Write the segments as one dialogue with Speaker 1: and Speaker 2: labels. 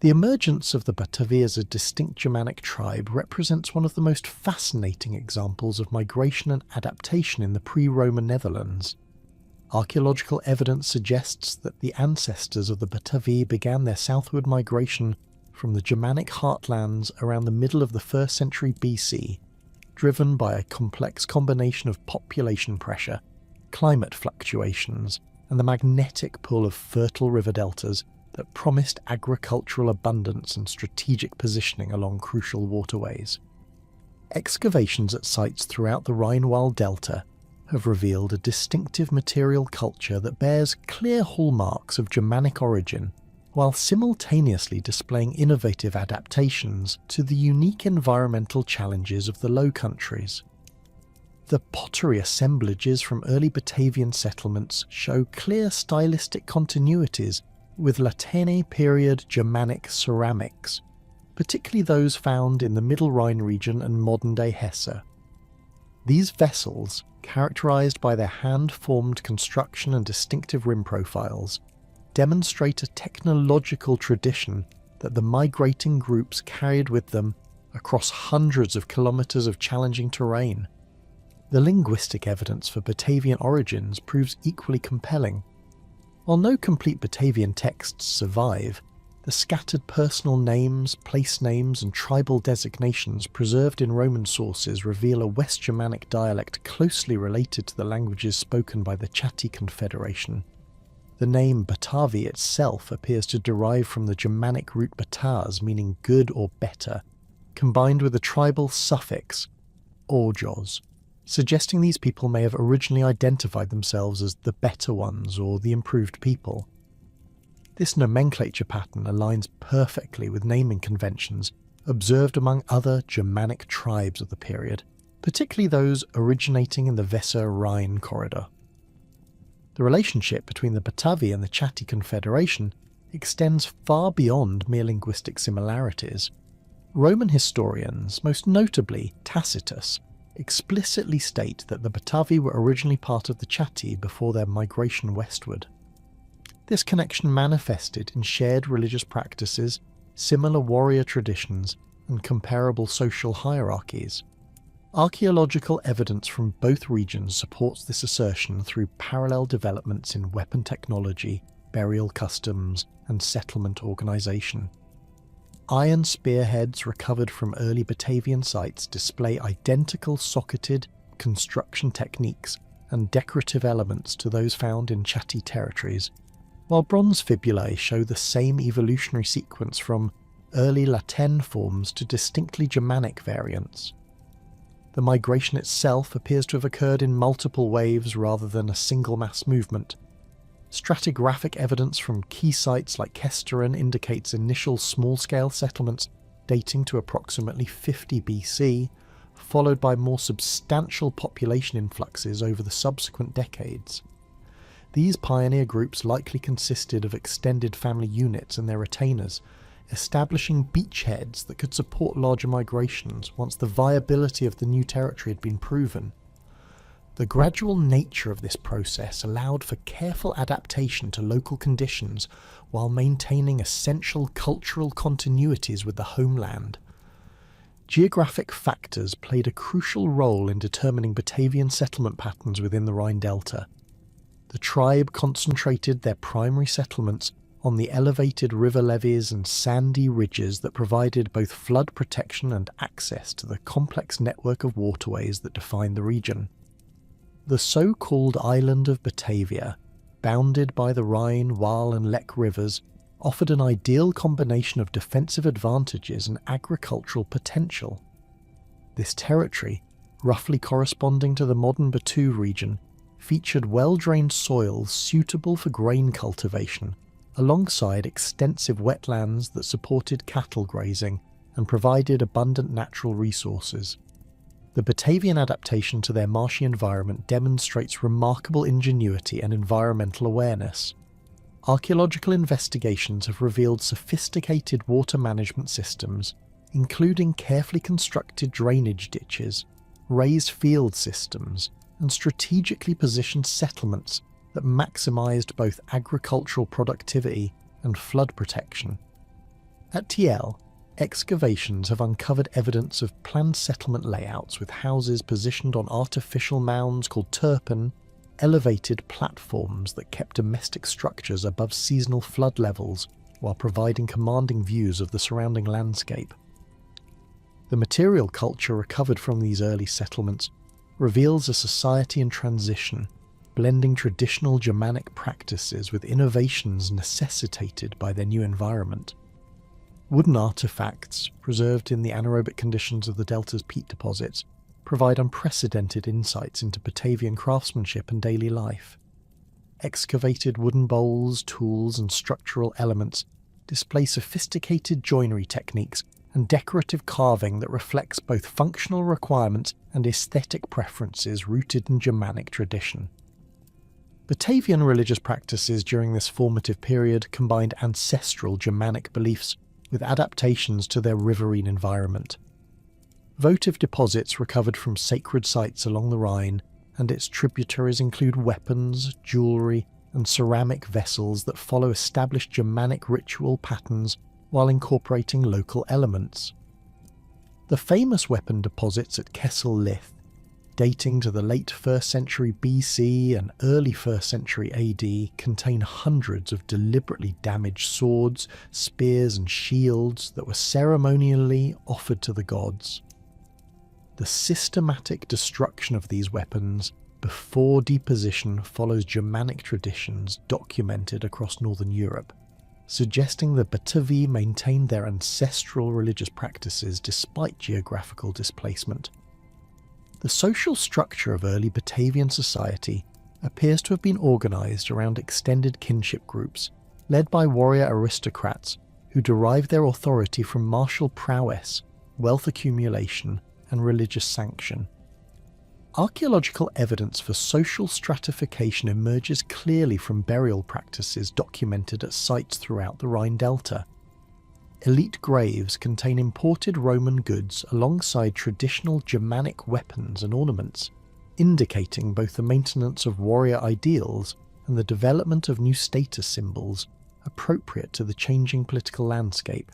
Speaker 1: The emergence of the Batavi as a distinct Germanic tribe represents one of the most fascinating examples of migration and adaptation in the pre-Roman Netherlands. Archaeological evidence suggests that the ancestors of the Batavi began their southward migration from the Germanic heartlands around the middle of the 1st century BC, driven by a complex combination of population pressure, climate fluctuations, and the magnetic pull of fertile river deltas that promised agricultural abundance and strategic positioning along crucial waterways. Excavations at sites throughout the Rhine delta have revealed a distinctive material culture that bears clear hallmarks of Germanic origin, while simultaneously displaying innovative adaptations to the unique environmental challenges of the Low Countries. The pottery assemblages from early Batavian settlements show clear stylistic continuities with Latène period Germanic ceramics, particularly those found in the Middle Rhine region and modern-day Hesse. These vessels, characterized by their hand-formed construction and distinctive rim profiles, demonstrate a technological tradition that the migrating groups carried with them across hundreds of kilometers of challenging terrain. The linguistic evidence for Batavian origins proves equally compelling. While no complete Batavian texts survive, the scattered personal names, place names, and tribal designations preserved in Roman sources reveal a West Germanic dialect closely related to the languages spoken by the Chatti Confederation. The name Batavi itself appears to derive from the Germanic root bataz, meaning good or better, combined with the tribal suffix orjos, suggesting these people may have originally identified themselves as the better ones or the improved people. This nomenclature pattern aligns perfectly with naming conventions observed among other Germanic tribes of the period, particularly those originating in the Weser-Rhine corridor. The relationship between the Batavi and the Chatti Confederation extends far beyond mere linguistic similarities. Roman historians, most notably Tacitus, explicitly state that the Batavi were originally part of the Chatti before their migration westward. This connection manifested in shared religious practices, similar warrior traditions, and comparable social hierarchies. Archaeological evidence from both regions supports this assertion through parallel developments in weapon technology, burial customs, and settlement organisation. Iron spearheads recovered from early Batavian sites display identical socketed construction techniques and decorative elements to those found in Chatti territories, while bronze fibulae show the same evolutionary sequence from early Latène forms to distinctly Germanic variants. The migration itself appears to have occurred in multiple waves rather than a single mass movement. Stratigraphic evidence from key sites like Kesteren indicates initial small-scale settlements dating to approximately 50 BC, followed by more substantial population influxes over the subsequent decades. These pioneer groups likely consisted of extended family units and their retainers, establishing beachheads that could support larger migrations once the viability of the new territory had been proven. The gradual nature of this process allowed for careful adaptation to local conditions while maintaining essential cultural continuities with the homeland. Geographic factors played a crucial role in determining Batavian settlement patterns within the Rhine Delta. The tribe concentrated their primary settlements on the elevated river levees and sandy ridges that provided both flood protection and access to the complex network of waterways that defined the region. The so-called island of Batavia, bounded by the Rhine, Waal and Lech rivers, offered an ideal combination of defensive advantages and agricultural potential. This territory, roughly corresponding to the modern Batu region, featured well-drained soils suitable for grain cultivation, alongside extensive wetlands that supported cattle grazing and provided abundant natural resources. The Batavian adaptation to their marshy environment demonstrates remarkable ingenuity and environmental awareness. Archaeological investigations have revealed sophisticated water management systems, including carefully constructed drainage ditches, raised field systems, and strategically positioned settlements that maximised both agricultural productivity and flood protection. At TL, excavations have uncovered evidence of planned settlement layouts with houses positioned on artificial mounds called turpen, elevated platforms that kept domestic structures above seasonal flood levels while providing commanding views of the surrounding landscape. The material culture recovered from these early settlements reveals a society in transition, blending traditional Germanic practices with innovations necessitated by their new environment. Wooden artefacts, preserved in the anaerobic conditions of the Delta's peat deposits, provide unprecedented insights into Batavian craftsmanship and daily life. Excavated wooden bowls, tools, and structural elements display sophisticated joinery techniques and decorative carving that reflects both functional requirements and aesthetic preferences rooted in Germanic tradition. Batavian religious practices during this formative period combined ancestral Germanic beliefs with adaptations to their riverine environment. Votive deposits recovered from sacred sites along the Rhine, and its tributaries include weapons, jewellery, and ceramic vessels that follow established Germanic ritual patterns while incorporating local elements. The famous weapon deposits at Kessel Lith, dating to the late 1st century BC and early 1st century AD, contain hundreds of deliberately damaged swords, spears and shields that were ceremonially offered to the gods. The systematic destruction of these weapons before deposition follows Germanic traditions documented across northern Europe, suggesting the Batavi maintained their ancestral religious practices despite geographical displacement. The social structure of early Batavian society appears to have been organised around extended kinship groups, led by warrior aristocrats who derived their authority from martial prowess, wealth accumulation, and religious sanction. Archaeological evidence for social stratification emerges clearly from burial practices documented at sites throughout the Rhine Delta. Elite graves contain imported Roman goods alongside traditional Germanic weapons and ornaments, indicating both the maintenance of warrior ideals and the development of new status symbols appropriate to the changing political landscape.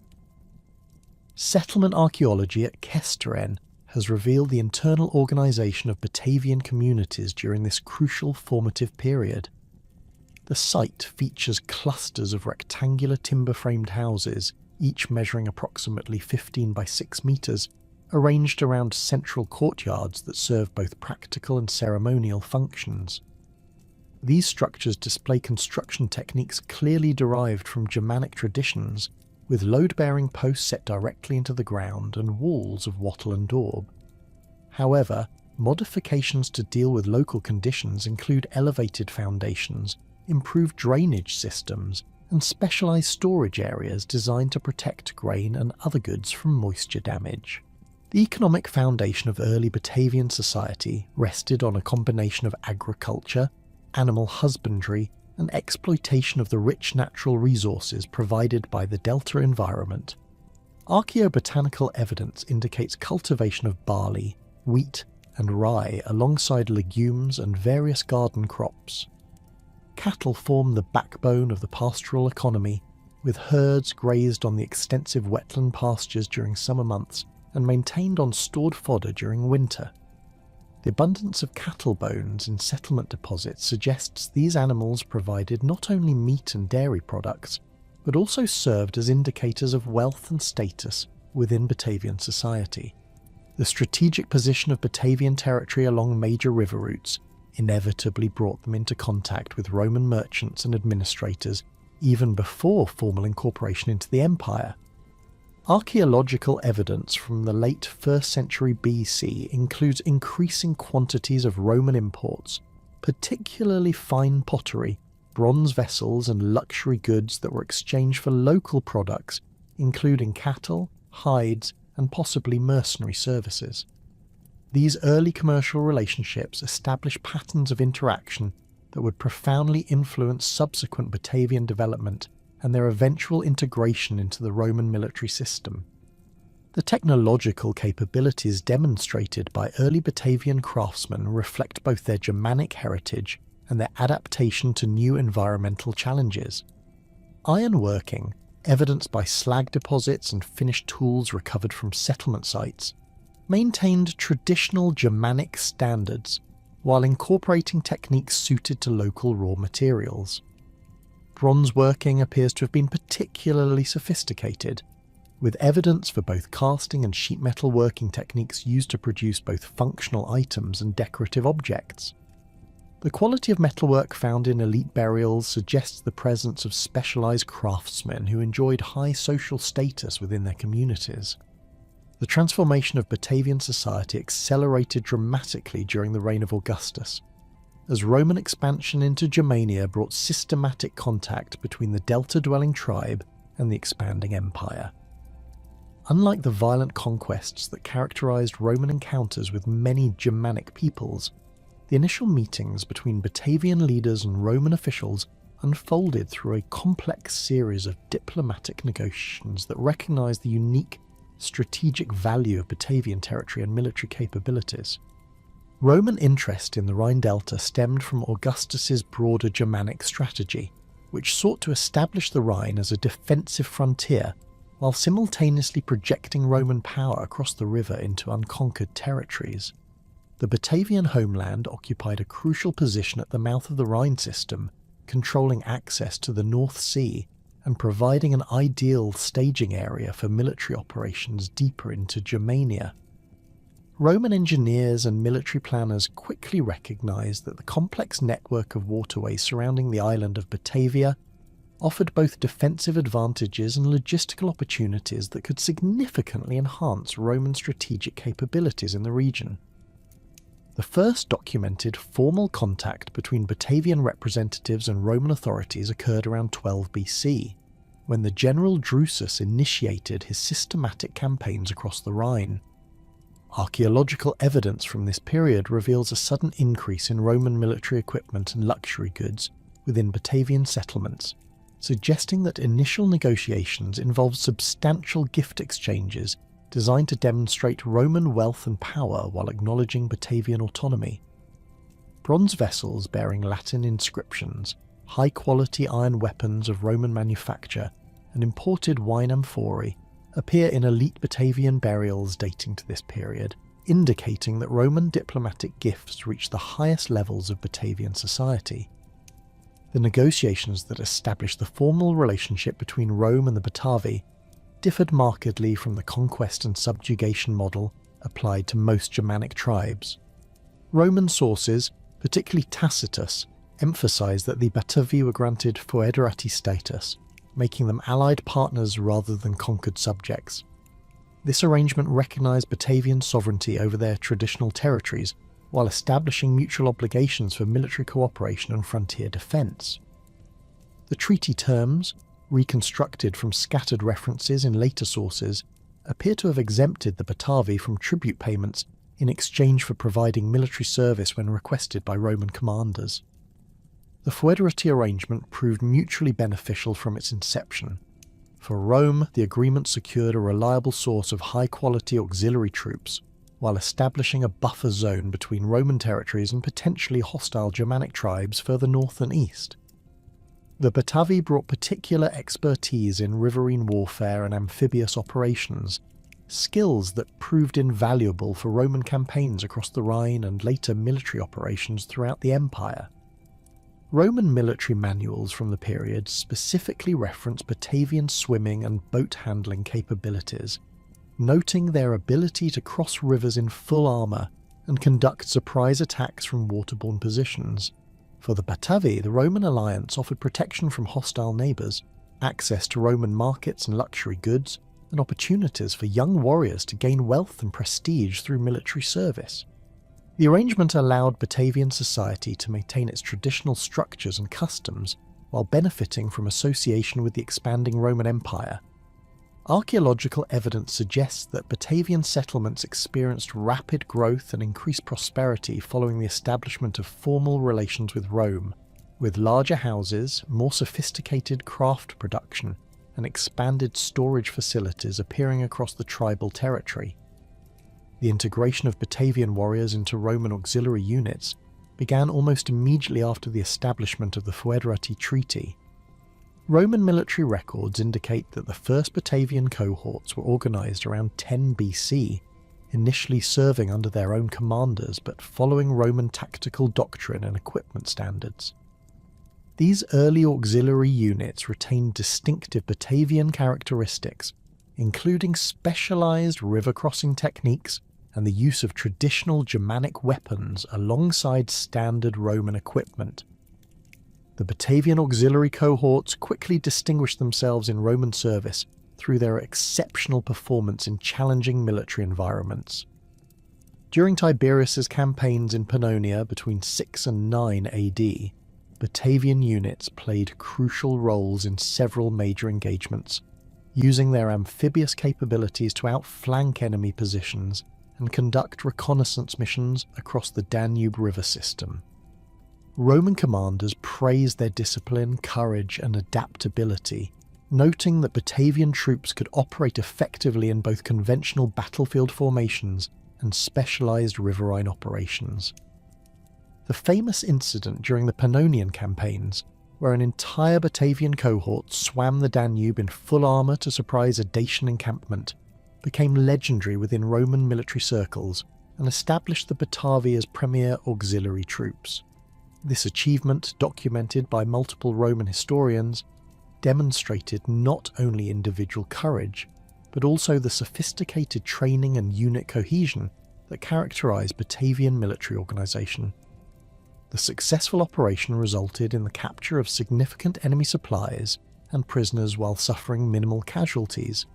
Speaker 1: Settlement archaeology at Kesteren has revealed the internal organisation of Batavian communities during this crucial formative period. The site features clusters of rectangular timber-framed houses, each measuring approximately 15 by 6 metres, arranged around central courtyards that serve both practical and ceremonial functions. These structures display construction techniques clearly derived from Germanic traditions, with load-bearing posts set directly into the ground and walls of wattle and daub. However, modifications to deal with local conditions include elevated foundations, improved drainage systems, and specialised storage areas designed to protect grain and other goods from moisture damage. The economic foundation of early Batavian society rested on a combination of agriculture, animal husbandry, and exploitation of the rich natural resources provided by the delta environment. Archaeobotanical evidence indicates cultivation of barley, wheat, and rye alongside legumes and various garden crops. Cattle form the backbone of the pastoral economy, with herds grazed on the extensive wetland pastures during summer months and maintained on stored fodder during winter. The abundance of cattle bones in settlement deposits suggests these animals provided not only meat and dairy products, but also served as indicators of wealth and status within Batavian society. The strategic position of Batavian territory along major river routes inevitably brought them into contact with Roman merchants and administrators even before formal incorporation into the empire. Archaeological evidence from the late 1st century BC includes increasing quantities of Roman imports, particularly fine pottery, bronze vessels and luxury goods that were exchanged for local products, including cattle, hides, and possibly mercenary services. These early commercial relationships established patterns of interaction that would profoundly influence subsequent Batavian development and their eventual integration into the Roman military system. The technological capabilities demonstrated by early Batavian craftsmen reflect both their Germanic heritage and their adaptation to new environmental challenges. Ironworking, evidenced by slag deposits and finished tools recovered from settlement sites, maintained traditional Germanic standards while incorporating techniques suited to local raw materials. Bronze working appears to have been particularly sophisticated, with evidence for both casting and sheet metal working techniques used to produce both functional items and decorative objects. The quality of metalwork found in elite burials suggests the presence of specialized craftsmen who enjoyed high social status within their communities. The transformation of Batavian society accelerated dramatically during the reign of Augustus, as Roman expansion into Germania brought systematic contact between the delta-dwelling tribe and the expanding empire. Unlike the violent conquests that characterized Roman encounters with many Germanic peoples, the initial meetings between Batavian leaders and Roman officials unfolded through a complex series of diplomatic negotiations that recognized the unique strategic value of Batavian territory and military capabilities. Roman interest in the Rhine Delta stemmed from Augustus's broader Germanic strategy, which sought to establish the Rhine as a defensive frontier while simultaneously projecting Roman power across the river into unconquered territories. The Batavian homeland occupied a crucial position at the mouth of the Rhine system, controlling access to the North Sea and providing an ideal staging area for military operations deeper into Germania. Roman engineers and military planners quickly recognized that the complex network of waterways surrounding the island of Batavia offered both defensive advantages and logistical opportunities that could significantly enhance Roman strategic capabilities in the region. The first documented formal contact between Batavian representatives and Roman authorities occurred around 12 BC, when the general Drusus initiated his systematic campaigns across the Rhine. Archaeological evidence from this period reveals a sudden increase in Roman military equipment and luxury goods within Batavian settlements, suggesting that initial negotiations involved substantial gift exchanges designed to demonstrate Roman wealth and power while acknowledging Batavian autonomy. Bronze vessels bearing Latin inscriptions, high-quality iron weapons of Roman manufacture, and imported wine amphorae appear in elite Batavian burials dating to this period, indicating that Roman diplomatic gifts reached the highest levels of Batavian society. The negotiations that established the formal relationship between Rome and the Batavi differed markedly from the conquest and subjugation model applied to most Germanic tribes. Roman sources, particularly Tacitus, emphasize that the Batavi were granted foederati status, making them allied partners rather than conquered subjects. This arrangement recognized Batavian sovereignty over their traditional territories, while establishing mutual obligations for military cooperation and frontier defense. The treaty terms, reconstructed from scattered references in later sources, appear to have exempted the Batavi from tribute payments in exchange for providing military service when requested by Roman commanders. The foederati arrangement proved mutually beneficial from its inception. For Rome, the agreement secured a reliable source of high-quality auxiliary troops, while establishing a buffer zone between Roman territories and potentially hostile Germanic tribes further north and east. The Batavi brought particular expertise in riverine warfare and amphibious operations, skills that proved invaluable for Roman campaigns across the Rhine and later military operations throughout the empire. Roman military manuals from the period specifically reference Batavian swimming and boat handling capabilities, noting their ability to cross rivers in full armour and conduct surprise attacks from waterborne positions. For the Batavi, the Roman alliance offered protection from hostile neighbours, access to Roman markets and luxury goods, and opportunities for young warriors to gain wealth and prestige through military service. The arrangement allowed Batavian society to maintain its traditional structures and customs while benefiting from association with the expanding Roman Empire. Archaeological evidence suggests that Batavian settlements experienced rapid growth and increased prosperity following the establishment of formal relations with Rome, with larger houses, more sophisticated craft production, and expanded storage facilities appearing across the tribal territory. The integration of Batavian warriors into Roman auxiliary units began almost immediately after the establishment of the Foederati Treaty. Roman military records indicate that the first Batavian cohorts were organised around 10 BC, initially serving under their own commanders but following Roman tactical doctrine and equipment standards. These early auxiliary units retained distinctive Batavian characteristics, including specialised river-crossing techniques and the use of traditional Germanic weapons alongside standard Roman equipment. The Batavian auxiliary cohorts quickly distinguished themselves in Roman service through their exceptional performance in challenging military environments. During Tiberius's campaigns in Pannonia between 6 and 9 AD, Batavian units played crucial roles in several major engagements, using their amphibious capabilities to outflank enemy positions and conduct reconnaissance missions across the Danube River system. Roman commanders praised their discipline, courage, and adaptability, noting that Batavian troops could operate effectively in both conventional battlefield formations and specialised riverine operations. The famous incident during the Pannonian campaigns, where an entire Batavian cohort swam the Danube in full armour to surprise a Dacian encampment, became legendary within Roman military circles and established the Batavi as premier auxiliary troops. This achievement, documented by multiple Roman historians, demonstrated not only individual courage, but also the sophisticated training and unit cohesion that characterised Batavian military organisation. The successful operation resulted in the capture of significant enemy supplies and prisoners while suffering minimal casualties,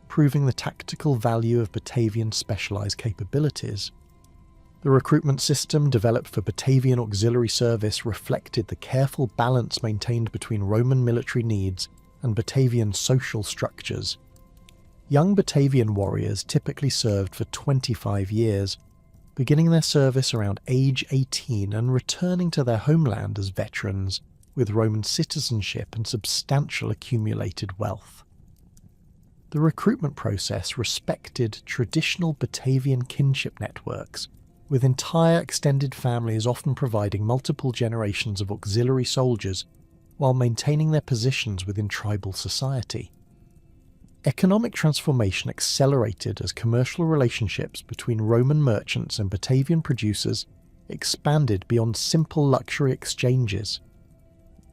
Speaker 1: proving the tactical value of Batavian specialised capabilities. The recruitment system developed for Batavian auxiliary service reflected the careful balance maintained between Roman military needs and Batavian social structures. Young Batavian warriors typically served for 25 years, beginning their service around age 18 and returning to their homeland as veterans, with Roman citizenship and substantial accumulated wealth. The recruitment process respected traditional Batavian kinship networks, with entire extended families often providing multiple generations of auxiliary soldiers while maintaining their positions within tribal society. Economic transformation accelerated as commercial relationships between Roman merchants and Batavian producers expanded beyond simple luxury exchanges.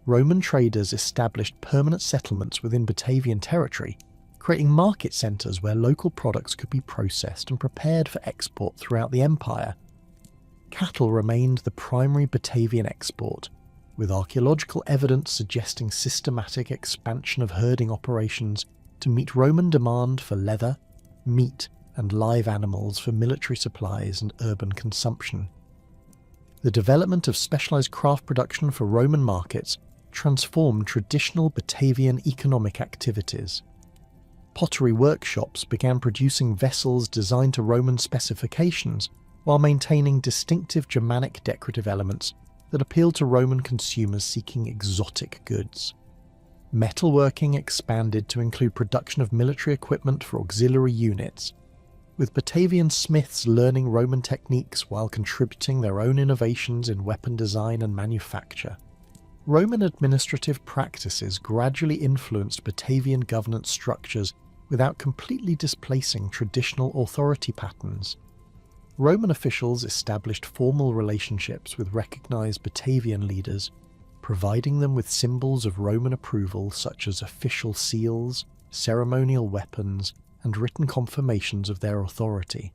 Speaker 1: Roman traders established permanent settlements within Batavian territory, creating market centres where local products could be processed and prepared for export throughout the empire. Cattle remained the primary Batavian export, with archaeological evidence suggesting systematic expansion of herding operations to meet Roman demand for leather, meat, and live animals for military supplies and urban consumption. The development of specialised craft production for Roman markets transformed traditional Batavian economic activities. Pottery workshops began producing vessels designed to Roman specifications while maintaining distinctive Germanic decorative elements that appealed to Roman consumers seeking exotic goods. Metalworking expanded to include production of military equipment for auxiliary units, with Batavian smiths learning Roman techniques while contributing their own innovations in weapon design and manufacture. Roman administrative practices gradually influenced Batavian governance structures without completely displacing traditional authority patterns. Roman officials established formal relationships with recognised Batavian leaders, providing them with symbols of Roman approval such as official seals, ceremonial weapons, and written confirmations of their authority.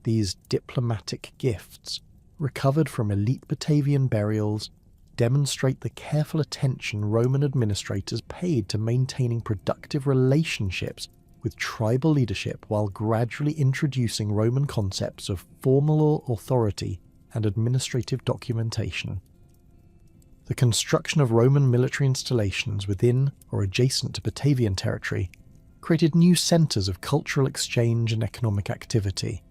Speaker 1: These diplomatic gifts, recovered from elite Batavian burials, demonstrate the careful attention Roman administrators paid to maintaining productive relationships with tribal leadership while gradually introducing Roman concepts of formal authority and administrative documentation. The construction of Roman military installations within or adjacent to Batavian territory created new centres of cultural exchange and economic activity.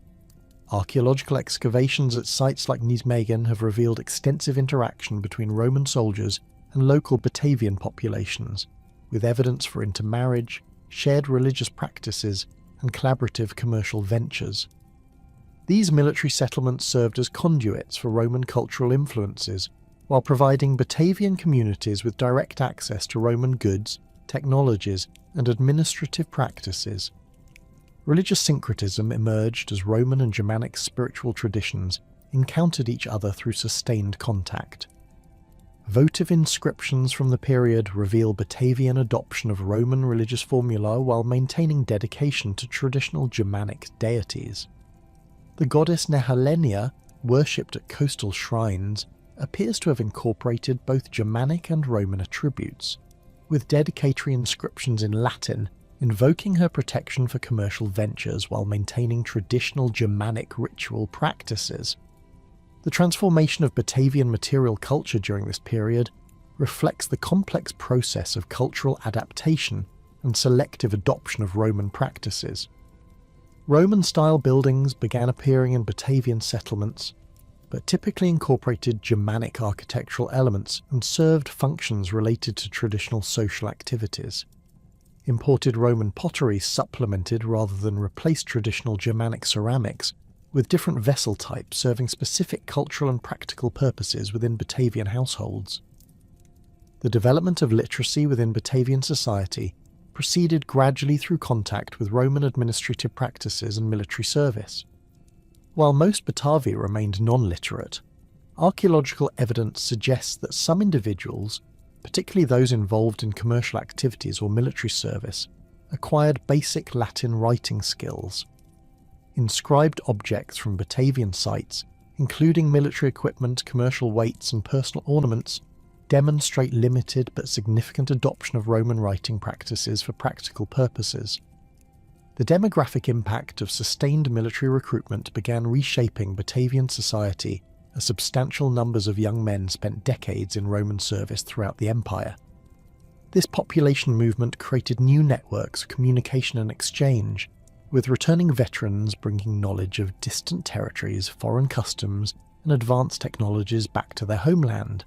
Speaker 1: Archaeological excavations at sites like Nijmegen have revealed extensive interaction between Roman soldiers and local Batavian populations, with evidence for intermarriage, shared religious practices, and collaborative commercial ventures. These military settlements served as conduits for Roman cultural influences, while providing Batavian communities with direct access to Roman goods, technologies, and administrative practices. Religious syncretism emerged as Roman and Germanic spiritual traditions encountered each other through sustained contact. Votive inscriptions from the period reveal Batavian adoption of Roman religious formula while maintaining dedication to traditional Germanic deities. The goddess Nehelenia, worshipped at coastal shrines, appears to have incorporated both Germanic and Roman attributes, with dedicatory inscriptions in Latin invoking her protection for commercial ventures while maintaining traditional Germanic ritual practices. The transformation of Batavian material culture during this period reflects the complex process of cultural adaptation and selective adoption of Roman practices. Roman-style buildings began appearing in Batavian settlements, but typically incorporated Germanic architectural elements and served functions related to traditional social activities. Imported Roman pottery supplemented rather than replaced traditional Germanic ceramics, with different vessel types serving specific cultural and practical purposes within Batavian households. The development of literacy within Batavian society proceeded gradually through contact with Roman administrative practices and military service. While most Batavi remained non-literate, archaeological evidence suggests that some individuals, particularly those involved in commercial activities or military service, acquired basic Latin writing skills. Inscribed objects from Batavian sites, including military equipment, commercial weights, and personal ornaments, demonstrate limited but significant adoption of Roman writing practices for practical purposes. The demographic impact of sustained military recruitment began reshaping Batavian society as substantial numbers of young men spent decades in Roman service throughout the empire. This population movement created new networks of communication and exchange, with returning veterans bringing knowledge of distant territories, foreign customs, and advanced technologies back to their homeland.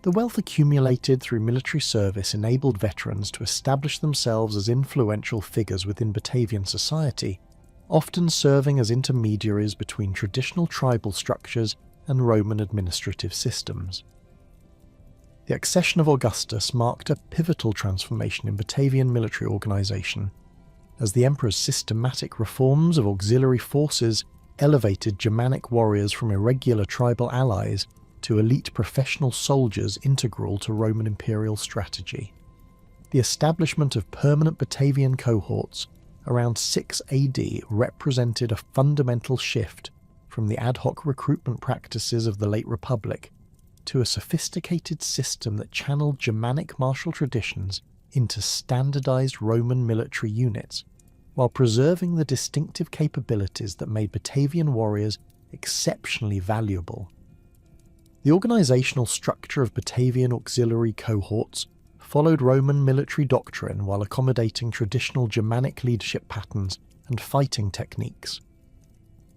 Speaker 1: The wealth accumulated through military service enabled veterans to establish themselves as influential figures within Batavian society, often serving as intermediaries between traditional tribal structures and Roman administrative systems. The accession of Augustus marked a pivotal transformation in Batavian military organisation, as the emperor's systematic reforms of auxiliary forces elevated Germanic warriors from irregular tribal allies to elite professional soldiers integral to Roman imperial strategy. The establishment of permanent Batavian cohorts around 6 AD represented a fundamental shift from the ad hoc recruitment practices of the late Republic to a sophisticated system that channeled Germanic martial traditions into standardized Roman military units, while preserving the distinctive capabilities that made Batavian warriors exceptionally valuable. The organizational structure of Batavian auxiliary cohorts followed Roman military doctrine while accommodating traditional Germanic leadership patterns and fighting techniques.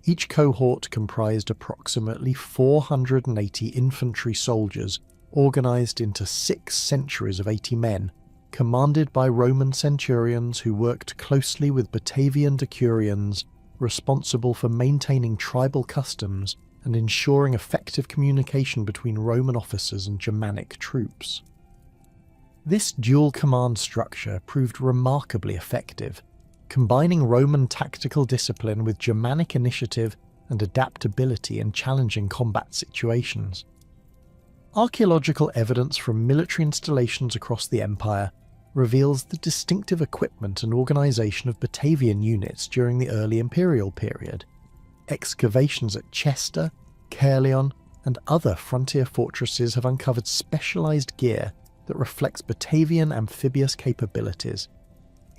Speaker 1: Each cohort comprised approximately 480 infantry soldiers organized into 6 centuries of 80 men, commanded by Roman centurions who worked closely with Batavian decurions, responsible for maintaining tribal customs and ensuring effective communication between Roman officers and Germanic troops. This dual command structure proved remarkably effective, combining Roman tactical discipline with Germanic initiative and adaptability in challenging combat situations. Archaeological evidence from military installations across the empire reveals the distinctive equipment and organisation of Batavian units during the early imperial period. Excavations at Chester, Caerleon, and other frontier fortresses have uncovered specialised gear that reflects Batavian amphibious capabilities,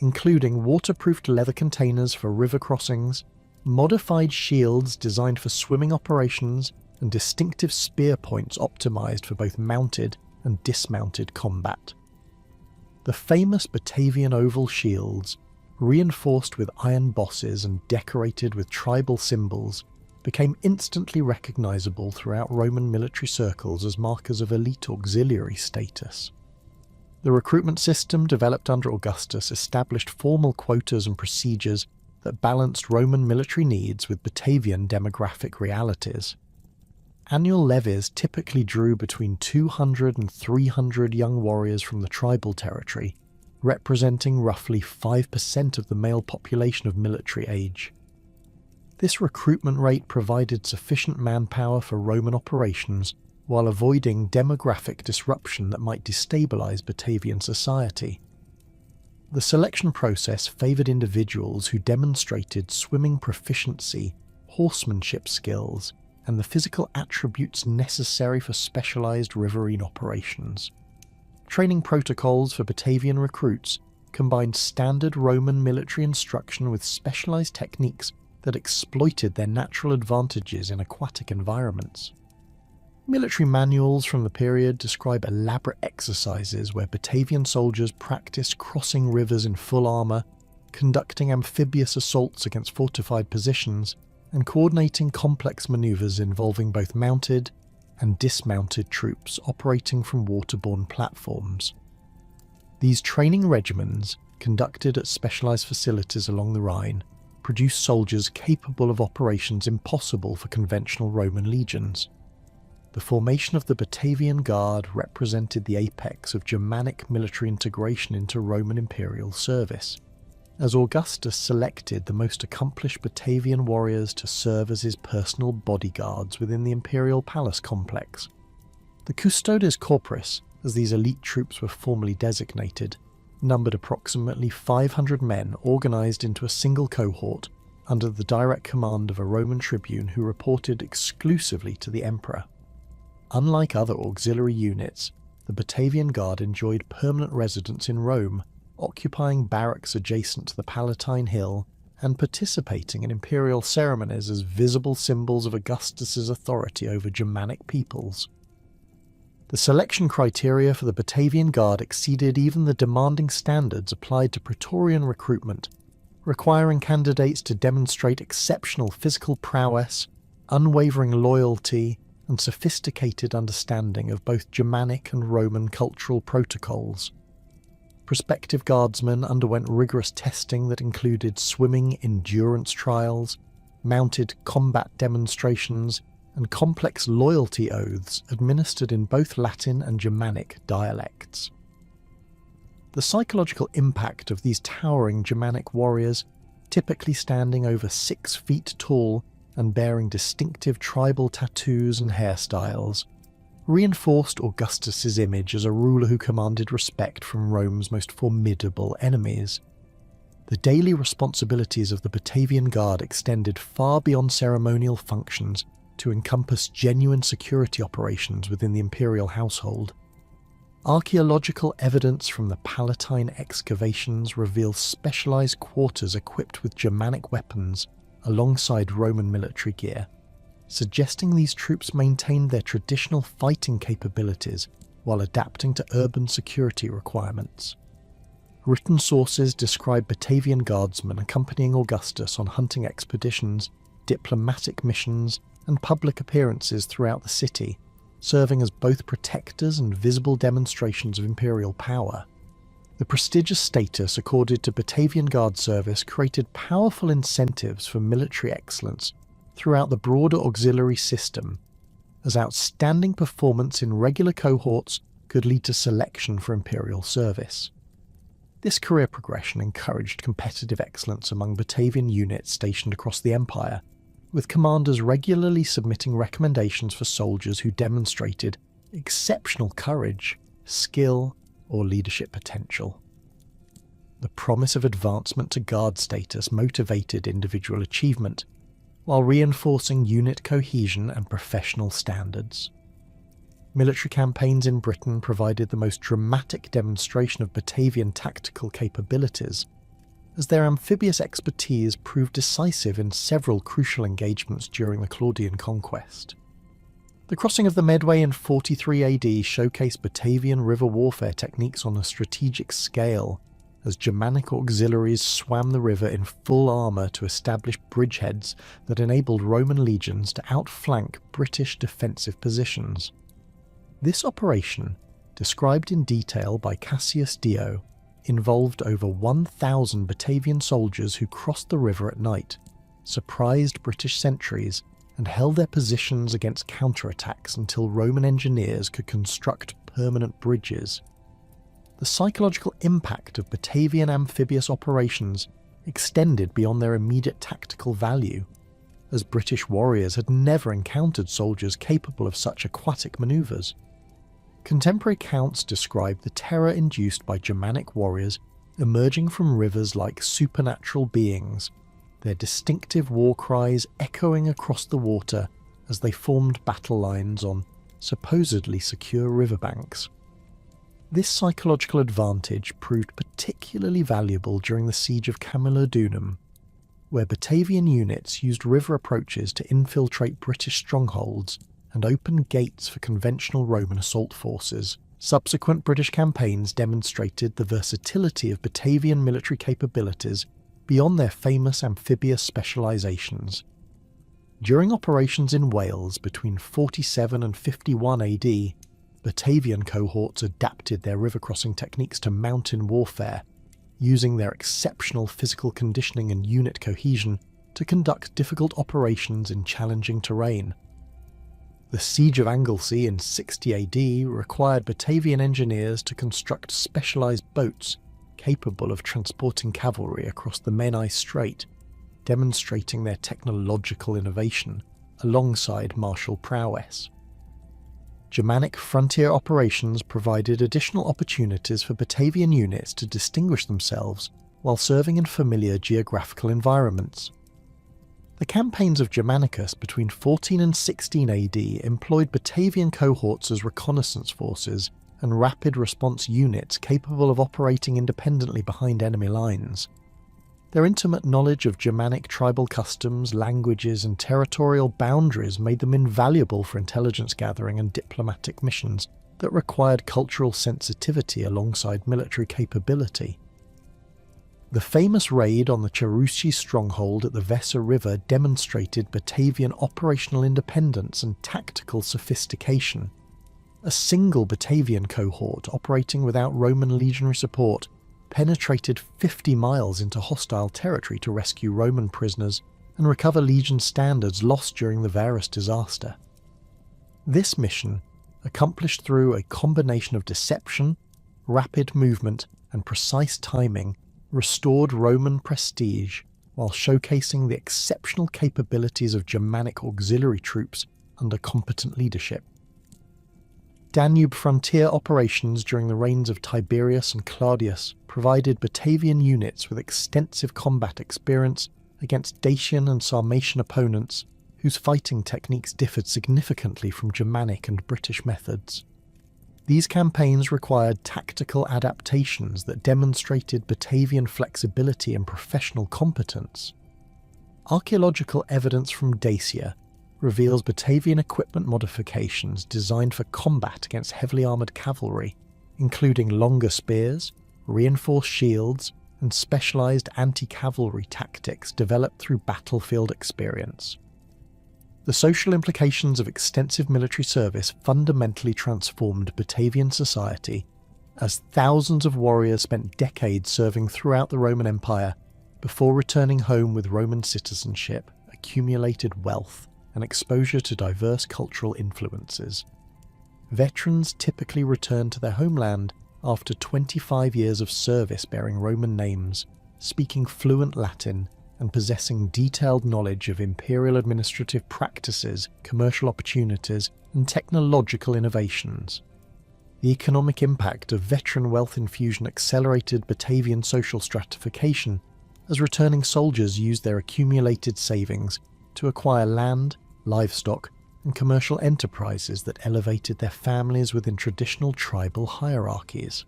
Speaker 1: including waterproofed leather containers for river crossings, modified shields designed for swimming operations, and distinctive spear points optimised for both mounted and dismounted combat. The famous Batavian oval shields, reinforced with iron bosses and decorated with tribal symbols, became instantly recognisable throughout Roman military circles as markers of elite auxiliary status. The recruitment system developed under Augustus established formal quotas and procedures that balanced Roman military needs with Batavian demographic realities. Annual levies typically drew between 200 and 300 young warriors from the tribal territory, representing roughly 5% of the male population of military age. This recruitment rate provided sufficient manpower for Roman operations while avoiding demographic disruption that might destabilize Batavian society. The selection process favored individuals who demonstrated swimming proficiency, horsemanship skills, and the physical attributes necessary for specialized riverine operations. Training protocols for Batavian recruits combined standard Roman military instruction with specialized techniques that exploited their natural advantages in aquatic environments. Military manuals from the period describe elaborate exercises where Batavian soldiers practiced crossing rivers in full armour, conducting amphibious assaults against fortified positions, and coordinating complex manoeuvres involving both mounted and dismounted troops operating from waterborne platforms. These training regimens, conducted at specialised facilities along the Rhine, produced soldiers capable of operations impossible for conventional Roman legions. The formation of the Batavian Guard represented the apex of Germanic military integration into Roman imperial service, as Augustus selected the most accomplished Batavian warriors to serve as his personal bodyguards within the imperial palace complex. The Custodes Corporis, as these elite troops were formally designated, numbered approximately 500 men organised into a single cohort under the direct command of a Roman tribune who reported exclusively to the emperor. Unlike other auxiliary units, the Batavian Guard enjoyed permanent residence in Rome, occupying barracks adjacent to the Palatine Hill and participating in imperial ceremonies as visible symbols of Augustus's authority over Germanic peoples. The selection criteria for the Batavian Guard exceeded even the demanding standards applied to Praetorian recruitment, requiring candidates to demonstrate exceptional physical prowess, unwavering loyalty, and sophisticated understanding of both Germanic and Roman cultural protocols. Prospective guardsmen underwent rigorous testing that included swimming endurance trials, mounted combat demonstrations, and complex loyalty oaths administered in both Latin and Germanic dialects. The psychological impact of these towering Germanic warriors, typically standing over 6 feet tall and bearing distinctive tribal tattoos and hairstyles, reinforced Augustus's image as a ruler who commanded respect from Rome's most formidable enemies. The daily responsibilities of the Batavian Guard extended far beyond ceremonial functions to encompass genuine security operations within the imperial household. Archaeological evidence from the Palatine excavations reveals specialized quarters equipped with Germanic weapons alongside Roman military gear, suggesting these troops maintained their traditional fighting capabilities while adapting to urban security requirements. Written sources describe Batavian guardsmen accompanying Augustus on hunting expeditions, diplomatic missions, and public appearances throughout the city, serving as both protectors and visible demonstrations of imperial power. The prestigious status accorded to Batavian Guard service created powerful incentives for military excellence throughout the broader auxiliary system, as outstanding performance in regular cohorts could lead to selection for imperial service. This career progression encouraged competitive excellence among Batavian units stationed across the empire, with commanders regularly submitting recommendations for soldiers who demonstrated exceptional courage, skill, or leadership potential. The promise of advancement to guard status motivated individual achievement, while reinforcing unit cohesion and professional standards. Military campaigns in Britain provided the most dramatic demonstration of Batavian tactical capabilities, as their amphibious expertise proved decisive in several crucial engagements during the Claudian conquest. The crossing of the Medway in 43 AD showcased Batavian river warfare techniques on a strategic scale, as Germanic auxiliaries swam the river in full armour to establish bridgeheads that enabled Roman legions to outflank British defensive positions. This operation, described in detail by Cassius Dio, involved over 1,000 Batavian soldiers who crossed the river at night, surprised British sentries, and held their positions against counterattacks until Roman engineers could construct permanent bridges. The psychological impact of Batavian amphibious operations extended beyond their immediate tactical value, as British warriors had never encountered soldiers capable of such aquatic manoeuvres. Contemporary accounts describe the terror induced by Germanic warriors emerging from rivers like supernatural beings, their distinctive war cries echoing across the water as they formed battle lines on supposedly secure riverbanks. This psychological advantage proved particularly valuable during the siege of Camulodunum, where Batavian units used river approaches to infiltrate British strongholds and open gates for conventional Roman assault forces. Subsequent British campaigns demonstrated the versatility of Batavian military capabilities beyond their famous amphibious specialisations. During operations in Wales between 47 and 51 AD, Batavian cohorts adapted their river crossing techniques to mountain warfare, using their exceptional physical conditioning and unit cohesion to conduct difficult operations in challenging terrain. The Siege of Anglesey in 60 AD required Batavian engineers to construct specialised boats capable of transporting cavalry across the Menai Strait, demonstrating their technological innovation alongside martial prowess. Germanic frontier operations provided additional opportunities for Batavian units to distinguish themselves while serving in familiar geographical environments. The campaigns of Germanicus between 14 and 16 AD employed Batavian cohorts as reconnaissance forces and rapid response units capable of operating independently behind enemy lines. Their intimate knowledge of Germanic tribal customs, languages, and territorial boundaries made them invaluable for intelligence gathering and diplomatic missions that required cultural sensitivity alongside military capability. The famous raid on the Cherusci stronghold at the Weser River demonstrated Batavian operational independence and tactical sophistication. A single Batavian cohort operating without Roman legionary support penetrated 50 miles into hostile territory to rescue Roman prisoners and recover legion standards lost during the Varus disaster. This mission, accomplished through a combination of deception, rapid movement, and precise timing, restored Roman prestige while showcasing the exceptional capabilities of Germanic auxiliary troops under competent leadership. Danube frontier operations during the reigns of Tiberius and Claudius provided Batavian units with extensive combat experience against Dacian and Sarmatian opponents whose fighting techniques differed significantly from Germanic and British methods. These campaigns required tactical adaptations that demonstrated Batavian flexibility and professional competence. Archaeological evidence from Dacia reveals Batavian equipment modifications designed for combat against heavily armoured cavalry, including longer spears, reinforced shields, and specialised anti-cavalry tactics developed through battlefield experience. The social implications of extensive military service fundamentally transformed Batavian society, as thousands of warriors spent decades serving throughout the Roman Empire before returning home with Roman citizenship, accumulated wealth, and exposure to diverse cultural influences. Veterans typically returned to their homeland after 25 years of service bearing Roman names, speaking fluent Latin, and possessing detailed knowledge of imperial administrative practices, commercial opportunities, and technological innovations. The economic impact of veteran wealth infusion accelerated Batavian social stratification, as returning soldiers used their accumulated savings to acquire land, livestock, and commercial enterprises that elevated their families within traditional tribal hierarchies.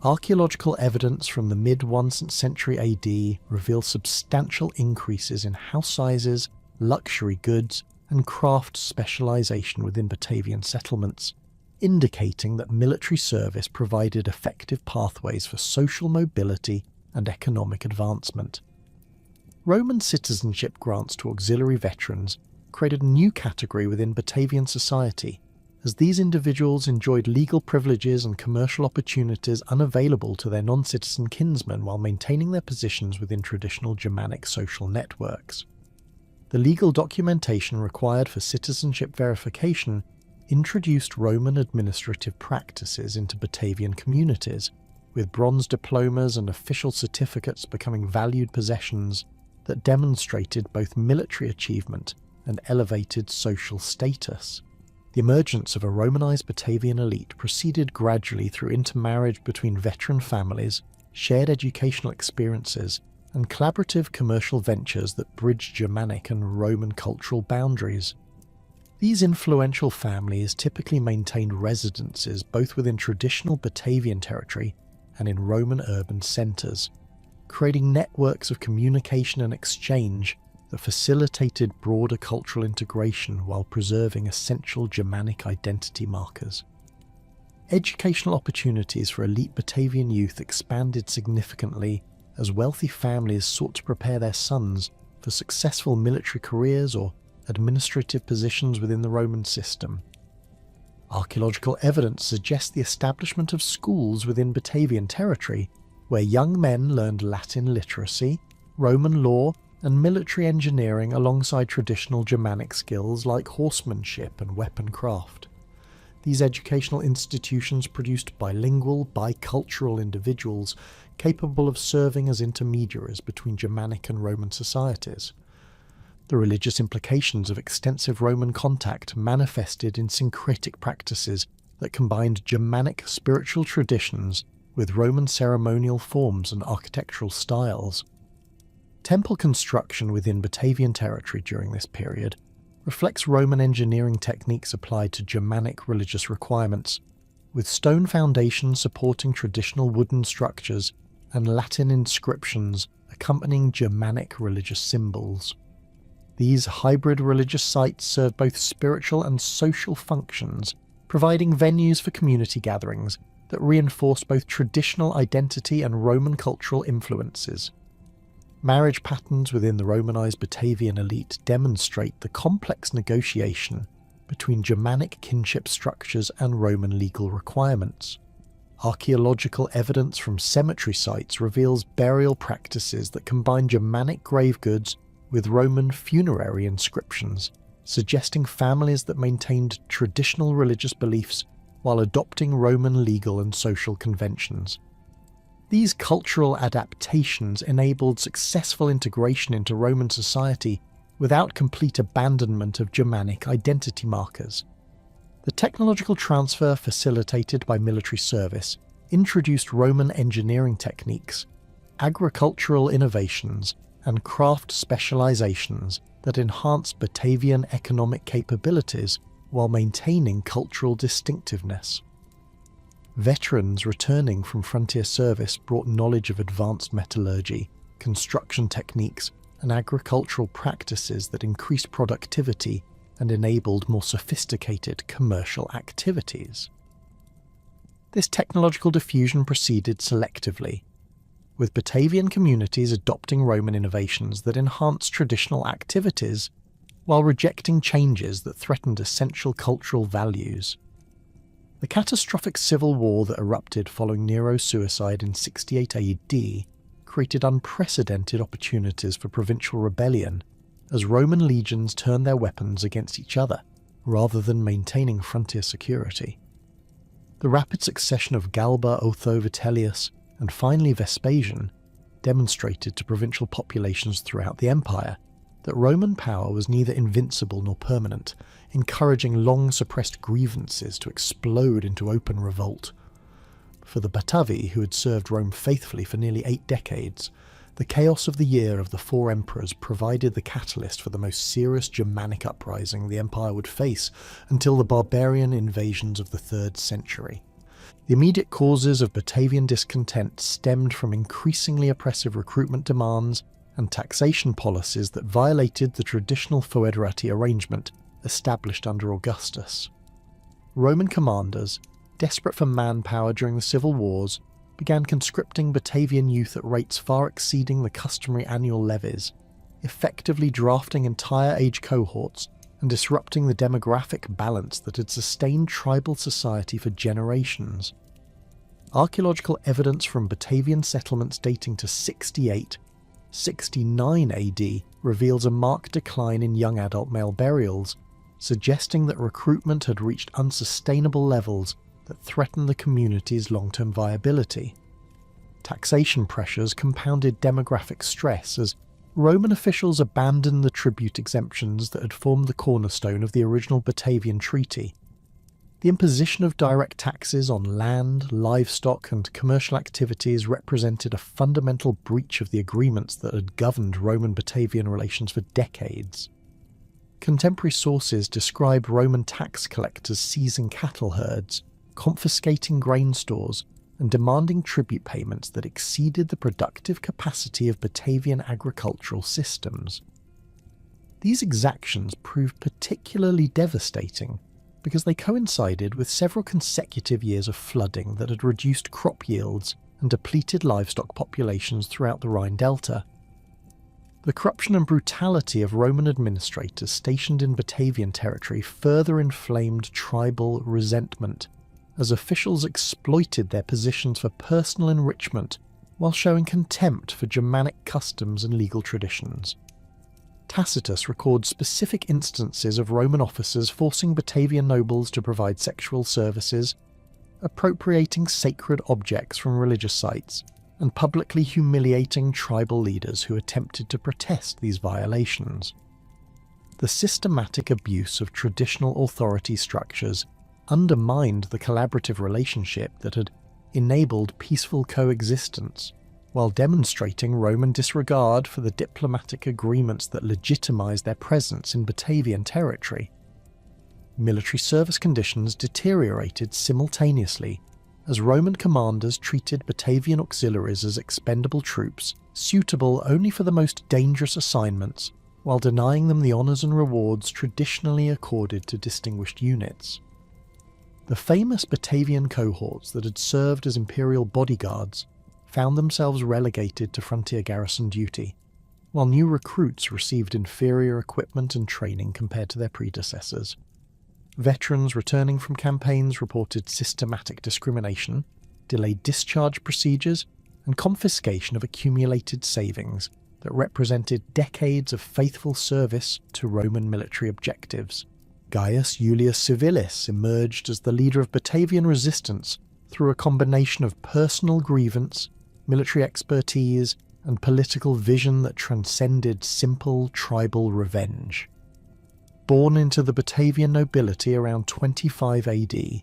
Speaker 1: Archaeological evidence from the mid-1st century AD reveals substantial increases in house sizes, luxury goods, and craft specialisation within Batavian settlements, indicating that military service provided effective pathways for social mobility and economic advancement. Roman citizenship grants to auxiliary veterans created a new category within Batavian society, as these individuals enjoyed legal privileges and commercial opportunities unavailable to their non-citizen kinsmen while maintaining their positions within traditional Germanic social networks. The legal documentation required for citizenship verification introduced Roman administrative practices into Batavian communities, with bronze diplomas and official certificates becoming valued possessions that demonstrated both military achievement and elevated social status. The emergence of a Romanized Batavian elite proceeded gradually through intermarriage between veteran families, shared educational experiences, and collaborative commercial ventures that bridged Germanic and Roman cultural boundaries. These influential families typically maintained residences both within traditional Batavian territory and in Roman urban centres, creating networks of communication and exchange that facilitated broader cultural integration while preserving essential Germanic identity markers. Educational opportunities for elite Batavian youth expanded significantly as wealthy families sought to prepare their sons for successful military careers or administrative positions within the Roman system. Archaeological evidence suggests the establishment of schools within Batavian territory where young men learned Latin literacy, Roman law, and military engineering alongside traditional Germanic skills like horsemanship and weapon craft. These educational institutions produced bilingual, bicultural individuals capable of serving as intermediaries between Germanic and Roman societies. The religious implications of extensive Roman contact manifested in syncretic practices that combined Germanic spiritual traditions with Roman ceremonial forms and architectural styles. Temple construction within Batavian territory during this period reflects Roman engineering techniques applied to Germanic religious requirements, with stone foundations supporting traditional wooden structures and Latin inscriptions accompanying Germanic religious symbols. These hybrid religious sites serve both spiritual and social functions, providing venues for community gatherings that reinforce both traditional identity and Roman cultural influences. Marriage patterns within the Romanized Batavian elite demonstrate the complex negotiation between Germanic kinship structures and Roman legal requirements. Archaeological evidence from cemetery sites reveals burial practices that combine Germanic grave goods with Roman funerary inscriptions, suggesting families that maintained traditional religious beliefs while adopting Roman legal and social conventions. These cultural adaptations enabled successful integration into Roman society without complete abandonment of Germanic identity markers. The technological transfer facilitated by military service introduced Roman engineering techniques, agricultural innovations, and craft specializations that enhanced Batavian economic capabilities while maintaining cultural distinctiveness. Veterans returning from frontier service brought knowledge of advanced metallurgy, construction techniques, and agricultural practices that increased productivity and enabled more sophisticated commercial activities. This technological diffusion proceeded selectively, with Batavian communities adopting Roman innovations that enhanced traditional activities while rejecting changes that threatened essential cultural values. The catastrophic civil war that erupted following Nero's suicide in 68 AD created unprecedented opportunities for provincial rebellion as Roman legions turned their weapons against each other rather than maintaining frontier security. The rapid succession of Galba, Otho, Vitellius, and finally Vespasian demonstrated to provincial populations throughout the empire that Roman power was neither invincible nor permanent, encouraging long-suppressed grievances to explode into open revolt. For the Batavi, who had served Rome faithfully for nearly 8 decades, the chaos of the year of the 4 emperors provided the catalyst for the most serious Germanic uprising the empire would face until the barbarian invasions of the 3rd century. The immediate causes of Batavian discontent stemmed from increasingly oppressive recruitment demands and taxation policies that violated the traditional foederati arrangement established under Augustus. Roman commanders, desperate for manpower during the civil wars, began conscripting Batavian youth at rates far exceeding the customary annual levies, effectively drafting entire age cohorts and disrupting the demographic balance that had sustained tribal society for generations. Archaeological evidence from Batavian settlements dating to 68 69 AD reveals a marked decline in young adult male burials, suggesting that recruitment had reached unsustainable levels that threatened the community's long-term viability. Taxation pressures compounded demographic stress as Roman officials abandoned the tribute exemptions that had formed the cornerstone of the original Batavian treaty. The imposition of direct taxes on land, livestock, and commercial activities represented a fundamental breach of the agreements that had governed Roman-Batavian relations for decades. Contemporary sources describe Roman tax collectors seizing cattle herds, confiscating grain stores, and demanding tribute payments that exceeded the productive capacity of Batavian agricultural systems. These exactions proved particularly devastating because they coincided with several consecutive years of flooding that had reduced crop yields and depleted livestock populations throughout the Rhine Delta. The corruption and brutality of Roman administrators stationed in Batavian territory further inflamed tribal resentment, as officials exploited their positions for personal enrichment while showing contempt for Germanic customs and legal traditions. Tacitus records specific instances of Roman officers forcing Batavian nobles to provide sexual services, appropriating sacred objects from religious sites, and publicly humiliating tribal leaders who attempted to protest these violations. The systematic abuse of traditional authority structures undermined the collaborative relationship that had enabled peaceful coexistence, while demonstrating Roman disregard for the diplomatic agreements that legitimized their presence in Batavian territory. Military service conditions deteriorated simultaneously as Roman commanders treated Batavian auxiliaries as expendable troops suitable only for the most dangerous assignments, while denying them the honours and rewards traditionally accorded to distinguished units. The famous Batavian cohorts that had served as imperial bodyguards found themselves relegated to frontier garrison duty, while new recruits received inferior equipment and training compared to their predecessors. Veterans returning from campaigns reported systematic discrimination, delayed discharge procedures, and confiscation of accumulated savings that represented decades of faithful service to Roman military objectives. Gaius Julius Civilis emerged as the leader of Batavian resistance through a combination of personal grievance, military expertise, and political vision that transcended simple tribal revenge. Born into the Batavian nobility around 25 AD,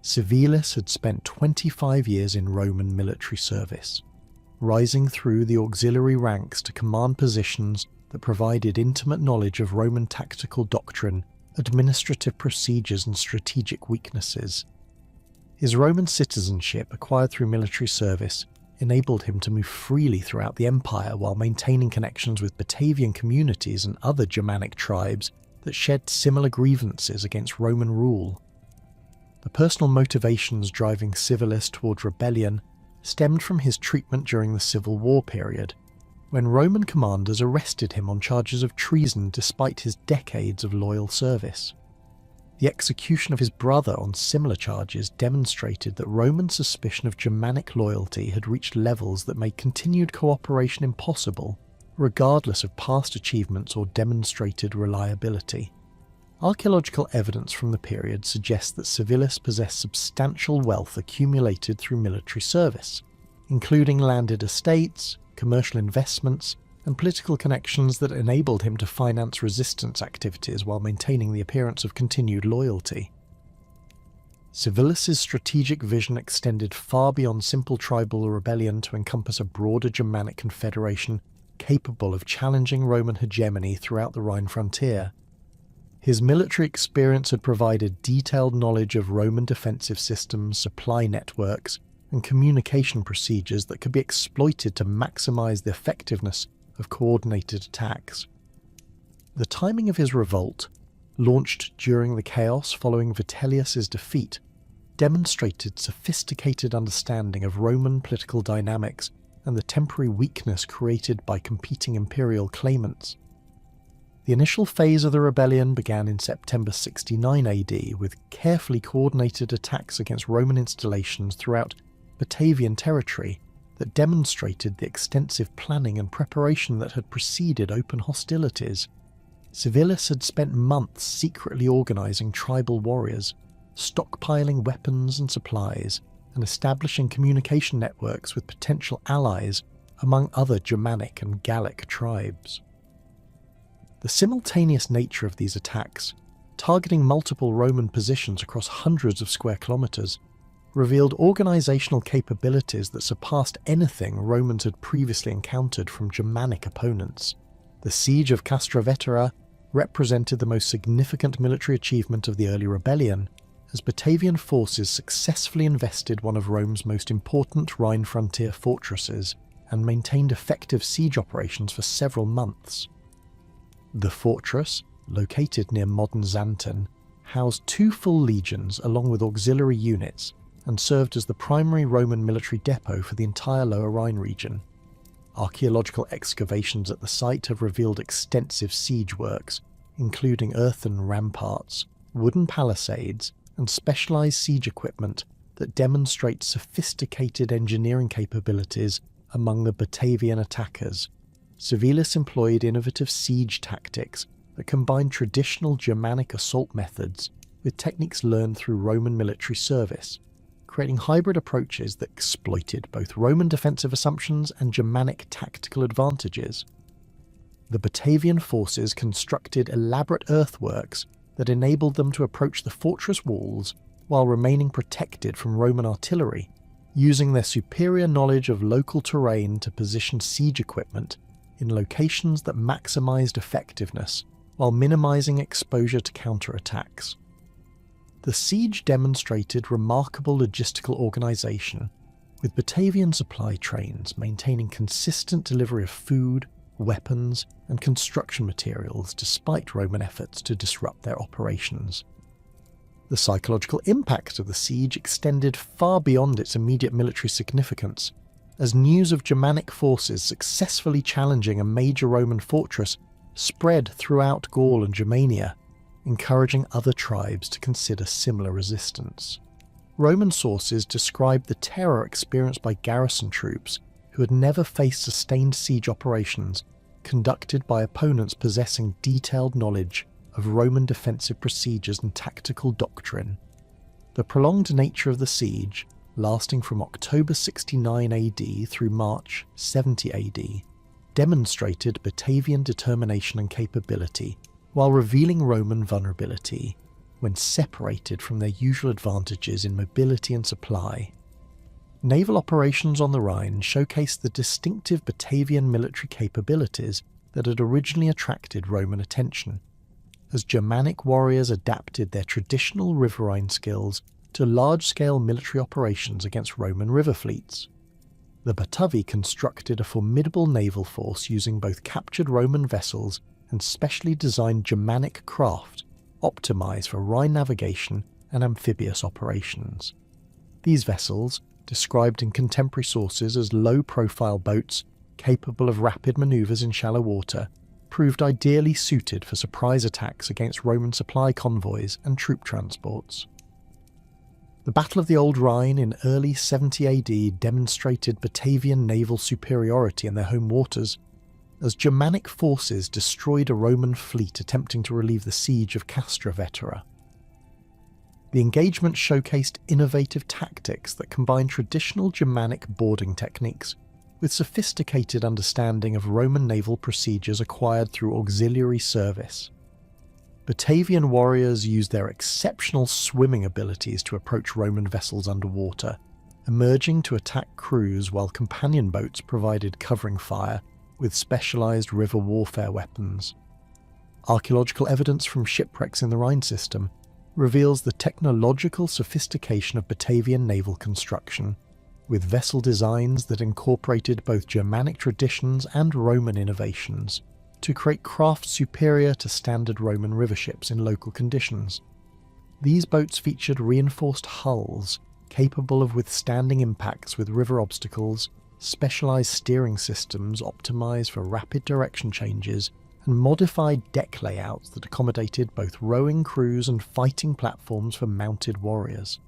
Speaker 1: Civilis had spent 25 years in Roman military service, rising through the auxiliary ranks to command positions that provided intimate knowledge of Roman tactical doctrine, administrative procedures, and strategic weaknesses. His Roman citizenship, acquired through military service, enabled him to move freely throughout the empire while maintaining connections with Batavian communities and other Germanic tribes that shared similar grievances against Roman rule. The personal motivations driving Civilis toward rebellion stemmed from his treatment during the Civil War period, when Roman commanders arrested him on charges of treason despite his decades of loyal service. The execution of his brother on similar charges demonstrated that Roman suspicion of Germanic loyalty had reached levels that made continued cooperation impossible, regardless of past achievements or demonstrated reliability. Archaeological evidence from the period suggests that Civilis possessed substantial wealth accumulated through military service, including landed estates, commercial investments, and political connections that enabled him to finance resistance activities while maintaining the appearance of continued loyalty. Civilis' strategic vision extended far beyond simple tribal rebellion to encompass a broader Germanic confederation capable of challenging Roman hegemony throughout the Rhine frontier. His military experience had provided detailed knowledge of Roman defensive systems, supply networks, and communication procedures that could be exploited to maximize the effectiveness of coordinated attacks. The timing of his revolt, launched during the chaos following Vitellius's defeat, demonstrated sophisticated understanding of Roman political dynamics and the temporary weakness created by competing imperial claimants. The initial phase of the rebellion began in September 69 AD with carefully coordinated attacks against Roman installations throughout Batavian territory, that demonstrated the extensive planning and preparation that had preceded open hostilities. Civilis had spent months secretly organising tribal warriors, stockpiling weapons and supplies, and establishing communication networks with potential allies among other Germanic and Gallic tribes. The simultaneous nature of these attacks, targeting multiple Roman positions across hundreds of square kilometres, revealed organisational capabilities that surpassed anything Romans had previously encountered from Germanic opponents. The siege of Castra Vetera represented the most significant military achievement of the early rebellion, as Batavian forces successfully invested one of Rome's most important Rhine frontier fortresses and maintained effective siege operations for several months. The fortress, located near modern Xanten, housed 2 full legions along with auxiliary units and served as the primary Roman military depot for the entire Lower Rhine region. Archaeological excavations at the site have revealed extensive siege works, including earthen ramparts, wooden palisades, and specialised siege equipment that demonstrate sophisticated engineering capabilities among the Batavian attackers. Civilis employed innovative siege tactics that combined traditional Germanic assault methods with techniques learned through Roman military service, creating hybrid approaches that exploited both Roman defensive assumptions and Germanic tactical advantages. The Batavian forces constructed elaborate earthworks that enabled them to approach the fortress walls while remaining protected from Roman artillery, using their superior knowledge of local terrain to position siege equipment in locations that maximised effectiveness while minimising exposure to counterattacks. The siege demonstrated remarkable logistical organisation, with Batavian supply trains maintaining consistent delivery of food, weapons, and construction materials despite Roman efforts to disrupt their operations. The psychological impact of the siege extended far beyond its immediate military significance, as news of Germanic forces successfully challenging a major Roman fortress spread throughout Gaul and Germania, encouraging other tribes to consider similar resistance. Roman sources described the terror experienced by garrison troops who had never faced sustained siege operations conducted by opponents possessing detailed knowledge of Roman defensive procedures and tactical doctrine. The prolonged nature of the siege, lasting from October 69 AD through March 70 AD, demonstrated Batavian determination and capability, while revealing Roman vulnerability when separated from their usual advantages in mobility and supply. Naval operations on the Rhine showcased the distinctive Batavian military capabilities that had originally attracted Roman attention, as Germanic warriors adapted their traditional riverine skills to large-scale military operations against Roman river fleets. The Batavi constructed a formidable naval force using both captured Roman vessels and specially designed Germanic craft optimized for Rhine navigation and amphibious operations. These vessels, described in contemporary sources as low-profile boats capable of rapid maneuvers in shallow water, proved ideally suited for surprise attacks against Roman supply convoys and troop transports. The Battle of the Old Rhine in early 70 AD demonstrated Batavian naval superiority in their home waters, as Germanic forces destroyed a Roman fleet attempting to relieve the siege of Castra Vetera. The engagement showcased innovative tactics that combined traditional Germanic boarding techniques with sophisticated understanding of Roman naval procedures acquired through auxiliary service. Batavian warriors used their exceptional swimming abilities to approach Roman vessels underwater, emerging to attack crews while companion boats provided covering fire with specialised river warfare weapons. Archaeological evidence from shipwrecks in the Rhine system reveals the technological sophistication of Batavian naval construction, with vessel designs that incorporated both Germanic traditions and Roman innovations to create craft superior to standard Roman river ships in local conditions. These boats featured reinforced hulls capable of withstanding impacts with river obstacles, specialised steering systems optimised for rapid direction changes, and modified deck layouts that accommodated both rowing crews and fighting platforms for mounted warriors.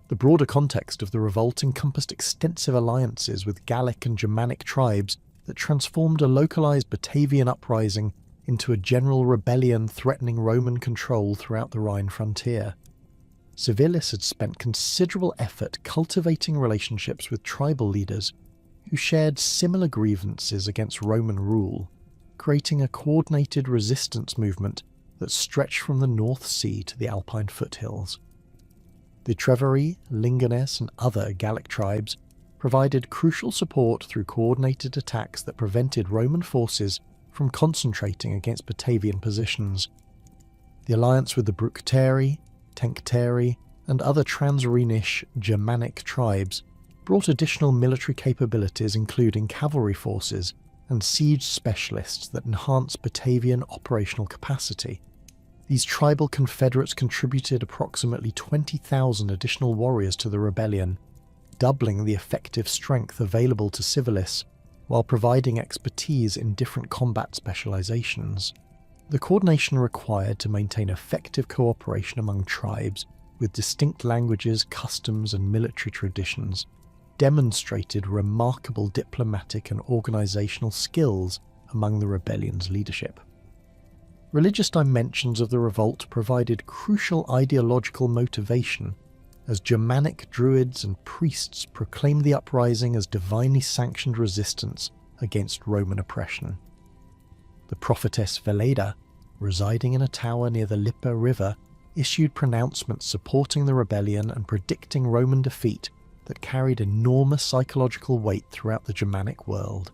Speaker 1: The broader context of the revolt encompassed extensive alliances with Gallic and Germanic tribes that transformed a localized Batavian uprising into a general rebellion threatening Roman control throughout the Rhine frontier. Civilis had spent considerable effort cultivating relationships with tribal leaders who shared similar grievances against Roman rule, creating a coordinated resistance movement that stretched from the North Sea to the Alpine foothills. The Treveri, Lingones and other Gallic tribes provided crucial support through coordinated attacks that prevented Roman forces from concentrating against Batavian positions. The alliance with the Bructeri, Tencteri and other trans-Rhenish Germanic tribes brought additional military capabilities including cavalry forces and siege specialists that enhanced Batavian operational capacity. These tribal confederates contributed approximately 20,000 additional warriors to the rebellion, doubling the effective strength available to Civilis while providing expertise in different combat specializations. The coordination required to maintain effective cooperation among tribes with distinct languages, customs and military traditions demonstrated remarkable diplomatic and organizational skills among the rebellion's leadership. Religious dimensions of the revolt provided crucial ideological motivation, as Germanic druids and priests proclaimed the uprising as divinely sanctioned resistance against Roman oppression. The prophetess Veleda, residing in a tower near the Lippe River, issued pronouncements supporting the rebellion and predicting Roman defeat that carried enormous psychological weight throughout the Germanic world.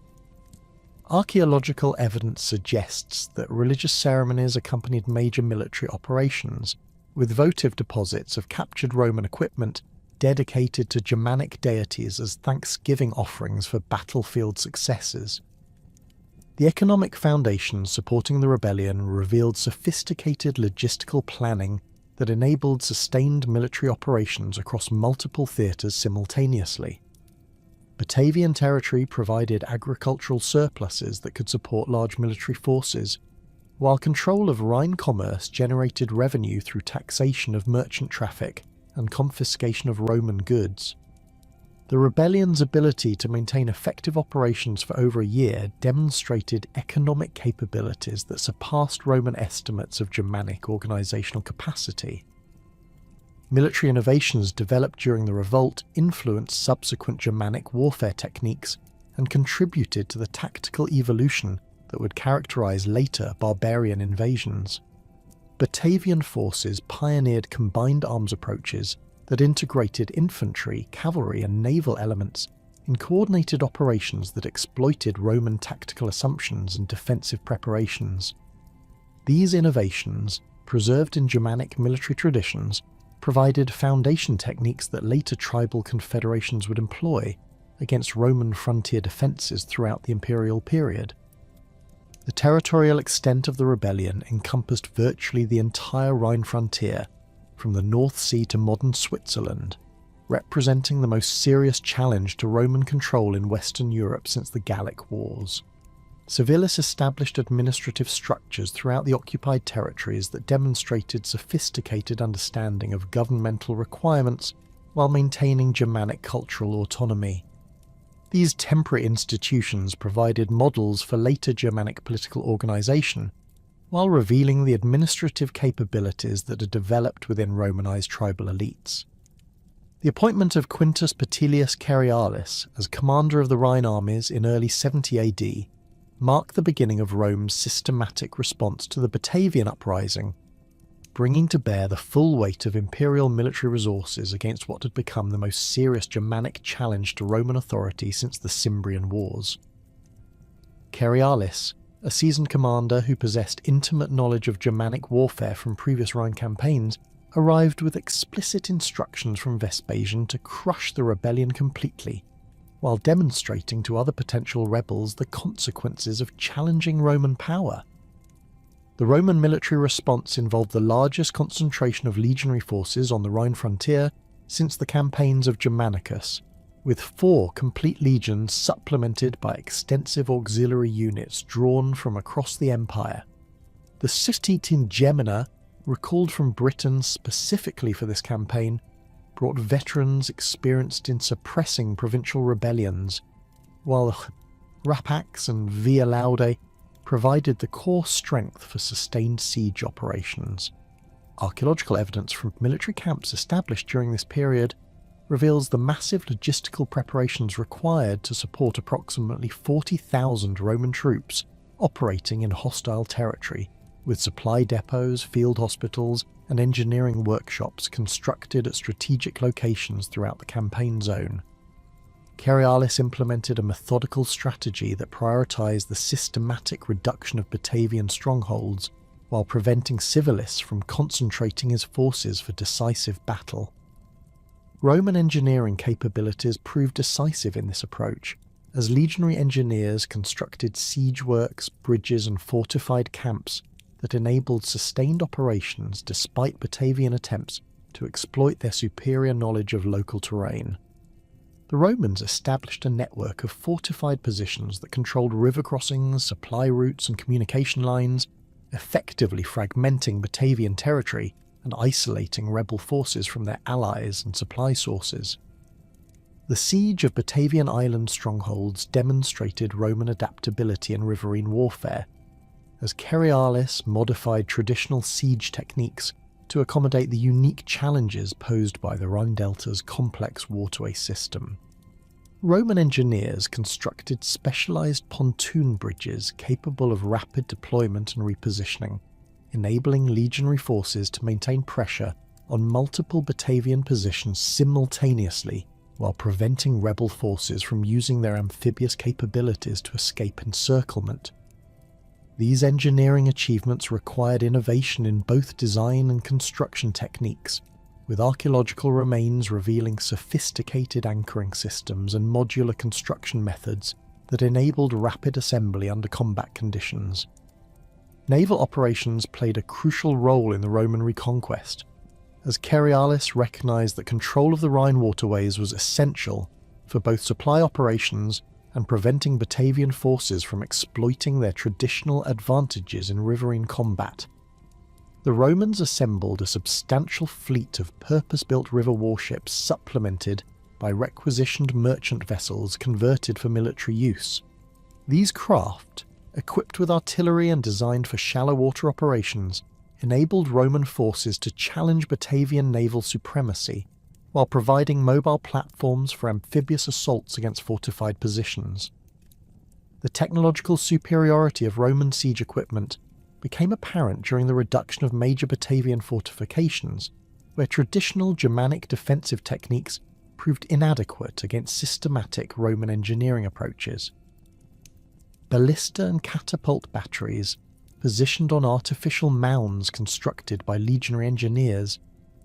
Speaker 1: Archaeological evidence suggests that religious ceremonies accompanied major military operations, with votive deposits of captured Roman equipment dedicated to Germanic deities as thanksgiving offerings for battlefield successes. The economic foundations supporting the rebellion revealed sophisticated logistical planning that enabled sustained military operations across multiple theatres simultaneously. Batavian territory provided agricultural surpluses that could support large military forces, while control of Rhine commerce generated revenue through taxation of merchant traffic and confiscation of Roman goods. The rebellion's ability to maintain effective operations for over a year demonstrated economic capabilities that surpassed Roman estimates of Germanic organizational capacity. Military innovations developed during the revolt influenced subsequent Germanic warfare techniques and contributed to the tactical evolution that would characterize later barbarian invasions. Batavian forces pioneered combined arms approaches that integrated infantry, cavalry and naval elements in coordinated operations that exploited Roman tactical assumptions and defensive preparations. These innovations, preserved in Germanic military traditions, provided foundation techniques that later tribal confederations would employ against Roman frontier defences throughout the imperial period. The territorial extent of the rebellion encompassed virtually the entire Rhine frontier, from the North Sea to modern Switzerland, representing the most serious challenge to Roman control in Western Europe since the Gallic Wars. Civilis established administrative structures throughout the occupied territories that demonstrated sophisticated understanding of governmental requirements while maintaining Germanic cultural autonomy. These temporary institutions provided models for later Germanic political organisation, while revealing the administrative capabilities that had developed within Romanized tribal elites. The appointment of Quintus Petilius Cerialis as commander of the Rhine armies in early 70 AD marked the beginning of Rome's systematic response to the Batavian uprising, bringing to bear the full weight of imperial military resources against what had become the most serious Germanic challenge to Roman authority since the Cimbrian Wars. Cerialis, a seasoned commander who possessed intimate knowledge of Germanic warfare from previous Rhine campaigns, arrived with explicit instructions from Vespasian to crush the rebellion completely, while demonstrating to other potential rebels the consequences of challenging Roman power. The Roman military response involved the largest concentration of legionary forces on the Rhine frontier since the campaigns of Germanicus, with 4 complete legions supplemented by extensive auxiliary units drawn from across the empire. The city Tingemina, recalled from Britain specifically for this campaign, brought veterans experienced in suppressing provincial rebellions, while Rapax and Via Laude provided the core strength for sustained siege operations. Archaeological evidence from military camps established during this period reveals the massive logistical preparations required to support approximately 40,000 Roman troops operating in hostile territory, with supply depots, field hospitals, and engineering workshops constructed at strategic locations throughout the campaign zone. Cerealis implemented a methodical strategy that prioritized the systematic reduction of Batavian strongholds while preventing Civilis from concentrating his forces for decisive battle. Roman engineering capabilities proved decisive in this approach, as legionary engineers constructed siege works, bridges, and fortified camps that enabled sustained operations despite Batavian attempts to exploit their superior knowledge of local terrain. The Romans established a network of fortified positions that controlled river crossings, supply routes, and communication lines, effectively fragmenting Batavian territory and isolating rebel forces from their allies and supply sources. The siege of Batavian island strongholds demonstrated Roman adaptability in riverine warfare, as Cerealis modified traditional siege techniques to accommodate the unique challenges posed by the Rhine Delta's complex waterway system. Roman engineers constructed specialized pontoon bridges capable of rapid deployment and repositioning, enabling legionary forces to maintain pressure on multiple Batavian positions simultaneously while preventing rebel forces from using their amphibious capabilities to escape encirclement. These engineering achievements required innovation in both design and construction techniques, with archaeological remains revealing sophisticated anchoring systems and modular construction methods that enabled rapid assembly under combat conditions. Naval operations played a crucial role in the Roman reconquest, as Cerealis recognized that control of the Rhine waterways was essential for both supply operations and preventing Batavian forces from exploiting their traditional advantages in riverine combat. The Romans assembled a substantial fleet of purpose-built river warships supplemented by requisitioned merchant vessels converted for military use. These craft, equipped with artillery and designed for shallow water operations, enabled Roman forces to challenge Batavian naval supremacy, while providing mobile platforms for amphibious assaults against fortified positions. The technological superiority of Roman siege equipment became apparent during the reduction of major Batavian fortifications, where traditional Germanic defensive techniques proved inadequate against systematic Roman engineering approaches. Ballista and catapult batteries, positioned on artificial mounds constructed by legionary engineers,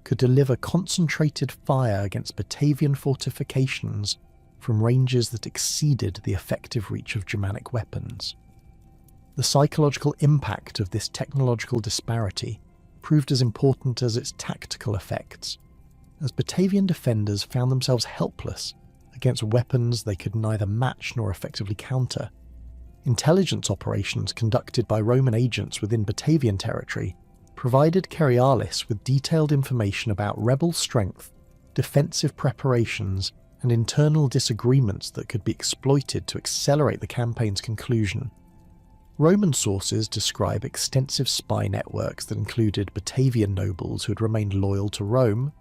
Speaker 1: could deliver concentrated fire against Batavian fortifications from ranges that exceeded the effective reach of Germanic weapons. The psychological impact of this technological disparity proved as important as its tactical effects, as Batavian defenders found themselves helpless against weapons they could neither match nor effectively counter. Intelligence operations conducted by Roman agents within Batavian territory provided Cerealis with detailed information about rebel strength, defensive preparations, and internal disagreements that could be exploited to accelerate the campaign's conclusion. Roman sources describe extensive spy networks that included Batavian nobles who had remained loyal to Rome,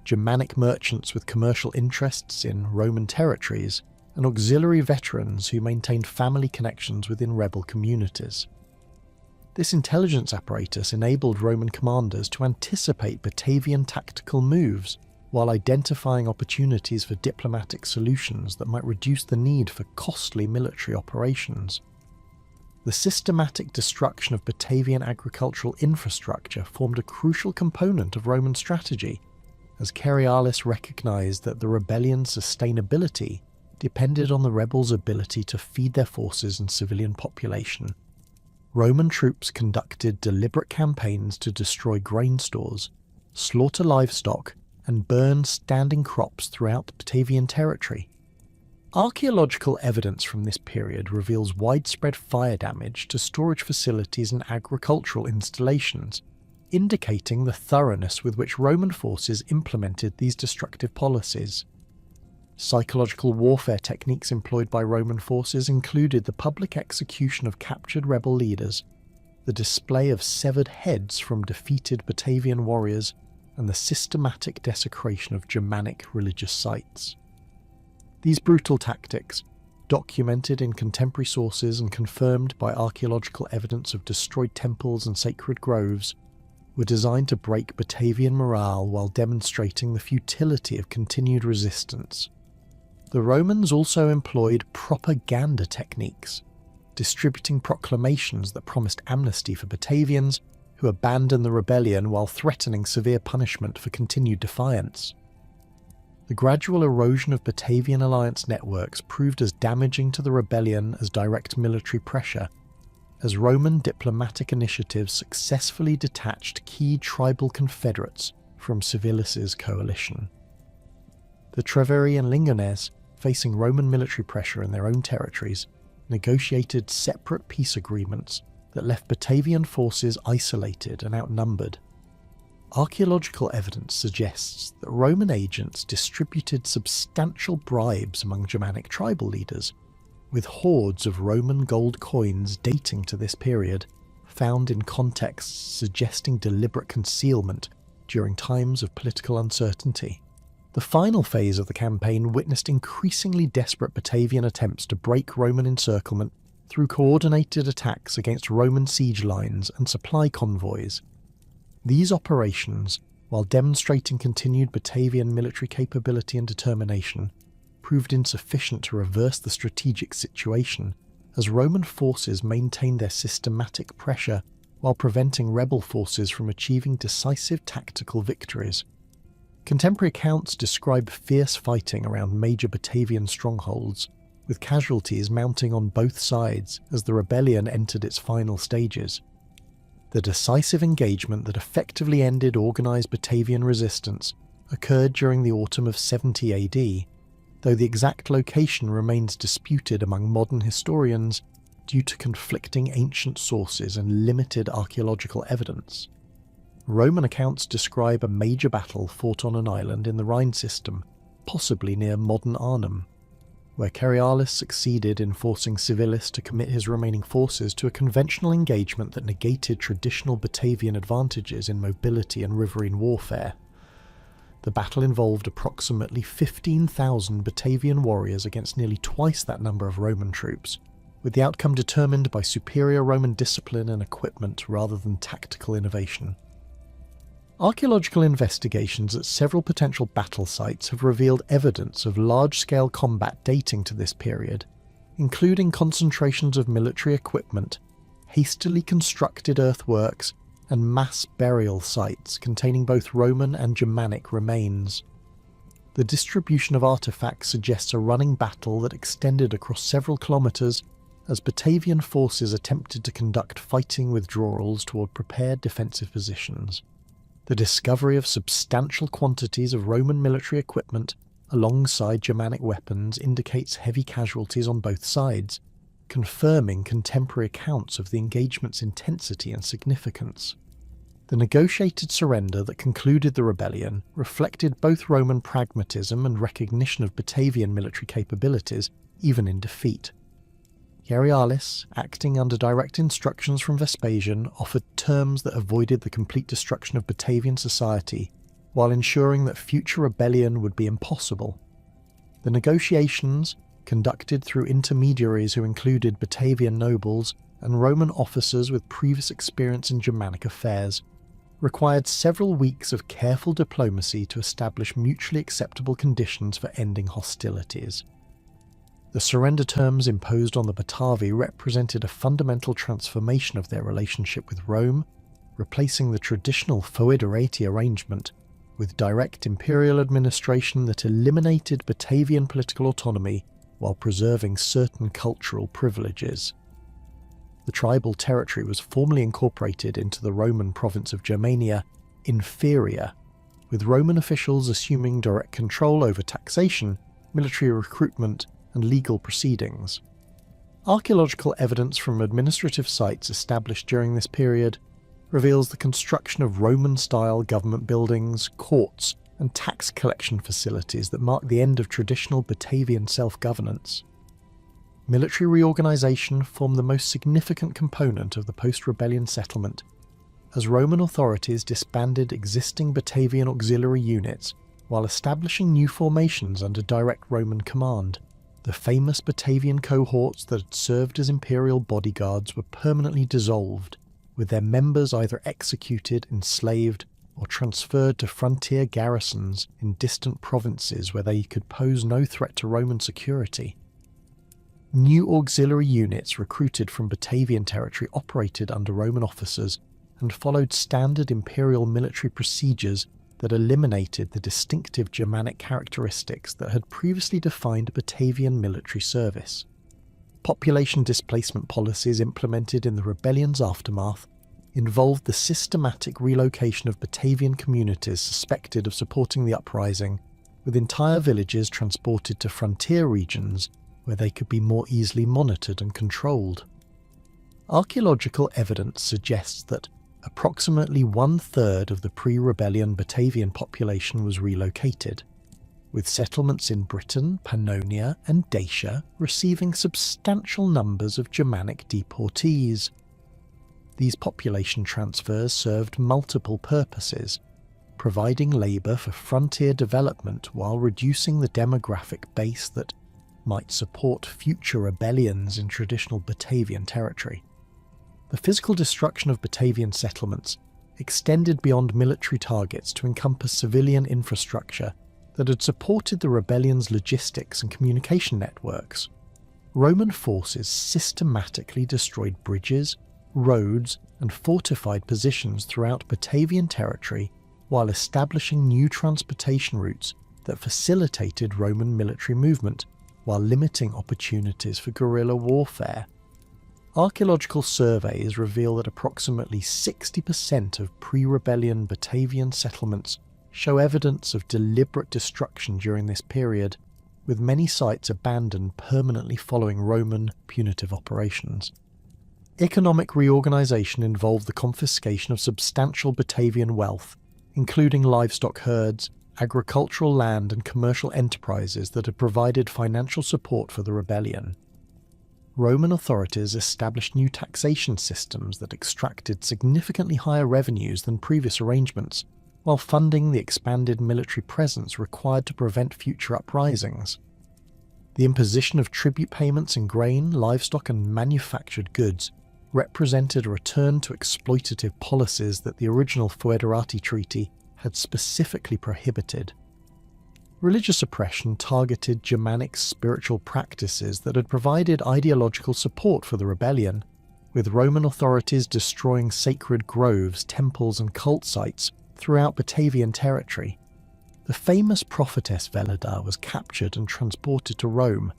Speaker 1: Germanic merchants with commercial interests in Roman territories, and auxiliary veterans who maintained family connections within rebel communities. This intelligence apparatus enabled Roman commanders to anticipate Batavian tactical moves while identifying opportunities for diplomatic solutions that might reduce the need for costly military operations. The systematic destruction of Batavian agricultural infrastructure formed a crucial component of Roman strategy, as Cerealis recognized that the rebellion's sustainability depended on the rebels' ability to feed their forces and civilian population. Roman troops conducted deliberate campaigns to destroy grain stores, slaughter livestock, and burn standing crops throughout Batavian territory. Archaeological evidence from this period reveals widespread fire damage to storage facilities and agricultural installations, indicating the thoroughness with which Roman forces implemented these destructive policies. Psychological warfare techniques employed by Roman forces included the public execution of captured rebel leaders, the display of severed heads from defeated Batavian warriors, and the systematic desecration of Germanic religious sites. These brutal tactics, documented in contemporary sources and confirmed by archaeological evidence of destroyed temples and sacred groves, were designed to break Batavian morale while demonstrating the futility of continued resistance. The Romans also employed propaganda techniques, distributing proclamations that promised amnesty for Batavians who abandoned the rebellion while threatening severe punishment for continued defiance. The gradual erosion of Batavian alliance networks proved as damaging to the rebellion as direct military pressure, as Roman diplomatic initiatives successfully detached key tribal confederates from Civilis's coalition. The Treveri and Lingones, facing Roman military pressure in their own territories, negotiated separate peace agreements that left Batavian forces isolated and outnumbered. Archaeological evidence suggests that Roman agents distributed substantial bribes among Germanic tribal leaders, with hoards of Roman gold coins dating to this period, found in contexts suggesting deliberate concealment during times of political uncertainty. The final phase of the campaign witnessed increasingly desperate Batavian attempts to break Roman encirclement through coordinated attacks against Roman siege lines and supply convoys. These operations, while demonstrating continued Batavian military capability and determination, proved insufficient to reverse the strategic situation, as Roman forces maintained their systematic pressure while preventing rebel forces from achieving decisive tactical victories. Contemporary accounts describe fierce fighting around major Batavian strongholds, with casualties mounting on both sides as the rebellion entered its final stages. The decisive engagement that effectively ended organised Batavian resistance occurred during the autumn of 70 AD, though the exact location remains disputed among modern historians due to conflicting ancient sources and limited archaeological evidence. Roman accounts describe a major battle fought on an island in the Rhine system, possibly near modern Arnhem, where Cerealis succeeded in forcing Civilis to commit his remaining forces to a conventional engagement that negated traditional Batavian advantages in mobility and riverine warfare. The battle involved approximately 15,000 Batavian warriors against nearly twice that number of Roman troops, with the outcome determined by superior Roman discipline and equipment rather than tactical innovation. Archaeological investigations at several potential battle sites have revealed evidence of large-scale combat dating to this period, including concentrations of military equipment, hastily constructed earthworks, and mass burial sites containing both Roman and Germanic remains. The distribution of artifacts suggests a running battle that extended across several kilometres as Batavian forces attempted to conduct fighting withdrawals toward prepared defensive positions. The discovery of substantial quantities of Roman military equipment alongside Germanic weapons indicates heavy casualties on both sides, confirming contemporary accounts of the engagement's intensity and significance. The negotiated surrender that concluded the rebellion reflected both Roman pragmatism and recognition of Batavian military capabilities, even in defeat. Cerealis, acting under direct instructions from Vespasian, offered terms that avoided the complete destruction of Batavian society, while ensuring that future rebellion would be impossible. The negotiations, conducted through intermediaries who included Batavian nobles and Roman officers with previous experience in Germanic affairs, required several weeks of careful diplomacy to establish mutually acceptable conditions for ending hostilities. The surrender terms imposed on the Batavi represented a fundamental transformation of their relationship with Rome, replacing the traditional foederati arrangement with direct imperial administration that eliminated Batavian political autonomy while preserving certain cultural privileges. The tribal territory was formally incorporated into the Roman province of Germania, Inferior, with Roman officials assuming direct control over taxation, military recruitment, and legal proceedings. Archaeological evidence from administrative sites established during this period reveals the construction of Roman-style government buildings, courts, and tax collection facilities that mark the end of traditional Batavian self-governance. Military reorganisation formed the most significant component of the post-rebellion settlement, as Roman authorities disbanded existing Batavian auxiliary units while establishing new formations under direct Roman command. The famous Batavian cohorts that had served as imperial bodyguards were permanently dissolved, with their members either executed, enslaved, or transferred to frontier garrisons in distant provinces where they could pose no threat to Roman security. New auxiliary units recruited from Batavian territory operated under Roman officers and followed standard imperial military procedures that eliminated the distinctive Germanic characteristics that had previously defined Batavian military service. Population displacement policies implemented in the rebellion's aftermath involved the systematic relocation of Batavian communities suspected of supporting the uprising, with entire villages transported to frontier regions where they could be more easily monitored and controlled. Archaeological evidence suggests that approximately 1/3 of the pre-rebellion Batavian population was relocated, with settlements in Britain, Pannonia, and Dacia receiving substantial numbers of Germanic deportees. These population transfers served multiple purposes, providing labour for frontier development while reducing the demographic base that might support future rebellions in traditional Batavian territory. The physical destruction of Batavian settlements extended beyond military targets to encompass civilian infrastructure that had supported the rebellion's logistics and communication networks. Roman forces systematically destroyed bridges, roads, and fortified positions throughout Batavian territory while establishing new transportation routes that facilitated Roman military movement while limiting opportunities for guerrilla warfare. Archaeological surveys reveal that approximately 60% of pre-rebellion Batavian settlements show evidence of deliberate destruction during this period, with many sites abandoned permanently following Roman punitive operations. Economic reorganisation involved the confiscation of substantial Batavian wealth, including livestock herds, agricultural land and commercial enterprises that had provided financial support for the rebellion. Roman authorities established new taxation systems that extracted significantly higher revenues than previous arrangements, while funding the expanded military presence required to prevent future uprisings. The imposition of tribute payments in grain, livestock and manufactured goods represented a return to exploitative policies that the original Foederati Treaty had specifically prohibited. Religious oppression targeted Germanic spiritual practices that had provided ideological support for the rebellion, with Roman authorities destroying sacred groves, temples and cult sites throughout Batavian territory. The famous prophetess Velida was captured and transported to Rome,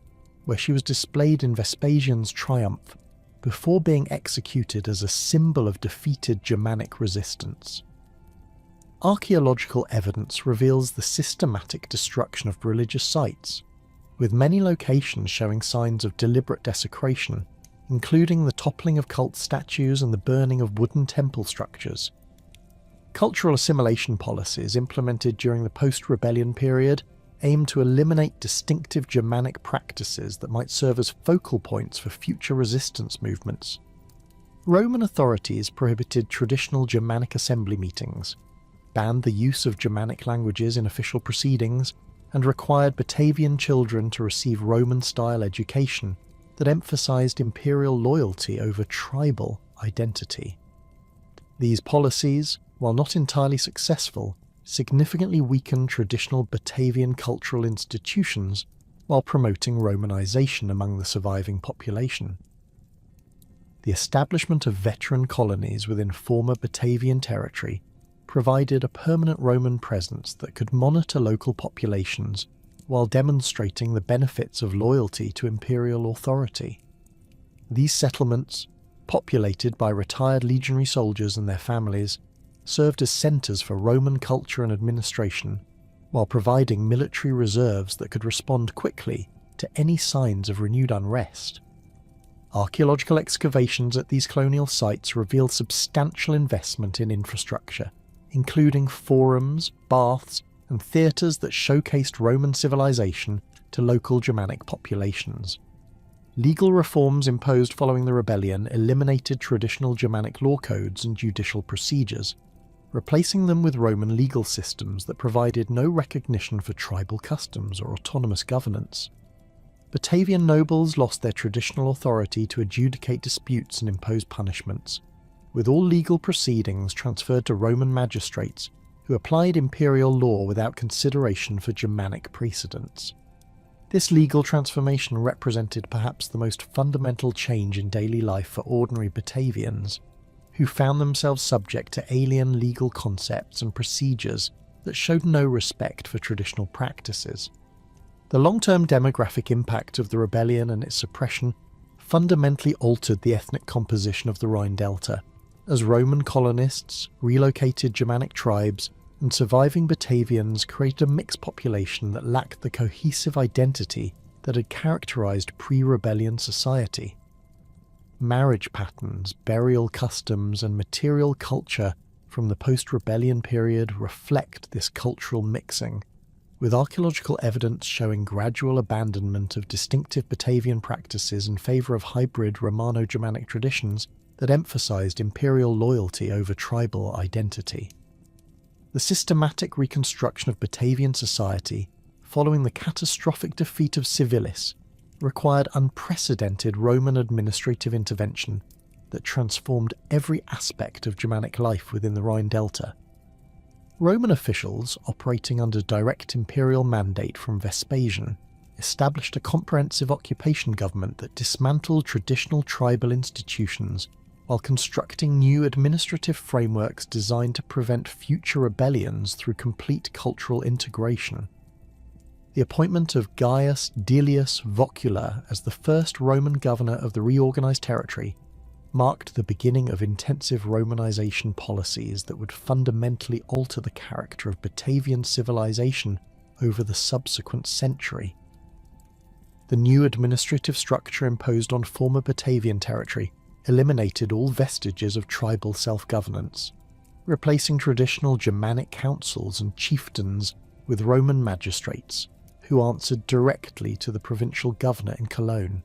Speaker 1: where she was displayed in Vespasian's triumph, before being executed as a symbol of defeated Germanic resistance. Archaeological evidence reveals the systematic destruction of religious sites, with many locations showing signs of deliberate desecration, including the toppling of cult statues and the burning of wooden temple structures. Cultural assimilation policies implemented during the post-rebellion period aimed to eliminate distinctive Germanic practices that might serve as focal points for future resistance movements. Roman authorities prohibited traditional Germanic assembly meetings, banned the use of Germanic languages in official proceedings, and required Batavian children to receive Roman-style education that emphasized imperial loyalty over tribal identity. These policies, while not entirely successful, significantly weakened traditional Batavian cultural institutions while promoting Romanization among the surviving population. The establishment of veteran colonies within former Batavian territory provided a permanent Roman presence that could monitor local populations while demonstrating the benefits of loyalty to imperial authority. These settlements, populated by retired legionary soldiers and their families, served as centres for Roman culture and administration, while providing military reserves that could respond quickly to any signs of renewed unrest. Archaeological excavations at these colonial sites reveal substantial investment in infrastructure, including forums, baths, and theatres that showcased Roman civilization to local Germanic populations. Legal reforms imposed following the rebellion eliminated traditional Germanic law codes and judicial procedures, replacing them with Roman legal systems that provided no recognition for tribal customs or autonomous governance. Batavian nobles lost their traditional authority to adjudicate disputes and impose punishments, with all legal proceedings transferred to Roman magistrates who applied imperial law without consideration for Germanic precedents. This legal transformation represented perhaps the most fundamental change in daily life for ordinary Batavians, who found themselves subject to alien legal concepts and procedures that showed no respect for traditional practices. The long-term demographic impact of the rebellion and its suppression fundamentally altered the ethnic composition of the Rhine Delta, as Roman colonists, relocated Germanic tribes, and surviving Batavians created a mixed population that lacked the cohesive identity that had characterized pre-rebellion society. Marriage patterns, burial customs, and material culture from the post-rebellion period reflect this cultural mixing, with archaeological evidence showing gradual abandonment of distinctive Batavian practices in favour of hybrid Romano-Germanic traditions that emphasised imperial loyalty over tribal identity. The systematic reconstruction of Batavian society, following the catastrophic defeat of Civilis, required unprecedented Roman administrative intervention that transformed every aspect of Germanic life within the Rhine Delta. Roman officials, operating under direct imperial mandate from Vespasian, established a comprehensive occupation government that dismantled traditional tribal institutions while constructing new administrative frameworks designed to prevent future rebellions through complete cultural integration. The appointment of Gaius Delius Vocula as the first Roman governor of the reorganized territory marked the beginning of intensive Romanization policies that would fundamentally alter the character of Batavian civilization over the subsequent century. The new administrative structure imposed on former Batavian territory eliminated all vestiges of tribal self-governance, replacing traditional Germanic councils and chieftains with Roman magistrates, who answered directly to the provincial governor in Cologne.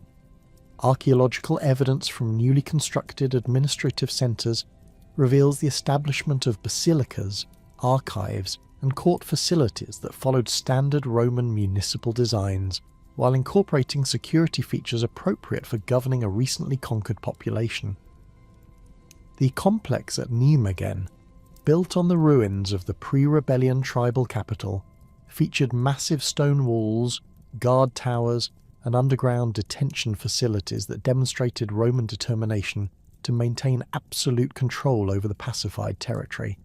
Speaker 1: Archaeological evidence from newly constructed administrative centres reveals the establishment of basilicas, archives, and court facilities that followed standard Roman municipal designs, while incorporating security features appropriate for governing a recently conquered population. The complex at Nijmegen, built on the ruins of the pre-rebellion tribal capital, featured massive stone walls, guard towers, and underground detention facilities that demonstrated Roman determination to maintain absolute control over the pacified territory.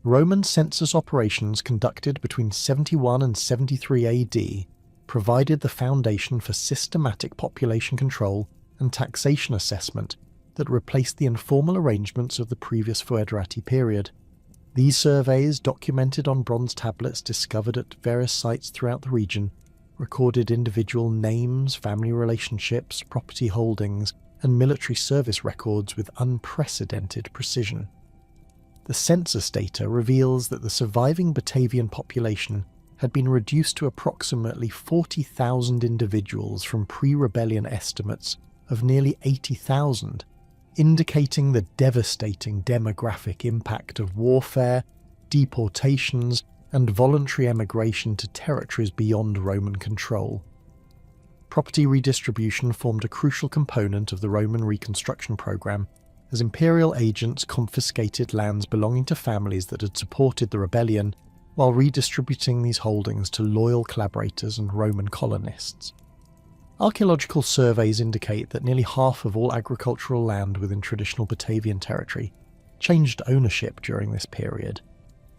Speaker 1: Roman census operations conducted between 71 and 73 AD provided the foundation for systematic population control and taxation assessment that replaced the informal arrangements of the previous Foederati period. These surveys, documented on bronze tablets discovered at various sites throughout the region, recorded individual names, family relationships, property holdings, and military service records with unprecedented precision. The census data reveals that the surviving Batavian population had been reduced to approximately 40,000 individuals from pre-rebellion estimates of nearly 80,000, indicating the devastating demographic impact of warfare, deportations, and voluntary emigration to territories beyond Roman control. Property redistribution formed a crucial component of the Roman reconstruction program, as imperial agents confiscated lands belonging to families that had supported the rebellion, while redistributing these holdings to loyal collaborators and Roman colonists. Archaeological surveys indicate that nearly half of all agricultural land within traditional Batavian territory changed ownership during this period,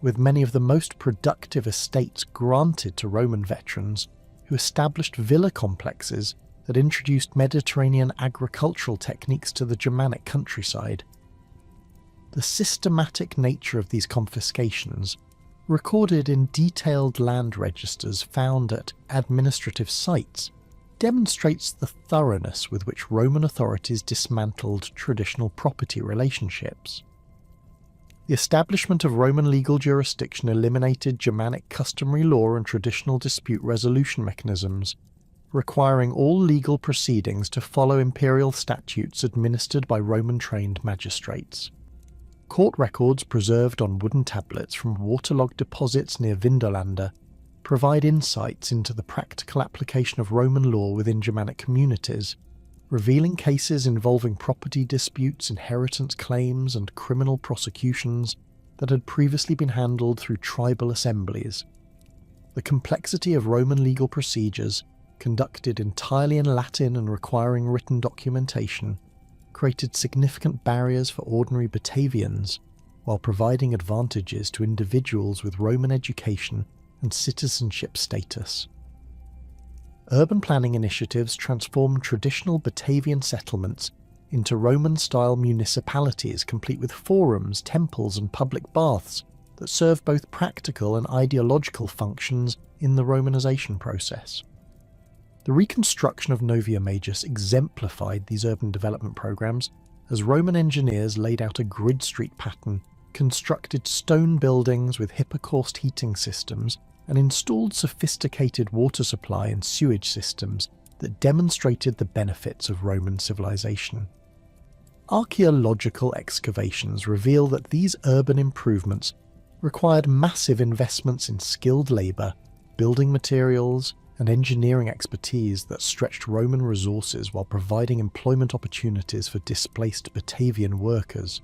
Speaker 1: with many of the most productive estates granted to Roman veterans who established villa complexes that introduced Mediterranean agricultural techniques to the Germanic countryside. The systematic nature of these confiscations, recorded in detailed land registers found at administrative sites, demonstrates the thoroughness with which Roman authorities dismantled traditional property relationships. The establishment of Roman legal jurisdiction eliminated Germanic customary law and traditional dispute resolution mechanisms, requiring all legal proceedings to follow imperial statutes administered by Roman-trained magistrates. Court records preserved on wooden tablets from waterlogged deposits near Vindolanda provide insights into the practical application of Roman law within Germanic communities, revealing cases involving property disputes, inheritance claims, and criminal prosecutions that had previously been handled through tribal assemblies. The complexity of Roman legal procedures, conducted entirely in Latin and requiring written documentation, created significant barriers for ordinary Batavians, while providing advantages to individuals with Roman education and citizenship status. Urban planning initiatives transformed traditional Batavian settlements into Roman-style municipalities complete with forums, temples, and public baths that serve both practical and ideological functions in the Romanization process. The reconstruction of Novia Majus exemplified these urban development programs as Roman engineers laid out a grid street pattern, constructed stone buildings with hypocaust heating systems, and installed sophisticated water supply and sewage systems that demonstrated the benefits of Roman civilization. Archaeological excavations reveal that these urban improvements required massive investments in skilled labour, building materials, and engineering expertise that stretched Roman resources while providing employment opportunities for displaced Batavian workers.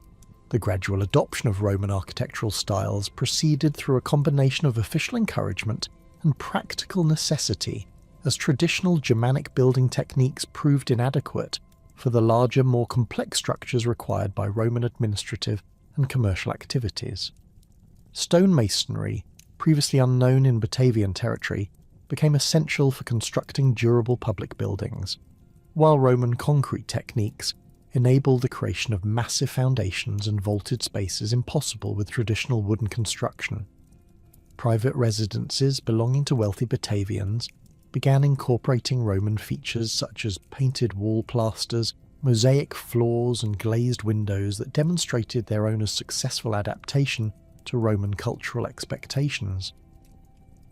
Speaker 1: The gradual adoption of Roman architectural styles proceeded through a combination of official encouragement and practical necessity, as traditional Germanic building techniques proved inadequate for the larger, more complex structures required by Roman administrative and commercial activities. Stonemasonry, previously unknown in Batavian territory, became essential for constructing durable public buildings, while Roman concrete techniques enabled the creation of massive foundations and vaulted spaces impossible with traditional wooden construction. Private residences belonging to wealthy Batavians began incorporating Roman features such as painted wall plasters, mosaic floors, and glazed windows that demonstrated their owners' successful adaptation to Roman cultural expectations.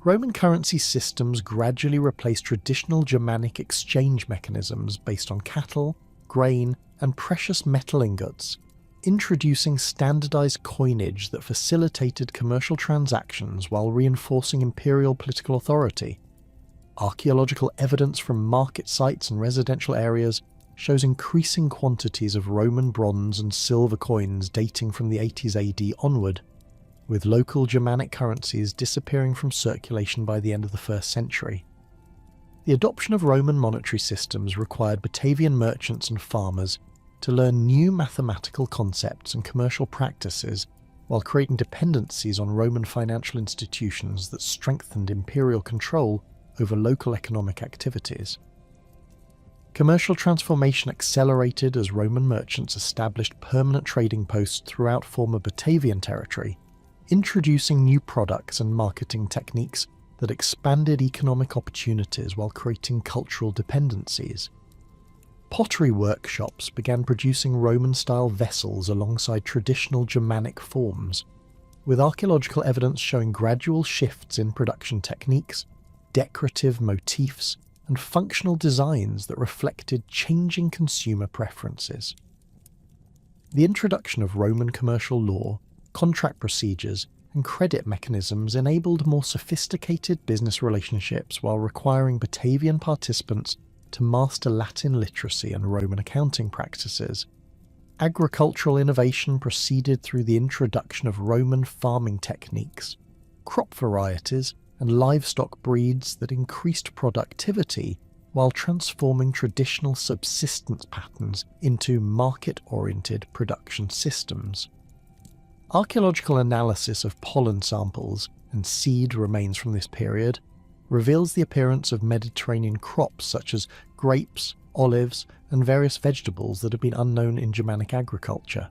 Speaker 1: Roman currency systems gradually replaced traditional Germanic exchange mechanisms based on cattle, grain, and precious metal ingots, introducing standardized coinage that facilitated commercial transactions while reinforcing imperial political authority. Archaeological evidence from market sites and residential areas shows increasing quantities of Roman bronze and silver coins dating from the 80s AD onward, with local Germanic currencies disappearing from circulation by the end of the 1st century. The adoption of Roman monetary systems required Batavian merchants and farmers to learn new mathematical concepts and commercial practices while creating dependencies on Roman financial institutions that strengthened imperial control over local economic activities. Commercial transformation accelerated as Roman merchants established permanent trading posts throughout former Batavian territory, introducing new products and marketing techniques that expanded economic opportunities while creating cultural dependencies. Pottery workshops began producing Roman-style vessels alongside traditional Germanic forms, with archaeological evidence showing gradual shifts in production techniques, decorative motifs, and functional designs that reflected changing consumer preferences. The introduction of Roman commercial law, contract procedures, and credit mechanisms enabled more sophisticated business relationships while requiring Batavian participants to master Latin literacy and Roman accounting practices. Agricultural innovation proceeded through the introduction of Roman farming techniques, crop varieties, and livestock breeds that increased productivity while transforming traditional subsistence patterns into market-oriented production systems. Archaeological analysis of pollen samples and seed remains from this period reveals the appearance of Mediterranean crops such as grapes, olives, and various vegetables that have been unknown in Germanic agriculture.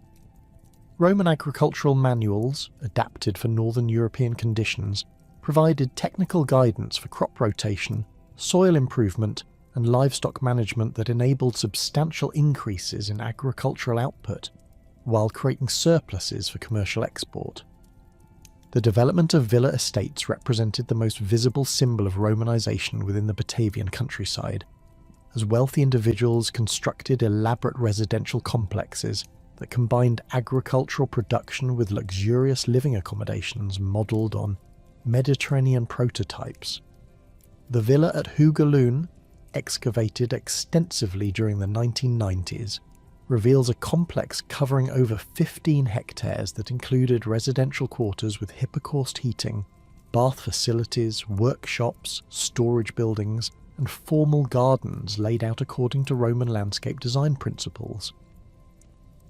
Speaker 1: Roman agricultural manuals, adapted for Northern European conditions, provided technical guidance for crop rotation, soil improvement, and livestock management that enabled substantial increases in agricultural output, while creating surpluses for commercial export. The development of villa estates represented the most visible symbol of Romanization within the Batavian countryside, as wealthy individuals constructed elaborate residential complexes that combined agricultural production with luxurious living accommodations modelled on Mediterranean prototypes. The villa at Hugaloon, excavated extensively during the 1990s, reveals a complex covering over 15 hectares that included residential quarters with hypocaust heating, bath facilities, workshops, storage buildings, and formal gardens laid out according to Roman landscape design principles.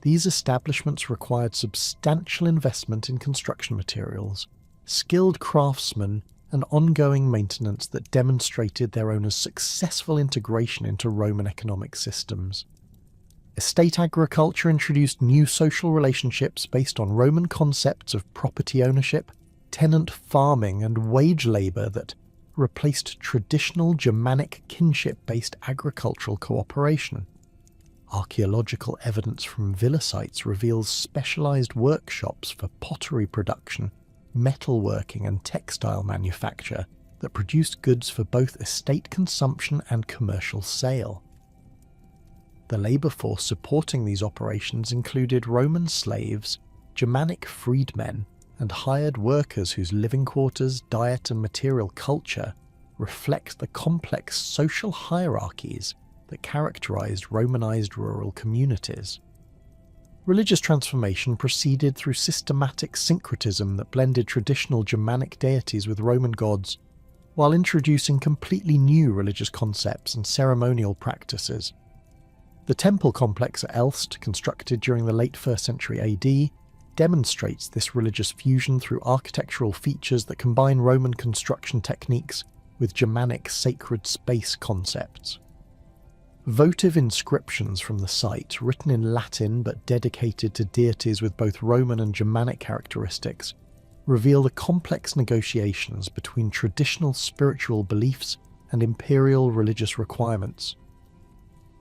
Speaker 1: These establishments required substantial investment in construction materials, skilled craftsmen, and ongoing maintenance that demonstrated their owners' successful integration into Roman economic systems. Estate agriculture introduced new social relationships based on Roman concepts of property ownership, tenant farming, and wage labour that replaced traditional Germanic kinship-based agricultural cooperation. Archaeological evidence from villa sites reveals specialised workshops for pottery production, metalworking, and textile manufacture that produced goods for both estate consumption and commercial sale. The labour force supporting these operations included Roman slaves, Germanic freedmen, and hired workers whose living quarters, diet, and material culture reflect the complex social hierarchies that characterised Romanised rural communities. Religious transformation proceeded through systematic syncretism that blended traditional Germanic deities with Roman gods, while introducing completely new religious concepts and ceremonial practices. The temple complex at Elst, constructed during the late 1st century AD, demonstrates this religious fusion through architectural features that combine Roman construction techniques with Germanic sacred space concepts. Votive inscriptions from the site, written in Latin but dedicated to deities with both Roman and Germanic characteristics, reveal the complex negotiations between traditional spiritual beliefs and imperial religious requirements.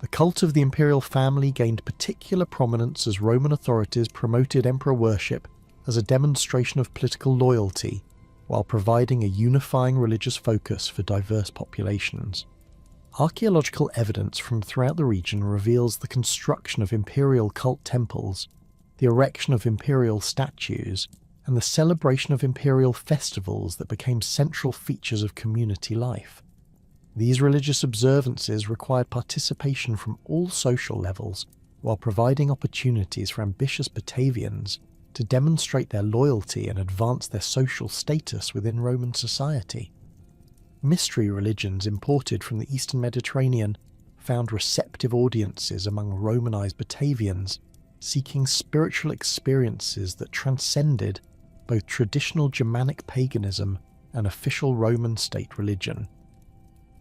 Speaker 1: The cult of the imperial family gained particular prominence as Roman authorities promoted emperor worship as a demonstration of political loyalty, while providing a unifying religious focus for diverse populations. Archaeological evidence from throughout the region reveals the construction of imperial cult temples, the erection of imperial statues, and the celebration of imperial festivals that became central features of community life. These religious observances required participation from all social levels, while providing opportunities for ambitious Batavians to demonstrate their loyalty and advance their social status within Roman society. Mystery religions imported from the Eastern Mediterranean found receptive audiences among Romanized Batavians, seeking spiritual experiences that transcended both traditional Germanic paganism and official Roman state religion.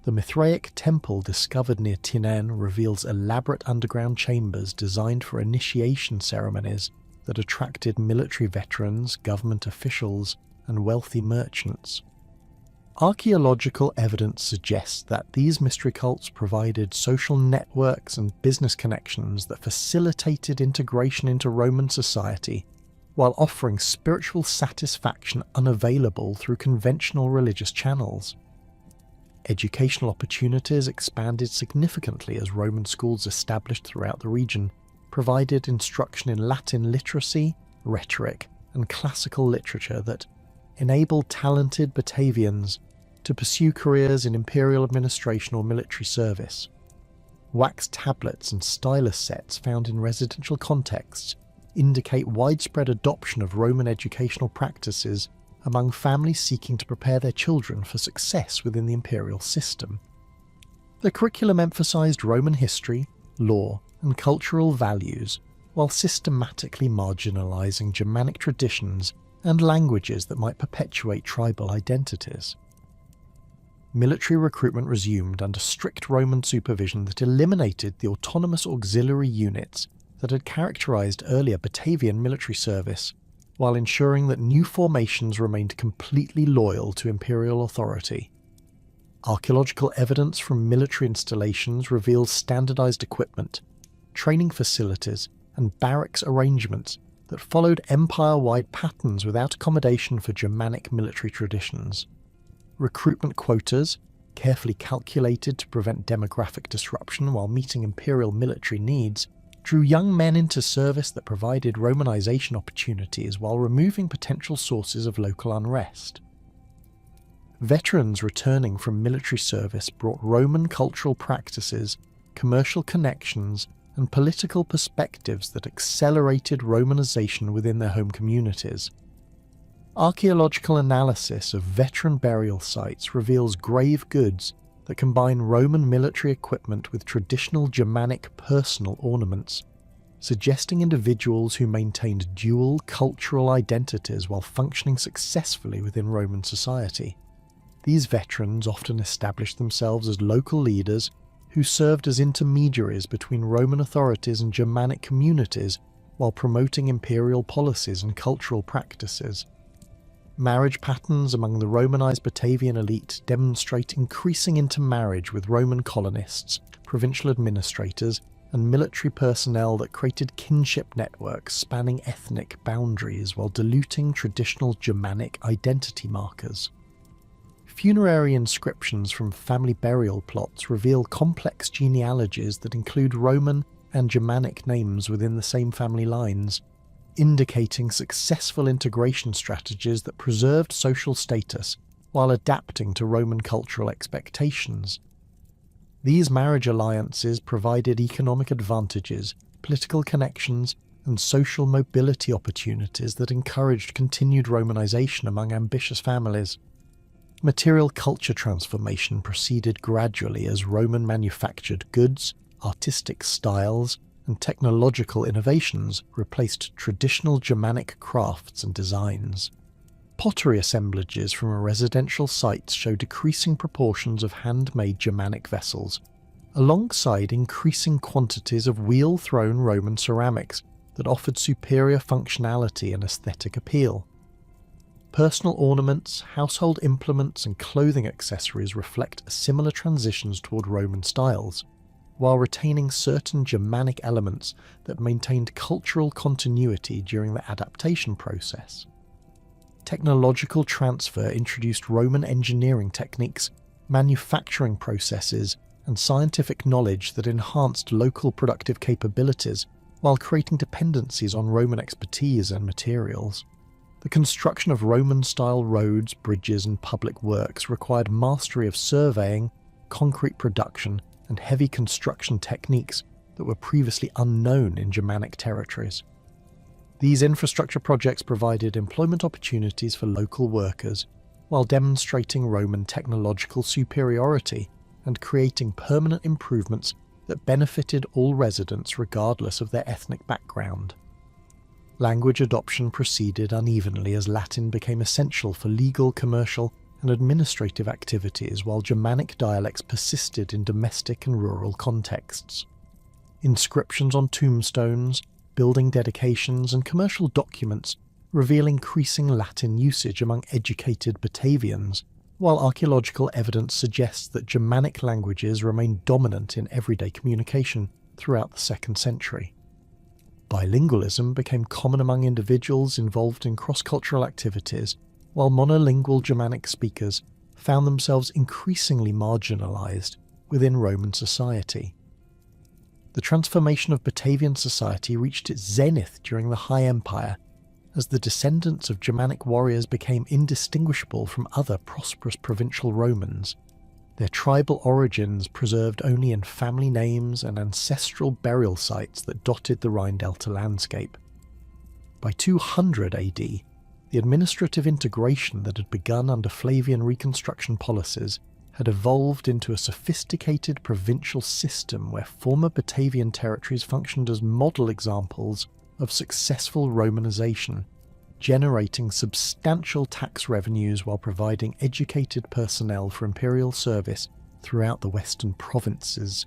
Speaker 1: The Mithraic temple discovered near Tinen reveals elaborate underground chambers designed for initiation ceremonies that attracted military veterans, government officials, and wealthy merchants. Archaeological evidence suggests that these mystery cults provided social networks and business connections that facilitated integration into Roman society, while offering spiritual satisfaction unavailable through conventional religious channels. Educational opportunities expanded significantly as Roman schools established throughout the region provided instruction in Latin literacy, rhetoric, and classical literature that enabled talented Batavians to pursue careers in imperial administration or military service. Wax tablets and stylus sets found in residential contexts indicate widespread adoption of Roman educational practices among families seeking to prepare their children for success within the imperial system. The curriculum emphasized Roman history, law, and cultural values, while systematically marginalizing Germanic traditions and languages that might perpetuate tribal identities. Military recruitment resumed under strict Roman supervision that eliminated the autonomous auxiliary units that had characterized earlier Batavian military service, while ensuring that new formations remained completely loyal to imperial authority. Archaeological evidence from military installations reveals standardized equipment, training facilities, and barracks arrangements that followed empire-wide patterns without accommodation for Germanic military traditions. Recruitment quotas, carefully calculated to prevent demographic disruption while meeting imperial military needs, drew young men into service that provided Romanization opportunities while removing potential sources of local unrest. Veterans returning from military service brought Roman cultural practices, commercial connections, and political perspectives that accelerated Romanization within their home communities. Archaeological analysis of veteran burial sites reveals grave goods that combine Roman military equipment with traditional Germanic personal ornaments, suggesting individuals who maintained dual cultural identities while functioning successfully within Roman society. These veterans often established themselves as local leaders who served as intermediaries between Roman authorities and Germanic communities while promoting imperial policies and cultural practices. Marriage patterns among the Romanized Batavian elite demonstrate increasing intermarriage with Roman colonists, provincial administrators, and military personnel that created kinship networks spanning ethnic boundaries while diluting traditional Germanic identity markers. Funerary inscriptions from family burial plots reveal complex genealogies that include Roman and Germanic names within the same family lines, indicating successful integration strategies that preserved social status while adapting to Roman cultural expectations. These marriage alliances provided economic advantages, political connections, and social mobility opportunities that encouraged continued Romanization among ambitious families. Material culture transformation proceeded gradually as Roman manufactured goods, artistic styles, and technological innovations replaced traditional Germanic crafts and designs. Pottery assemblages from residential sites show decreasing proportions of handmade Germanic vessels, alongside increasing quantities of wheel-thrown Roman ceramics that offered superior functionality and aesthetic appeal. Personal ornaments, household implements, and clothing accessories reflect similar transitions toward Roman styles, while retaining certain Germanic elements that maintained cultural continuity during the adaptation process. Technological transfer introduced Roman engineering techniques, manufacturing processes, and scientific knowledge that enhanced local productive capabilities while creating dependencies on Roman expertise and materials. The construction of Roman-style roads, bridges, and public works required mastery of surveying, concrete production, and heavy construction techniques that were previously unknown in Germanic territories. These infrastructure projects provided employment opportunities for local workers, while demonstrating Roman technological superiority and creating permanent improvements that benefited all residents regardless of their ethnic background. Language adoption proceeded unevenly as Latin became essential for legal, commercial, and administrative activities, while Germanic dialects persisted in domestic and rural contexts. Inscriptions on tombstones, building dedications, and commercial documents reveal increasing Latin usage among educated Batavians, while archaeological evidence suggests that Germanic languages remained dominant in everyday communication throughout the 2nd century. Bilingualism became common among individuals involved in cross-cultural activities, while monolingual Germanic speakers found themselves increasingly marginalized within Roman society. The transformation of Batavian society reached its zenith during the High Empire, as the descendants of Germanic warriors became indistinguishable from other prosperous provincial Romans, their tribal origins preserved only in family names and ancestral burial sites that dotted the Rhine Delta landscape. By 200 AD, the administrative integration that had begun under Flavian reconstruction policies had evolved into a sophisticated provincial system where former Batavian territories functioned as model examples of successful Romanization, generating substantial tax revenues while providing educated personnel for imperial service throughout the western provinces.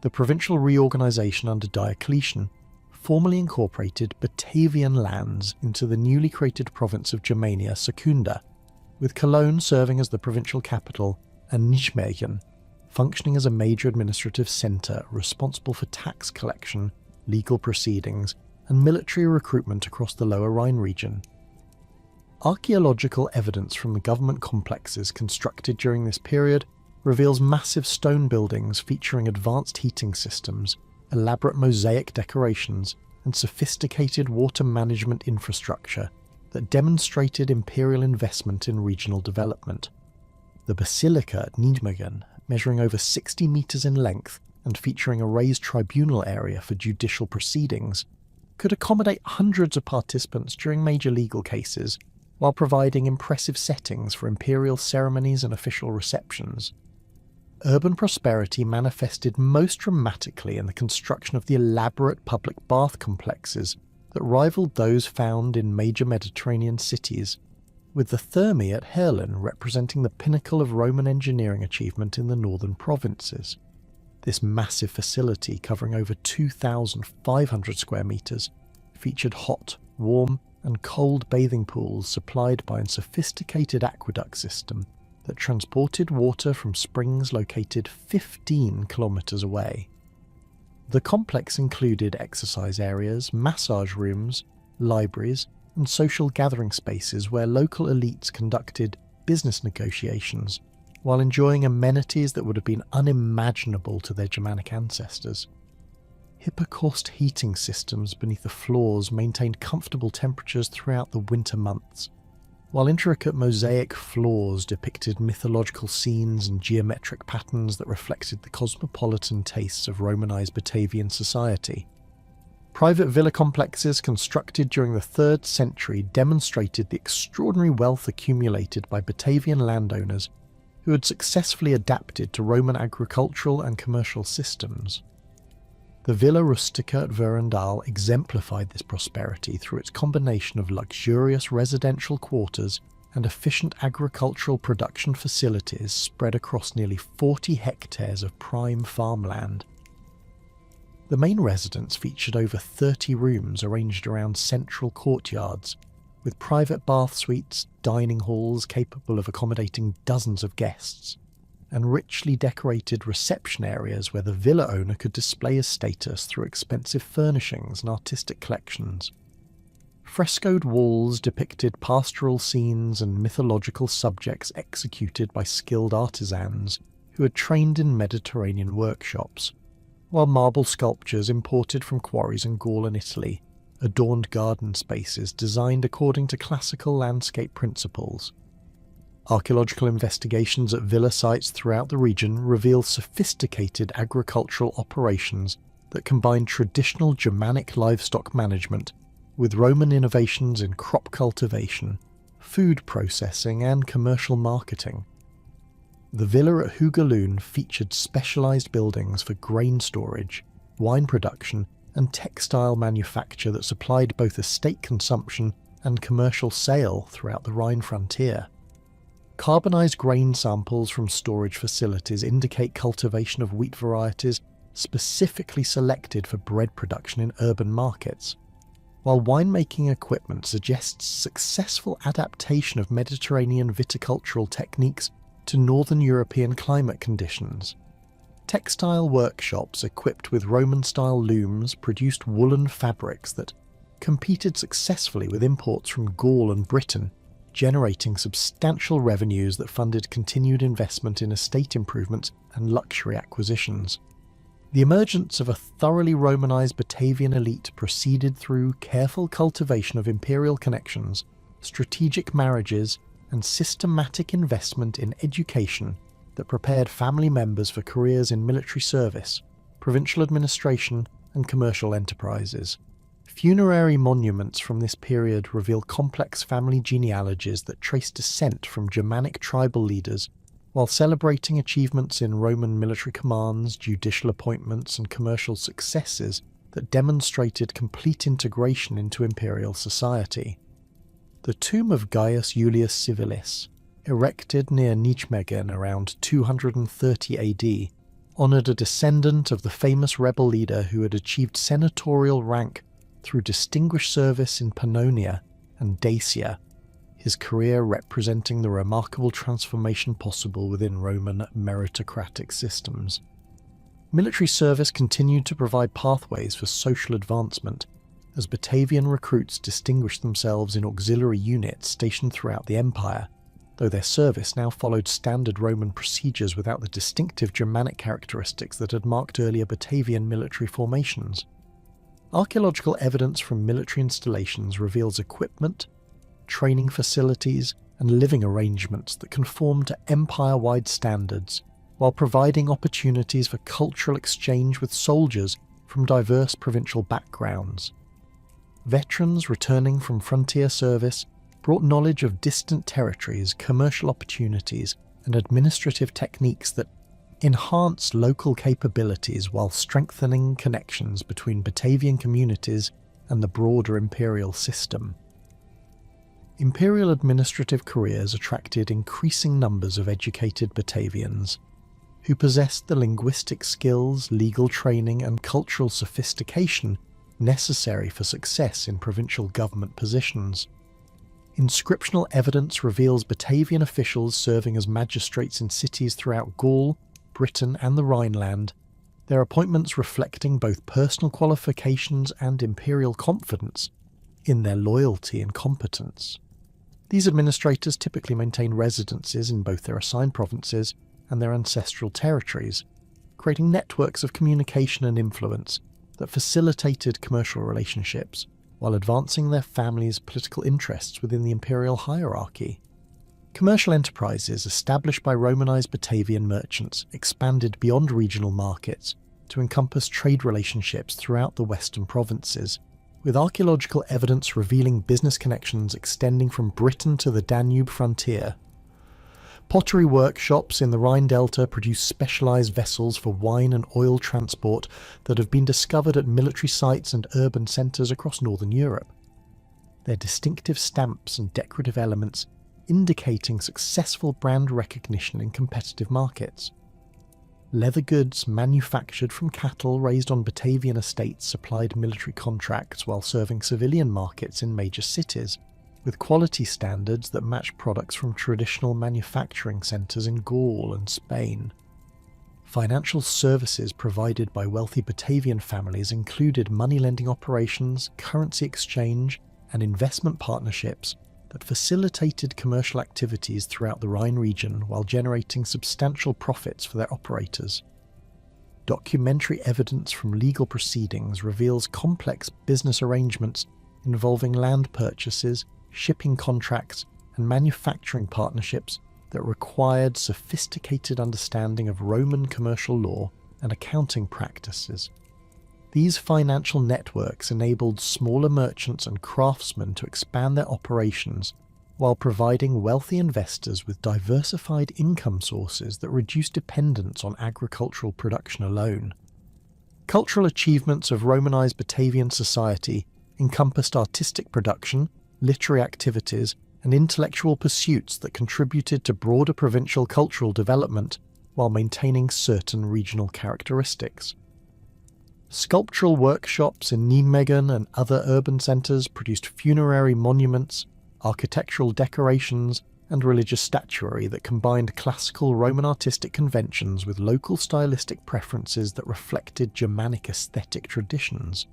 Speaker 1: The provincial reorganization under Diocletian formally incorporated Batavian lands into the newly created province of Germania Secunda, with Cologne serving as the provincial capital and Nijmegen, functioning as a major administrative centre responsible for tax collection, legal proceedings, and military recruitment across the Lower Rhine region. Archaeological evidence from the government complexes constructed during this period reveals massive stone buildings featuring advanced heating systems, elaborate mosaic decorations, and sophisticated water management infrastructure that demonstrated imperial investment in regional development. The basilica at Nijmegen, measuring over 60 metres in length and featuring a raised tribunal area for judicial proceedings, could accommodate hundreds of participants during major legal cases, while providing impressive settings for imperial ceremonies and official receptions. Urban prosperity manifested most dramatically in the construction of the elaborate public bath complexes that rivaled those found in major Mediterranean cities, with the Thermae at Herlen representing the pinnacle of Roman engineering achievement in the northern provinces. This massive facility, covering over 2,500 square metres, featured hot, warm and cold bathing pools supplied by a sophisticated aqueduct system that transported water from springs located 15 kilometres away. The complex included exercise areas, massage rooms, libraries, and social gathering spaces where local elites conducted business negotiations, while enjoying amenities that would have been unimaginable to their Germanic ancestors. Hippocaust heating systems beneath the floors maintained comfortable temperatures throughout the winter months, while intricate mosaic floors depicted mythological scenes and geometric patterns that reflected the cosmopolitan tastes of Romanized Batavian society. Private villa complexes constructed during the 3rd century demonstrated the extraordinary wealth accumulated by Batavian landowners who had successfully adapted to Roman agricultural and commercial systems. The Villa Rustica at Verendal exemplified this prosperity through its combination of luxurious residential quarters and efficient agricultural production facilities spread across nearly 40 hectares of prime farmland. The main residence featured over 30 rooms arranged around central courtyards, with private bath suites, dining halls capable of accommodating dozens of guests, and richly decorated reception areas where the villa owner could display his status through expensive furnishings and artistic collections. Frescoed walls depicted pastoral scenes and mythological subjects executed by skilled artisans who had trained in Mediterranean workshops, while marble sculptures imported from quarries in Gaul and Italy adorned garden spaces designed according to classical landscape principles. Archaeological investigations at villa sites throughout the region reveal sophisticated agricultural operations that combine traditional Germanic livestock management with Roman innovations in crop cultivation, food processing and commercial marketing. The villa at Hügelun featured specialised buildings for grain storage, wine production and textile manufacture that supplied both estate consumption and commercial sale throughout the Rhine frontier. Carbonised grain samples from storage facilities indicate cultivation of wheat varieties specifically selected for bread production in urban markets, while winemaking equipment suggests successful adaptation of Mediterranean viticultural techniques to northern European climate conditions. Textile workshops equipped with Roman-style looms produced woolen fabrics that competed successfully with imports from Gaul and Britain, generating substantial revenues that funded continued investment in estate improvements and luxury acquisitions. The emergence of a thoroughly Romanized Batavian elite proceeded through careful cultivation of imperial connections, strategic marriages, and systematic investment in education that prepared family members for careers in military service, provincial administration, and commercial enterprises. Funerary monuments from this period reveal complex family genealogies that trace descent from Germanic tribal leaders, while celebrating achievements in Roman military commands, judicial appointments, and commercial successes that demonstrated complete integration into imperial society. The tomb of Gaius Julius Civilis, erected near Nijmegen around 230 AD, honoured a descendant of the famous rebel leader who had achieved senatorial rank through distinguished service in Pannonia and Dacia. his career representing the remarkable transformation possible within Roman meritocratic systems. Military service continued to provide pathways for social advancement, as Batavian recruits distinguished themselves in auxiliary units stationed throughout the empire, though their service now followed standard Roman procedures without the distinctive Germanic characteristics that had marked earlier Batavian military formations. Archaeological evidence from military installations reveals equipment, training facilities, and living arrangements that conform to empire-wide standards, while providing opportunities for cultural exchange with soldiers from diverse provincial backgrounds. Veterans returning from frontier service brought knowledge of distant territories, commercial opportunities, and administrative techniques that enhance local capabilities while strengthening connections between Batavian communities and the broader imperial system. Imperial administrative careers attracted increasing numbers of educated Batavians, who possessed the linguistic skills, legal training, and cultural sophistication necessary for success in provincial government positions. Inscriptional evidence reveals Batavian officials serving as magistrates in cities throughout Gaul, Britain, and the Rhineland, their appointments reflecting both personal qualifications and imperial confidence in their loyalty and competence. These administrators typically maintain residences in both their assigned provinces and their ancestral territories, creating networks of communication and influence that facilitated commercial relationships while advancing their families' political interests within the imperial hierarchy. Commercial enterprises established by Romanized Batavian merchants expanded beyond regional markets to encompass trade relationships throughout the western provinces, with archaeological evidence revealing business connections extending from Britain to the Danube frontier. Pottery workshops in the Rhine Delta produce specialized vessels for wine and oil transport that have been discovered at military sites and urban centers across northern Europe. Their distinctive stamps and decorative elements indicating successful brand recognition in competitive markets. Leather goods manufactured from cattle raised on Batavian estates supplied military contracts while serving civilian markets in major cities, with quality standards that match products from traditional manufacturing centres in Gaul and Spain. Financial services provided by wealthy Batavian families included money-lending operations, currency exchange, and investment partnerships that facilitated commercial activities throughout the Rhine region while generating substantial profits for their operators. Documentary evidence from legal proceedings reveals complex business arrangements involving land purchases, shipping contracts, and manufacturing partnerships that required sophisticated understanding of Roman commercial law and accounting practices. These financial networks enabled smaller merchants and craftsmen to expand their operations while providing wealthy investors with diversified income sources that reduced dependence on agricultural production alone. Cultural achievements of Romanized Batavian society encompassed artistic production, literary activities, and intellectual pursuits that contributed to broader provincial cultural development while maintaining certain regional characteristics. Sculptural workshops in Nijmegen and other urban centres produced funerary monuments, architectural decorations, and religious statuary that combined classical Roman artistic conventions with local stylistic preferences that reflected Germanic aesthetic traditions.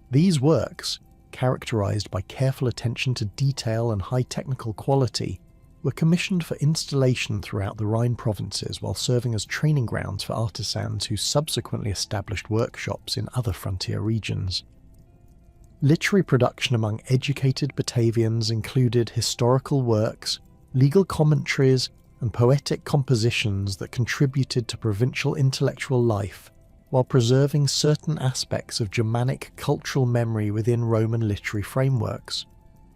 Speaker 1: These works, characterized by careful attention to detail and high technical quality, were commissioned for installation throughout the Rhine provinces while serving as training grounds for artisans who subsequently established workshops in other frontier regions. Literary production among educated Batavians included historical works, legal commentaries, and poetic compositions that contributed to provincial intellectual life, while preserving certain aspects of Germanic cultural memory within Roman literary frameworks.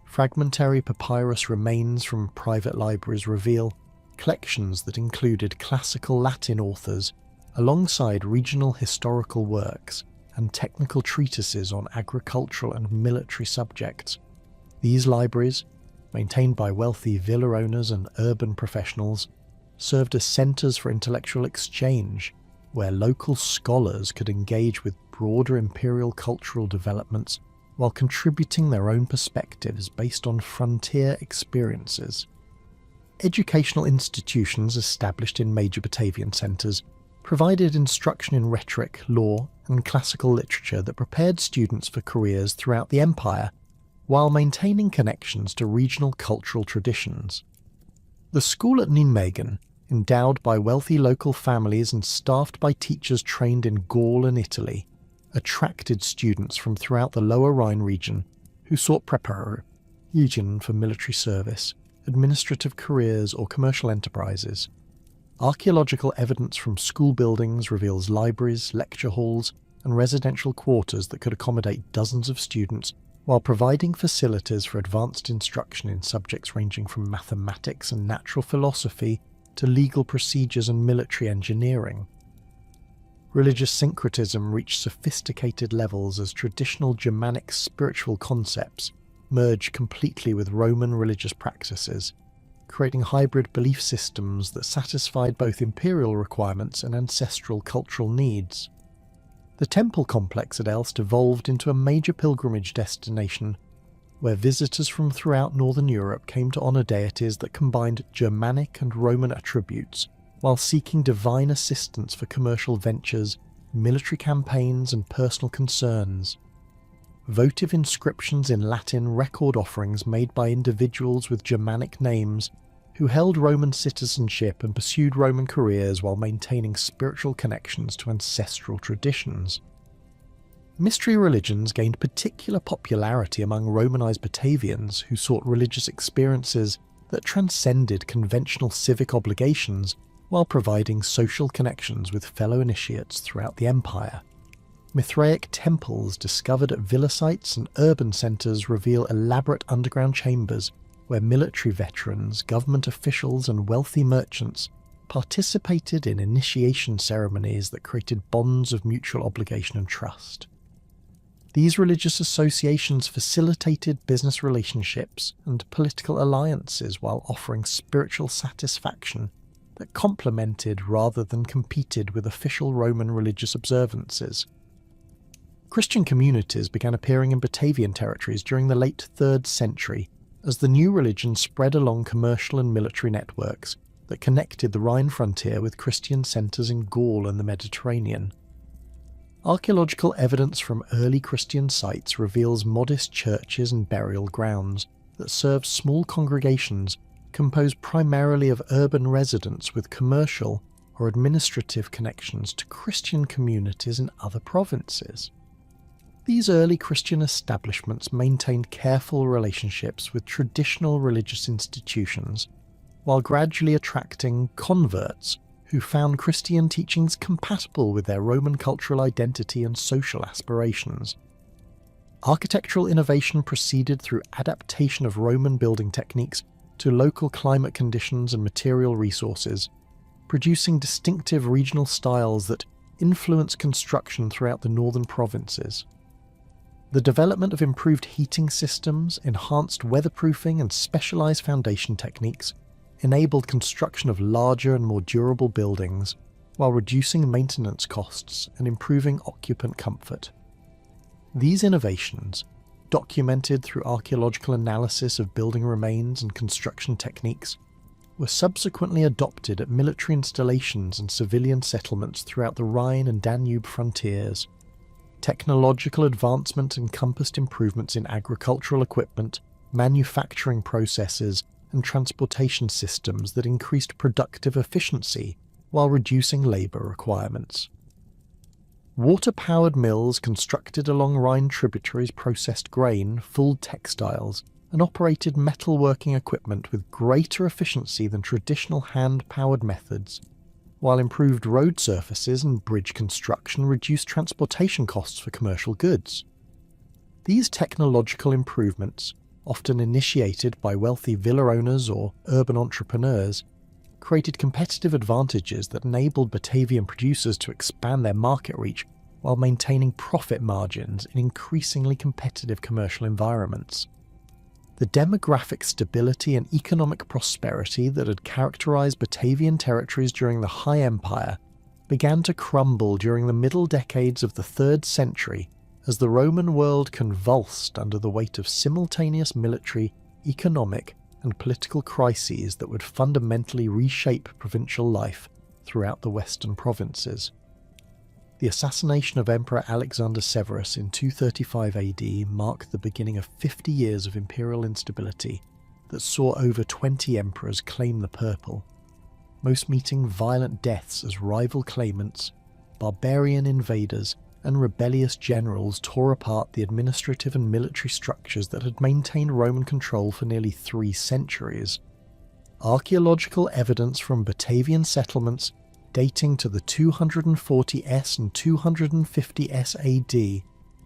Speaker 1: Fragmentary papyrus remains from private libraries reveal collections that included classical Latin authors alongside regional historical works and technical treatises on agricultural and military subjects. These libraries, maintained by wealthy villa owners and urban professionals, served as centres for intellectual exchange, where local scholars could engage with broader imperial cultural developments while contributing their own perspectives based on frontier experiences. Educational institutions established in major Batavian centres provided instruction in rhetoric, law, and classical literature that prepared students for careers throughout the empire, while maintaining connections to regional cultural traditions. The school at Nijmegen, endowed by wealthy local families and staffed by teachers trained in Gaul and Italy, attracted students from throughout the lower Rhine region who sought preparation for military service, administrative careers, or commercial enterprises. Archaeological evidence from school buildings reveals libraries, lecture halls, and residential quarters that could accommodate dozens of students, while providing facilities for advanced instruction in subjects ranging from mathematics and natural philosophy to legal procedures and military engineering. Religious syncretism reached sophisticated levels as traditional Germanic spiritual concepts merged completely with Roman religious practices, creating hybrid belief systems that satisfied both imperial requirements and ancestral cultural needs. The temple complex at Elst evolved into a major pilgrimage destination where visitors from throughout northern Europe came to honour deities that combined Germanic and Roman attributes while seeking divine assistance for commercial ventures, military campaigns, and personal concerns. Votive inscriptions in Latin record offerings made by individuals with Germanic names who held Roman citizenship and pursued Roman careers while maintaining spiritual connections to ancestral traditions. Mystery religions gained particular popularity among Romanized Batavians who sought religious experiences that transcended conventional civic obligations while providing social connections with fellow initiates throughout the empire. Mithraic temples discovered at villa sites and urban centres reveal elaborate underground chambers where military veterans, government officials, and wealthy merchants participated in initiation ceremonies that created bonds of mutual obligation and trust. These religious associations facilitated business relationships and political alliances while offering spiritual satisfaction that complemented rather than competed with official Roman religious observances. Christian communities began appearing in Batavian territories during the late 3rd century as the new religion spread along commercial and military networks that connected the Rhine frontier with Christian centres in Gaul and the Mediterranean. Archaeological evidence from early Christian sites reveals modest churches and burial grounds that served small congregations composed primarily of urban residents with commercial or administrative connections to Christian communities in other provinces. These early Christian establishments maintained careful relationships with traditional religious institutions, while gradually attracting converts who found Christian teachings compatible with their Roman cultural identity and social aspirations. Architectural innovation proceeded through adaptation of Roman building techniques to local climate conditions and material resources, producing distinctive regional styles that influence construction throughout the northern provinces. The development of improved heating systems, enhanced weatherproofing, and specialized foundation techniques enabled construction of larger and more durable buildings while reducing maintenance costs and improving occupant comfort. These innovations, documented through archaeological analysis of building remains and construction techniques, were subsequently adopted at military installations and civilian settlements throughout the Rhine and Danube frontiers. Technological advancement encompassed improvements in agricultural equipment, manufacturing processes, and transportation systems that increased productive efficiency while reducing labour requirements. Water-powered mills constructed along Rhine tributaries processed grain, fulled textiles, and operated metalworking equipment with greater efficiency than traditional hand-powered methods, while improved road surfaces and bridge construction reduced transportation costs for commercial goods. These technological improvements, often initiated by wealthy villa owners or urban entrepreneurs, created competitive advantages that enabled Batavian producers to expand their market reach while maintaining profit margins in increasingly competitive commercial environments. The demographic stability and economic prosperity that had characterized Batavian territories during the High Empire began to crumble during the middle decades of the 3rd century as the Roman world convulsed under the weight of simultaneous military, economic, and political crises that would fundamentally reshape provincial life throughout the western provinces. The assassination of Emperor Alexander Severus in 235 AD marked the beginning of 50 years of imperial instability that saw over 20 emperors claim the purple, most meeting violent deaths as rival claimants, barbarian invaders, and rebellious generals tore apart the administrative and military structures that had maintained Roman control for nearly 3 centuries. Archaeological evidence from Batavian settlements dating to the 240s and 250s AD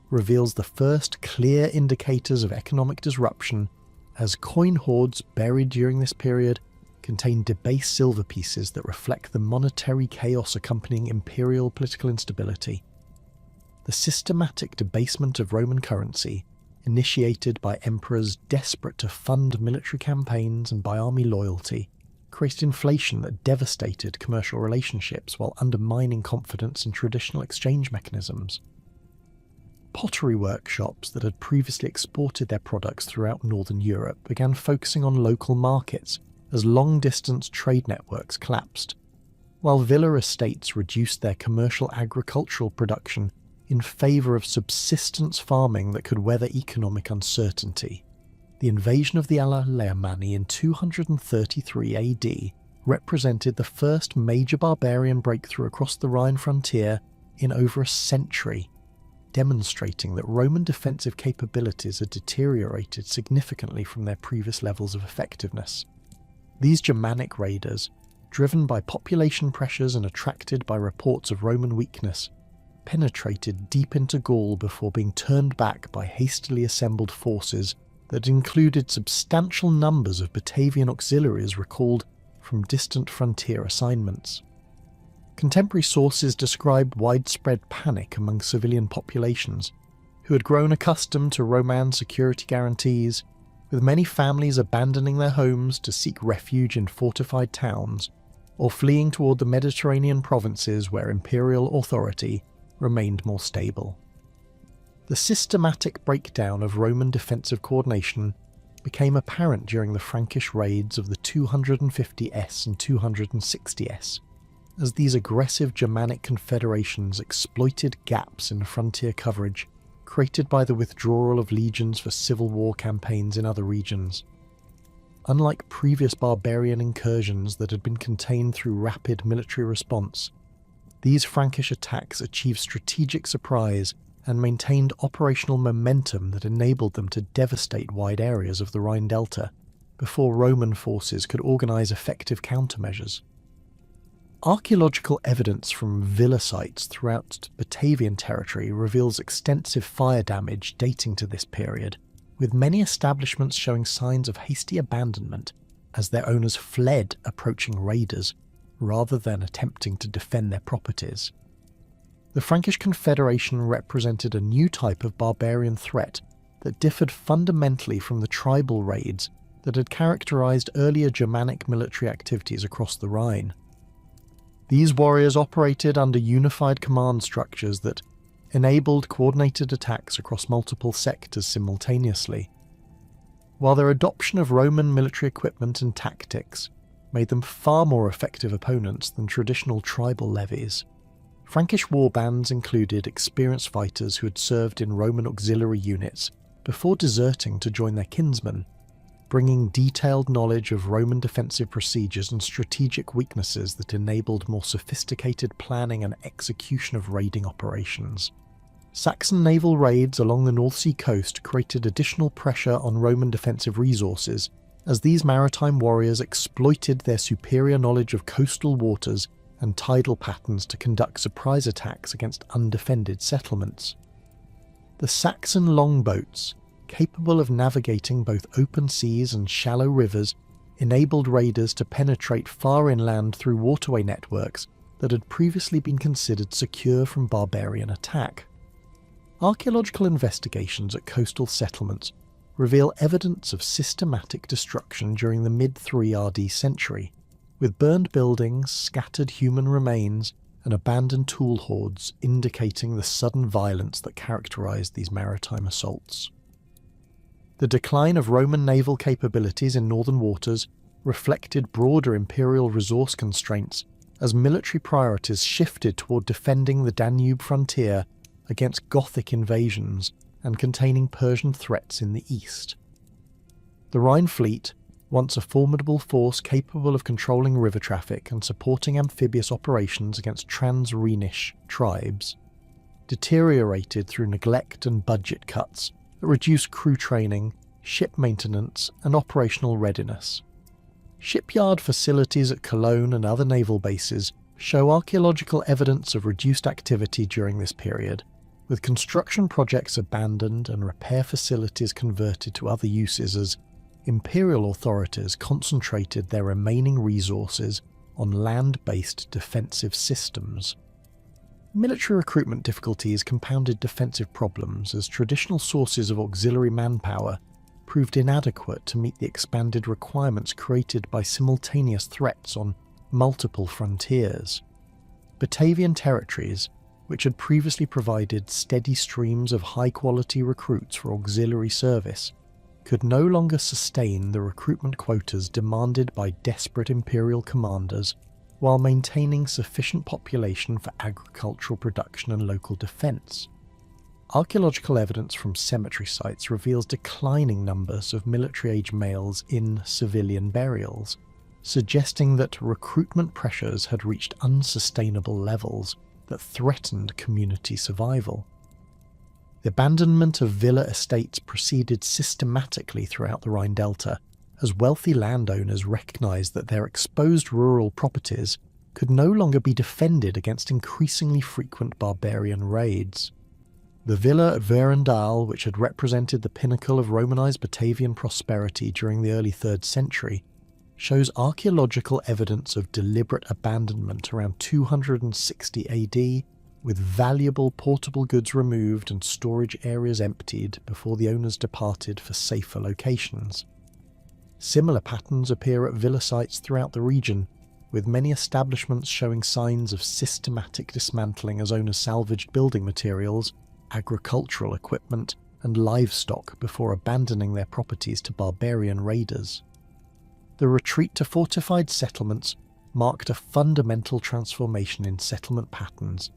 Speaker 1: reveals the first clear indicators of economic disruption, as coin hoards buried during this period contain debased silver pieces that reflect the monetary chaos accompanying imperial political instability. The systematic debasement of Roman currency, initiated by emperors desperate to fund military campaigns and by army loyalty, created inflation that devastated commercial relationships while undermining confidence in traditional exchange mechanisms. Pottery workshops that had previously exported their products throughout northern Europe began focusing on local markets as long-distance trade networks collapsed, while villa estates reduced their commercial agricultural production in favour of subsistence farming that could weather economic uncertainty. The invasion of the Alemanni in 233 AD represented the first major barbarian breakthrough across the Rhine frontier in over a century, demonstrating that Roman defensive capabilities had deteriorated significantly from their previous levels of effectiveness. These Germanic raiders, driven by population pressures and attracted by reports of Roman weakness, penetrated deep into Gaul before being turned back by hastily assembled forces that included substantial numbers of Batavian auxiliaries recalled from distant frontier assignments. Contemporary sources described widespread panic among civilian populations, who had grown accustomed to Roman security guarantees, with many families abandoning their homes to seek refuge in fortified towns, or fleeing toward the Mediterranean provinces where imperial authority remained more stable. The systematic breakdown of Roman defensive coordination became apparent during the Frankish raids of the 250s and 260s, as these aggressive Germanic confederations exploited gaps in frontier coverage created by the withdrawal of legions for civil war campaigns in other regions. Unlike previous barbarian incursions that had been contained through rapid military response, these Frankish attacks achieved strategic surprise and maintained operational momentum that enabled them to devastate wide areas of the Rhine Delta before Roman forces could organise effective countermeasures. Archaeological evidence from villa sites throughout Batavian territory reveals extensive fire damage dating to this period, with many establishments showing signs of hasty abandonment as their owners fled approaching raiders rather than attempting to defend their properties. The Frankish Confederation represented a new type of barbarian threat that differed fundamentally from the tribal raids that had characterized earlier Germanic military activities across the Rhine. These warriors operated under unified command structures that enabled coordinated attacks across multiple sectors simultaneously. While their adoption of Roman military equipment and tactics made them far more effective opponents than traditional tribal levies, Frankish warbands included experienced fighters who had served in Roman auxiliary units before deserting to join their kinsmen, bringing detailed knowledge of Roman defensive procedures and strategic weaknesses that enabled more sophisticated planning and execution of raiding operations. Saxon naval raids along the North Sea coast created additional pressure on Roman defensive resources, as these maritime warriors exploited their superior knowledge of coastal waters and tidal patterns to conduct surprise attacks against undefended settlements. The Saxon longboats, capable of navigating both open seas and shallow rivers, enabled raiders to penetrate far inland through waterway networks that had previously been considered secure from barbarian attack. Archaeological investigations at coastal settlements reveal evidence of systematic destruction during the mid-3 RD century, with burned buildings, scattered human remains, and abandoned tool hoards indicating the sudden violence that characterized these maritime assaults. The decline of Roman naval capabilities in northern waters reflected broader imperial resource constraints as military priorities shifted toward defending the Danube frontier against Gothic invasions and containing Persian threats in the east. The Rhine fleet, once a formidable force capable of controlling river traffic and supporting amphibious operations against trans-Rhenish tribes, deteriorated through neglect and budget cuts that reduced crew training, ship maintenance, and operational readiness. Shipyard facilities at Cologne and other naval bases show archaeological evidence of reduced activity during this period, with construction projects abandoned and repair facilities converted to other uses as imperial authorities concentrated their remaining resources on land-based defensive systems. Military recruitment difficulties compounded defensive problems as traditional sources of auxiliary manpower proved inadequate to meet the expanded requirements created by simultaneous threats on multiple frontiers. Batavian territories, which had previously provided steady streams of high-quality recruits for auxiliary service, could no longer sustain the recruitment quotas demanded by desperate imperial commanders while maintaining sufficient population for agricultural production and local defence. Archaeological evidence from cemetery sites reveals declining numbers of military-age males in civilian burials, suggesting that recruitment pressures had reached unsustainable levels that threatened community survival. The abandonment of villa estates proceeded systematically throughout the Rhine Delta, as wealthy landowners recognised that their exposed rural properties could no longer be defended against increasingly frequent barbarian raids. The villa at Verendal, which had represented the pinnacle of Romanised Batavian prosperity during the early 3rd century, shows archaeological evidence of deliberate abandonment around 260 AD, with valuable portable goods removed and storage areas emptied before the owners departed for safer locations. Similar patterns appear at villa sites throughout the region, with many establishments showing signs of systematic dismantling as owners salvaged building materials, agricultural equipment, and livestock before abandoning their properties to barbarian raiders. The retreat to fortified settlements marked a fundamental transformation in settlement patterns,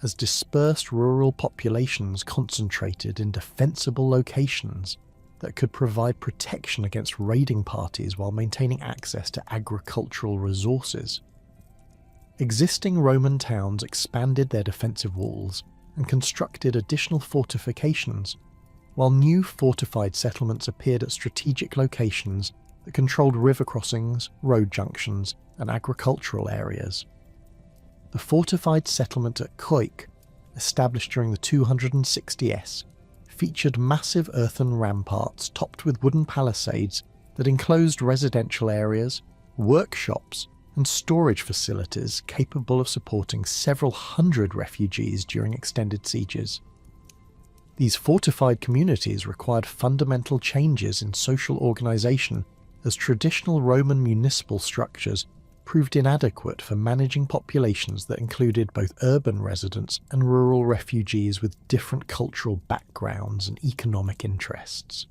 Speaker 1: as dispersed rural populations concentrated in defensible locations that could provide protection against raiding parties while maintaining access to agricultural resources. Existing Roman towns expanded their defensive walls and constructed additional fortifications, while new fortified settlements appeared at strategic locations that controlled river crossings, road junctions, and agricultural areas. The fortified settlement at Koik, established during the 260s, featured massive earthen ramparts topped with wooden palisades that enclosed residential areas, workshops, and storage facilities capable of supporting several hundred refugees during extended sieges. These fortified communities required fundamental changes in social organisation, as traditional Roman municipal structures proved inadequate for managing populations that included both urban residents and rural refugees with different cultural backgrounds and economic interests.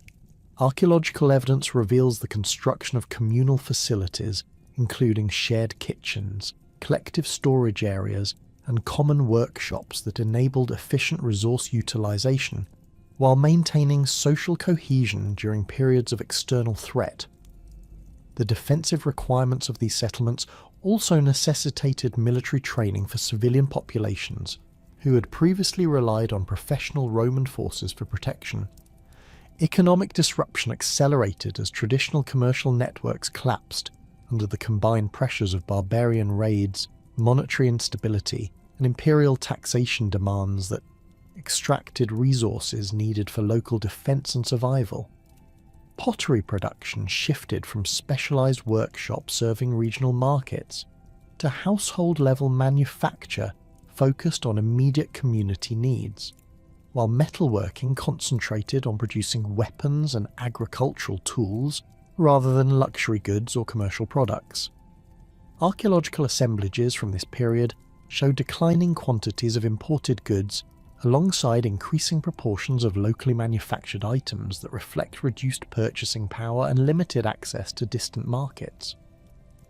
Speaker 1: Archaeological evidence reveals the construction of communal facilities, including shared kitchens, collective storage areas, and common workshops that enabled efficient resource utilisation, while maintaining social cohesion during periods of external threat. The defensive requirements of these settlements also necessitated military training for civilian populations who had previously relied on professional Roman forces for protection. Economic disruption accelerated as traditional commercial networks collapsed under the combined pressures of barbarian raids, monetary instability, and imperial taxation demands that extracted resources needed for local defence and survival. Pottery production shifted from specialised workshops serving regional markets to household-level manufacture focused on immediate community needs, while metalworking concentrated on producing weapons and agricultural tools rather than luxury goods or commercial products. Archaeological assemblages from this period show declining quantities of imported goods alongside increasing proportions of locally manufactured items that reflect reduced purchasing power and limited access to distant markets.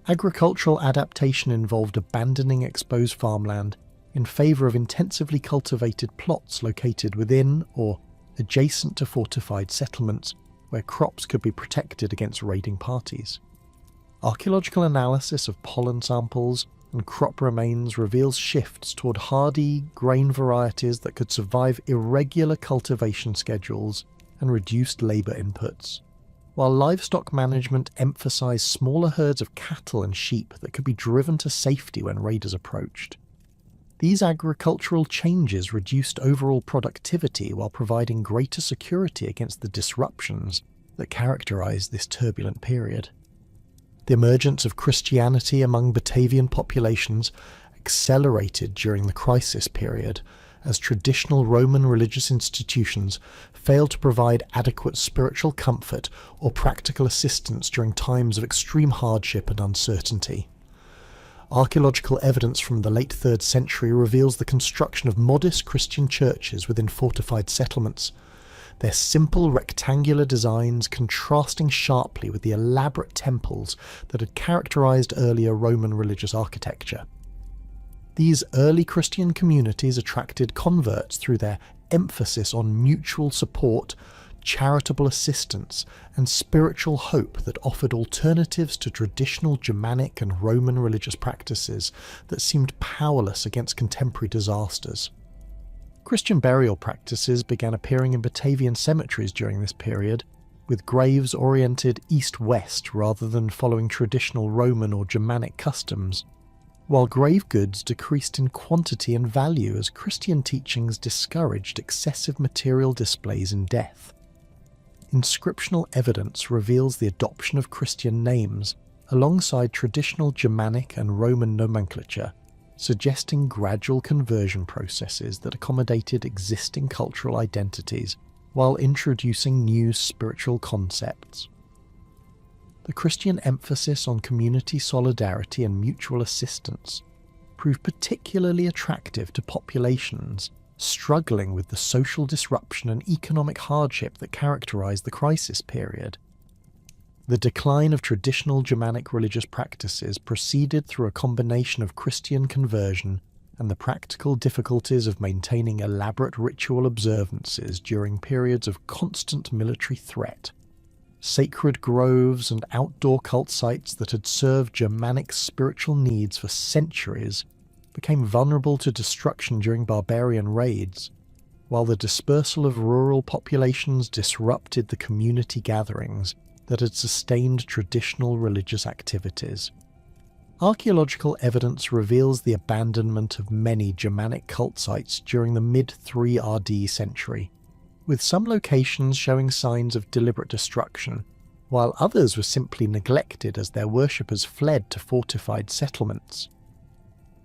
Speaker 1: Agricultural adaptation involved abandoning exposed farmland in favour of intensively cultivated plots located within or adjacent to fortified settlements where crops could be protected against raiding parties. Archaeological analysis of pollen samples and crop remains reveals shifts toward hardy grain varieties that could survive irregular cultivation schedules and reduced labour inputs, while livestock management emphasised smaller herds of cattle and sheep that could be driven to safety when raiders approached. These agricultural changes reduced overall productivity while providing greater security against the disruptions that characterised this turbulent period. The emergence of Christianity among Batavian populations accelerated during the crisis period, as traditional Roman religious institutions failed to provide adequate spiritual comfort or practical assistance during times of extreme hardship and uncertainty. Archaeological evidence from the late 3rd century reveals the construction of modest Christian churches within fortified settlements, their simple rectangular designs contrasting sharply with the elaborate temples that had characterized earlier Roman religious architecture. These early Christian communities attracted converts through their emphasis on mutual support, charitable assistance, and spiritual hope that offered alternatives to traditional Germanic and Roman religious practices that seemed powerless against contemporary disasters. Christian burial practices began appearing in Batavian cemeteries during this period, with graves oriented east-west rather than following traditional Roman or Germanic customs, while grave goods decreased in quantity and value as Christian teachings discouraged excessive material displays in death. Inscriptional evidence reveals the adoption of Christian names alongside traditional Germanic and Roman nomenclature, suggesting gradual conversion processes that accommodated existing cultural identities while introducing new spiritual concepts. The Christian emphasis on community solidarity and mutual assistance proved particularly attractive to populations struggling with the social disruption and economic hardship that characterized the crisis period. The decline of traditional Germanic religious practices proceeded through a combination of Christian conversion and the practical difficulties of maintaining elaborate ritual observances during periods of constant military threat. Sacred groves and outdoor cult sites that had served Germanic spiritual needs for centuries became vulnerable to destruction during barbarian raids, while the dispersal of rural populations disrupted the community gatherings that had sustained traditional religious activities. Archaeological evidence reveals the abandonment of many Germanic cult sites during the mid-3 RD century, with some locations showing signs of deliberate destruction, while others were simply neglected as their worshippers fled to fortified settlements.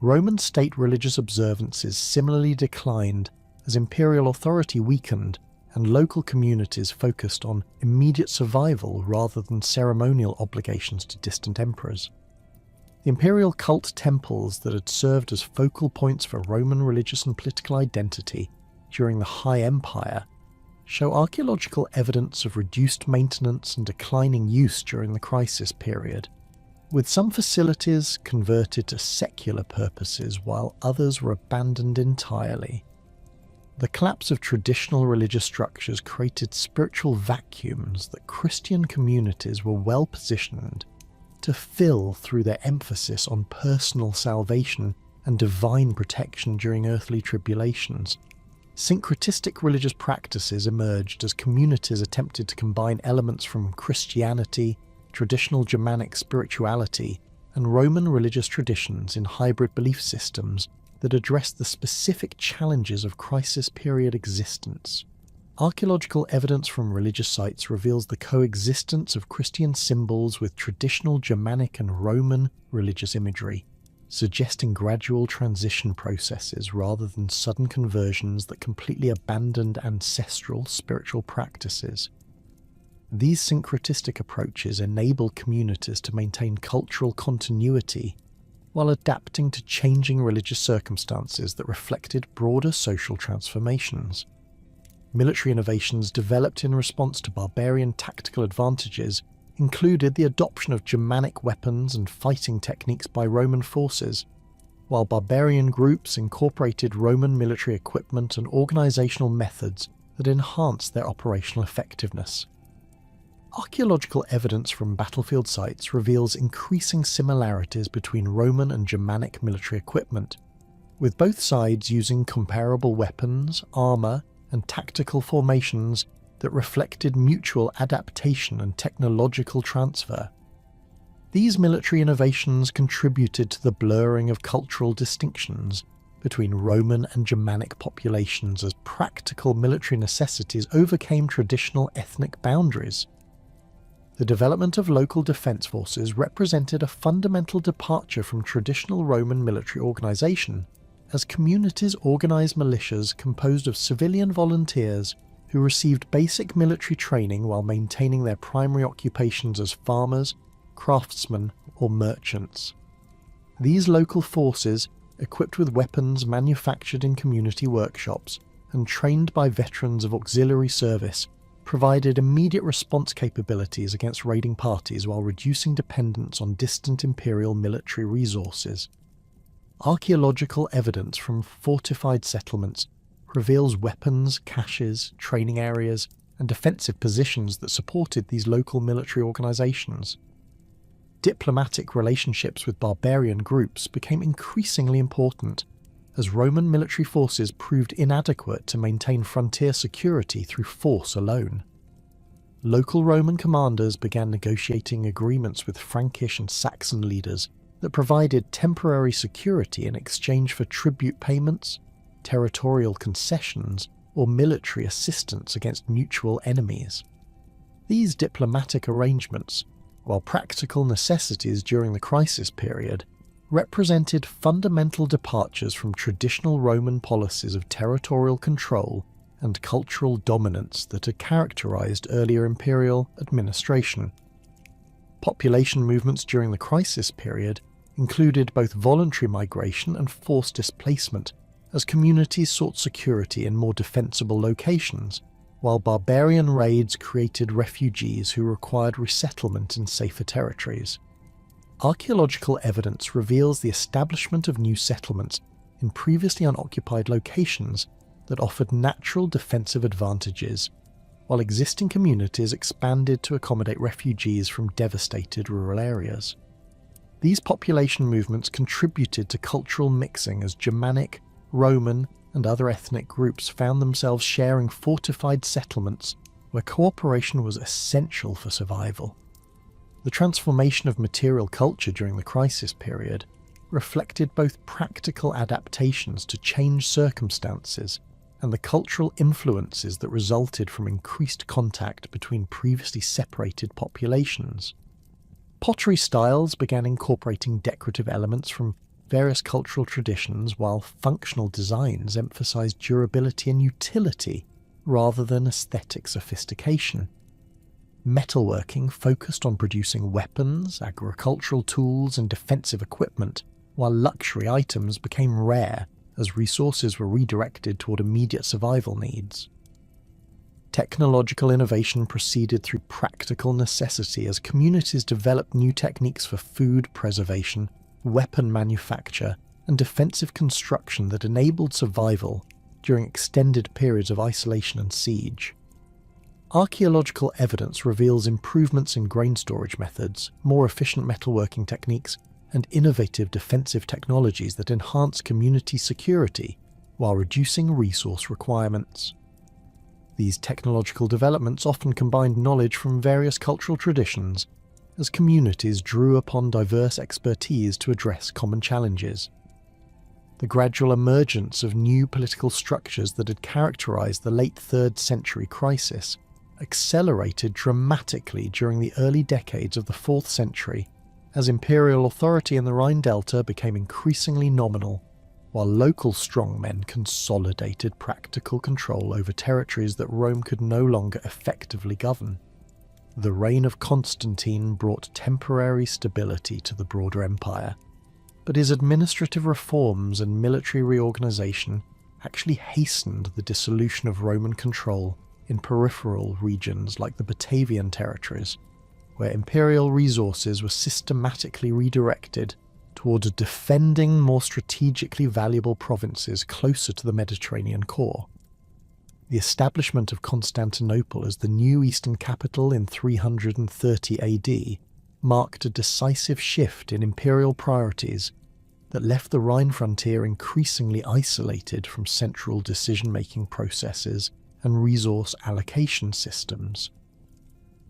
Speaker 1: Roman state religious observances similarly declined as imperial authority weakened and local communities focused on immediate survival rather than ceremonial obligations to distant emperors. The imperial cult temples that had served as focal points for Roman religious and political identity during the High Empire show archaeological evidence of reduced maintenance and declining use during the crisis period, with some facilities converted to secular purposes while others were abandoned entirely. The collapse of traditional religious structures created spiritual vacuums that Christian communities were well positioned to fill through their emphasis on personal salvation and divine protection during earthly tribulations. Syncretistic religious practices emerged as communities attempted to combine elements from Christianity, traditional Germanic spirituality, and Roman religious traditions in hybrid belief systems that addressed the specific challenges of crisis period existence. Archaeological evidence from religious sites reveals the coexistence of Christian symbols with traditional Germanic and Roman religious imagery, suggesting gradual transition processes rather than sudden conversions that completely abandoned ancestral spiritual practices. These syncretistic approaches enabled communities to maintain cultural continuity while adapting to changing religious circumstances that reflected broader social transformations. Military innovations developed in response to barbarian tactical advantages included the adoption of Germanic weapons and fighting techniques by Roman forces, while barbarian groups incorporated Roman military equipment and organisational methods that enhanced their operational effectiveness. Archaeological evidence from battlefield sites reveals increasing similarities between Roman and Germanic military equipment, with both sides using comparable weapons, armour, and tactical formations that reflected mutual adaptation and technological transfer. These military innovations contributed to the blurring of cultural distinctions between Roman and Germanic populations as practical military necessities overcame traditional ethnic boundaries. The development of local defence forces represented a fundamental departure from traditional Roman military organisation, as communities organised militias composed of civilian volunteers who received basic military training while maintaining their primary occupations as farmers, craftsmen, or merchants. These local forces, equipped with weapons manufactured in community workshops and trained by veterans of auxiliary service, provided immediate response capabilities against raiding parties while reducing dependence on distant imperial military resources. Archaeological evidence from fortified settlements reveals weapons, caches, training areas, and defensive positions that supported these local military organisations. Diplomatic relationships with barbarian groups became increasingly important, as Roman military forces proved inadequate to maintain frontier security through force alone. Local Roman commanders began negotiating agreements with Frankish and Saxon leaders that provided temporary security in exchange for tribute payments, territorial concessions, or military assistance against mutual enemies. These diplomatic arrangements, while practical necessities during the crisis period, represented fundamental departures from traditional Roman policies of territorial control and cultural dominance that had characterized earlier imperial administration. Population movements during the crisis period included both voluntary migration and forced displacement, as communities sought security in more defensible locations, while barbarian raids created refugees who required resettlement in safer territories. Archaeological evidence reveals the establishment of new settlements in previously unoccupied locations that offered natural defensive advantages, while existing communities expanded to accommodate refugees from devastated rural areas. These population movements contributed to cultural mixing as Germanic, Roman, and other ethnic groups found themselves sharing fortified settlements where cooperation was essential for survival. The transformation of material culture during the crisis period reflected both practical adaptations to changed circumstances and the cultural influences that resulted from increased contact between previously separated populations. Pottery styles began incorporating decorative elements from various cultural traditions, while functional designs emphasized durability and utility rather than aesthetic sophistication. Metalworking focused on producing weapons, agricultural tools, and defensive equipment, while luxury items became rare as resources were redirected toward immediate survival needs. Technological innovation proceeded through practical necessity as communities developed new techniques for food preservation, weapon manufacture, and defensive construction that enabled survival during extended periods of isolation and siege. Archaeological evidence reveals improvements in grain storage methods, more efficient metalworking techniques, and innovative defensive technologies that enhance community security while reducing resource requirements. These technological developments often combined knowledge from various cultural traditions, as communities drew upon diverse expertise to address common challenges. The gradual emergence of new political structures that had characterized the late 3rd century crisis accelerated dramatically during the early decades of the 4th century, as imperial authority in the Rhine Delta became increasingly nominal, while local strongmen consolidated practical control over territories that Rome could no longer effectively govern. The reign of Constantine brought temporary stability to the broader empire. but his administrative reforms and military reorganisation actually hastened the dissolution of Roman control in peripheral regions like the Batavian territories, where imperial resources were systematically redirected towards defending more strategically valuable provinces closer to the Mediterranean core. The establishment of Constantinople as the new eastern capital in 330 AD marked a decisive shift in imperial priorities that left the Rhine frontier increasingly isolated from central decision-making processes and resource allocation systems.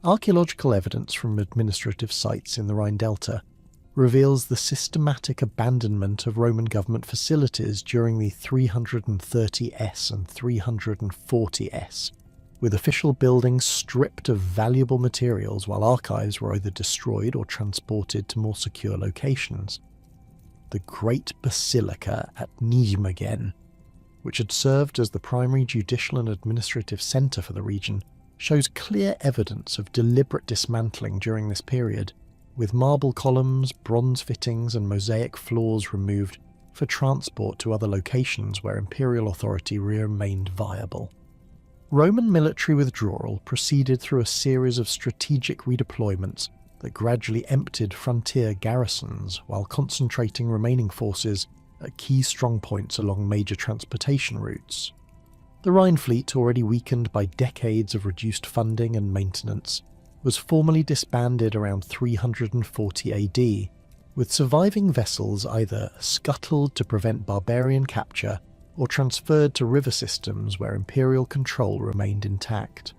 Speaker 1: Archaeological evidence from administrative sites in the Rhine Delta reveals the systematic abandonment of Roman government facilities during the 330s and 340s, with official buildings stripped of valuable materials while archives were either destroyed or transported to more secure locations. The Great Basilica at Nijmegen, which had served as the primary judicial and administrative centre for the region, shows clear evidence of deliberate dismantling during this period, with marble columns, bronze fittings and mosaic floors removed for transport to other locations where imperial authority remained viable. Roman military withdrawal proceeded through a series of strategic redeployments that gradually emptied frontier garrisons while concentrating remaining forces at key strongpoints along major transportation routes. The Rhine fleet, already weakened by decades of reduced funding and maintenance, was formally disbanded around 340 AD, with surviving vessels either scuttled to prevent barbarian capture or transferred to river systems where imperial control remained intact.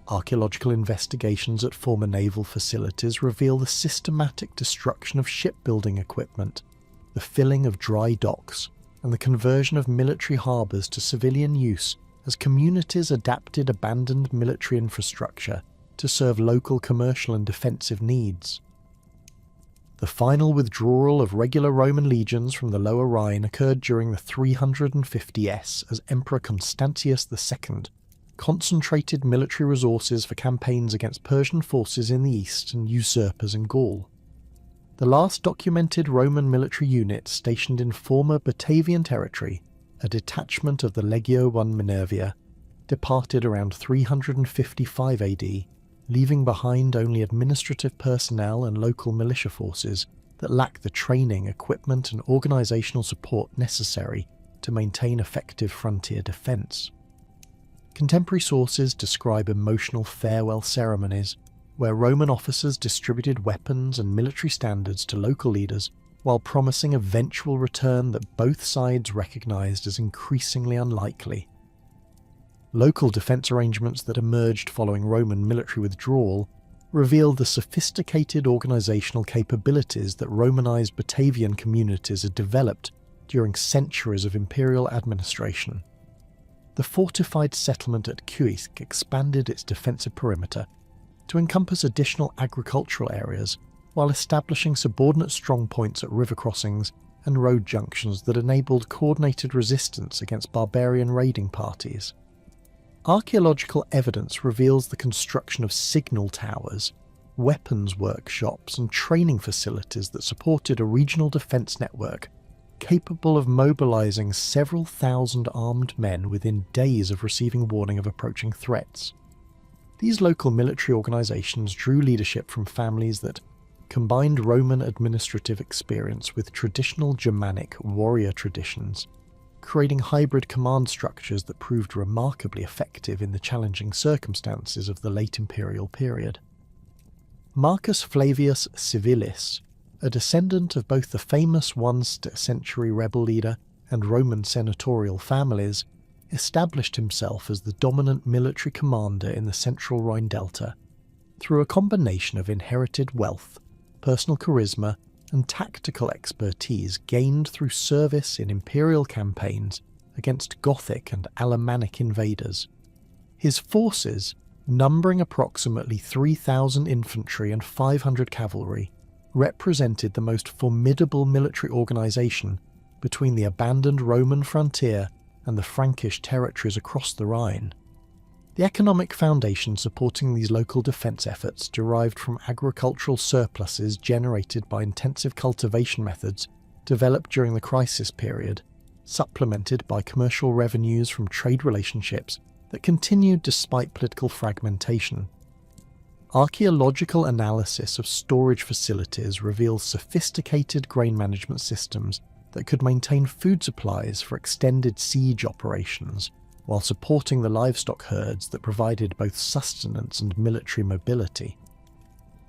Speaker 1: Archaeological investigations at former naval facilities reveal the systematic destruction of shipbuilding equipment, the filling of dry docks, and the conversion of military harbours to civilian use as communities adapted abandoned military infrastructure to serve local commercial and defensive needs. The final withdrawal of regular Roman legions from the Lower Rhine occurred during the 350s as Emperor Constantius II concentrated military resources for campaigns against Persian forces in the east and usurpers in Gaul. The last documented Roman military unit stationed in former Batavian territory, a detachment of the Legio I Minervia, departed around 355 AD, leaving behind only administrative personnel and local militia forces that lack the training, equipment and organisational support necessary to maintain effective frontier defence. Contemporary sources describe emotional farewell ceremonies where Roman officers distributed weapons and military standards to local leaders while promising eventual return that both sides recognised as increasingly unlikely. Local defence arrangements that emerged following Roman military withdrawal revealed the sophisticated organisational capabilities that Romanised Batavian communities had developed during centuries of imperial administration. The fortified settlement at Kuisk expanded its defensive perimeter to encompass additional agricultural areas while establishing subordinate strongpoints at river crossings and road junctions that enabled coordinated resistance against barbarian raiding parties. Archaeological evidence reveals the construction of signal towers, weapons workshops and training facilities that supported a regional defence network capable of mobilising several thousand armed men within days of receiving warning of approaching threats. These local military organisations drew leadership from families that combined Roman administrative experience with traditional Germanic warrior traditions, creating hybrid command structures that proved remarkably effective in the challenging circumstances of the late imperial period. Marcus Flavius Civilis, a descendant of both the famous 1st century rebel leader and Roman senatorial families, established himself as the dominant military commander in the central Rhine Delta through a combination of inherited wealth, personal charisma, and tactical expertise gained through service in imperial campaigns against Gothic and Alemannic invaders. His forces, numbering approximately 3,000 infantry and 500 cavalry, represented the most formidable military organisation between the abandoned Roman frontier and the Frankish territories across the Rhine. The economic foundation supporting these local defence efforts derived from agricultural surpluses generated by intensive cultivation methods developed during the crisis period, supplemented by commercial revenues from trade relationships that continued despite political fragmentation. Archaeological analysis of storage facilities reveals sophisticated grain management systems that could maintain food supplies for extended siege operations, while supporting the livestock herds that provided both sustenance and military mobility.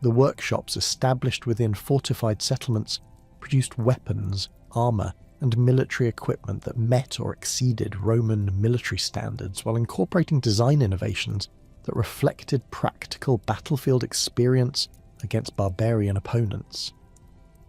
Speaker 1: The workshops established within fortified settlements produced weapons, armour, and military equipment that met or exceeded Roman military standards while incorporating design innovations that reflected practical battlefield experience against barbarian opponents.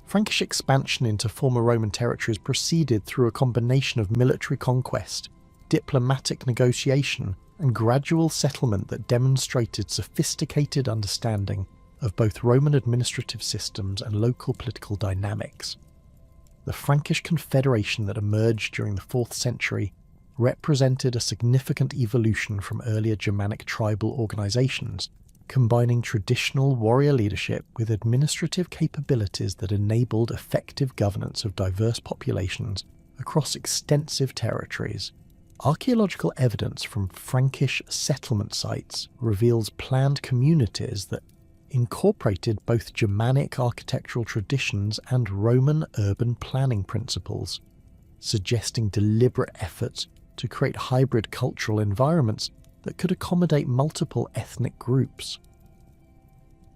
Speaker 1: Frankish expansion into former Roman territories proceeded through a combination of military conquest, diplomatic negotiation, and gradual settlement that demonstrated sophisticated understanding of both Roman administrative systems and local political dynamics. The Frankish Confederation that emerged during the 4th century represented a significant evolution from earlier Germanic tribal organisations, combining traditional warrior leadership with administrative capabilities that enabled effective governance of diverse populations across extensive territories. Archaeological evidence from Frankish settlement sites reveals planned communities that incorporated both Germanic architectural traditions and Roman urban planning principles, suggesting deliberate efforts to create hybrid cultural environments that could accommodate multiple ethnic groups.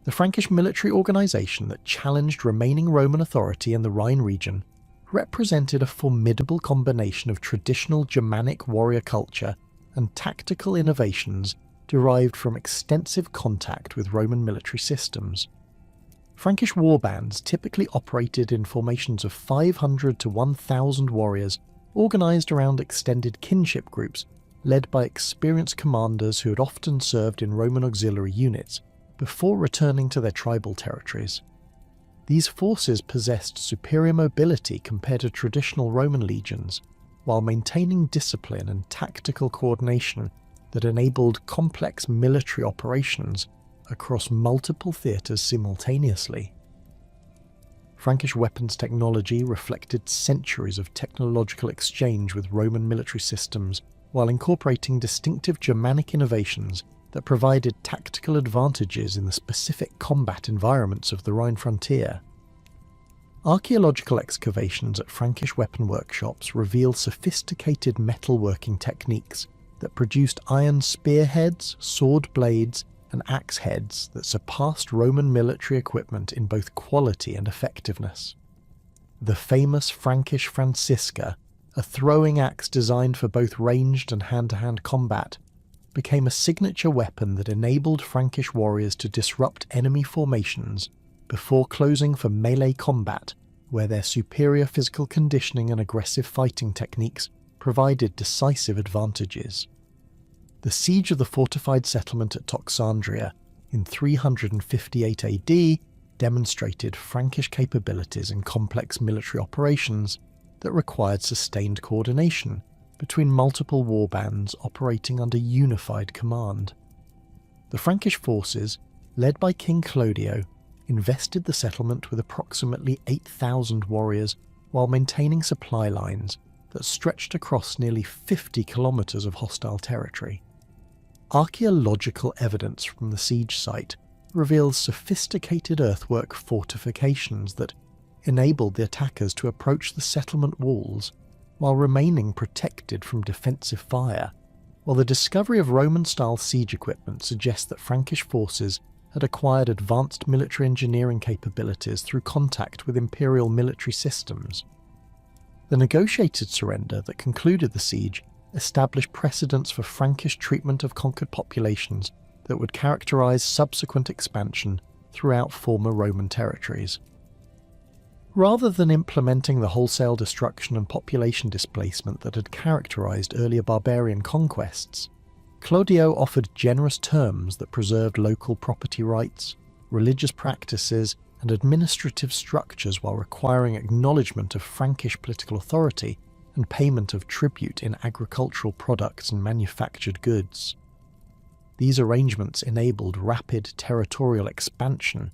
Speaker 1: The Frankish military organisation that challenged remaining Roman authority in the Rhine region represented a formidable combination of traditional Germanic warrior culture and tactical innovations derived from extensive contact with Roman military systems. Frankish warbands typically operated in formations of 500 to 1,000 warriors organised around extended kinship groups led by experienced commanders who had often served in Roman auxiliary units before returning to their tribal territories. These forces possessed superior mobility compared to traditional Roman legions, while maintaining discipline and tactical coordination that enabled complex military operations across multiple theatres simultaneously. Frankish weapons technology reflected centuries of technological exchange with Roman military systems, while incorporating distinctive Germanic innovations that provided tactical advantages in the specific combat environments of the Rhine frontier. Archaeological excavations at Frankish weapon workshops reveal sophisticated metalworking techniques that produced iron spearheads, sword blades, and axe heads that surpassed Roman military equipment in both quality and effectiveness. The famous Frankish Francisca, a throwing axe designed for both ranged and hand-to-hand combat, became a signature weapon that enabled Frankish warriors to disrupt enemy formations before closing for melee combat, where their superior physical conditioning and aggressive fighting techniques provided decisive advantages. The siege of the fortified settlement at Toxandria in 358 AD demonstrated Frankish capabilities in complex military operations that required sustained coordination between multiple warbands operating under unified command. The Frankish forces, led by King Clodio, invested the settlement with approximately 8,000 warriors while maintaining supply lines that stretched across nearly 50 kilometres of hostile territory. Archaeological evidence from the siege site reveals sophisticated earthwork fortifications that enabled the attackers to approach the settlement walls while remaining protected from defensive fire, while the discovery of Roman-style siege equipment suggests that Frankish forces had acquired advanced military engineering capabilities through contact with imperial military systems. The negotiated surrender that concluded the siege established precedents for Frankish treatment of conquered populations that would characterise subsequent expansion throughout former Roman territories. Rather than implementing the wholesale destruction and population displacement that had characterised earlier barbarian conquests, Clodio offered generous terms that preserved local property rights, religious practices, and administrative structures while requiring acknowledgement of Frankish political authority and payment of tribute in agricultural products and manufactured goods. These arrangements enabled rapid territorial expansion,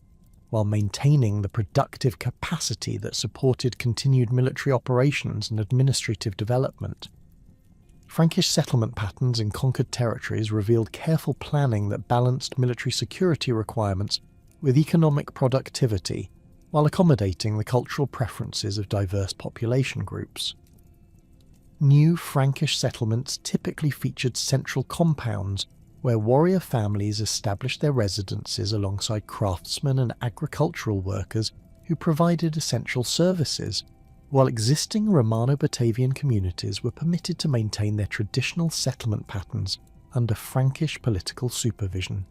Speaker 1: while maintaining the productive capacity that supported continued military operations and administrative development. Frankish settlement patterns in conquered territories revealed careful planning that balanced military security requirements with economic productivity, while accommodating the cultural preferences of diverse population groups. New Frankish settlements typically featured central compounds where warrior families established their residences alongside craftsmen and agricultural workers who provided essential services, while existing Romano-Batavian communities were permitted to maintain their traditional settlement patterns under Frankish political supervision.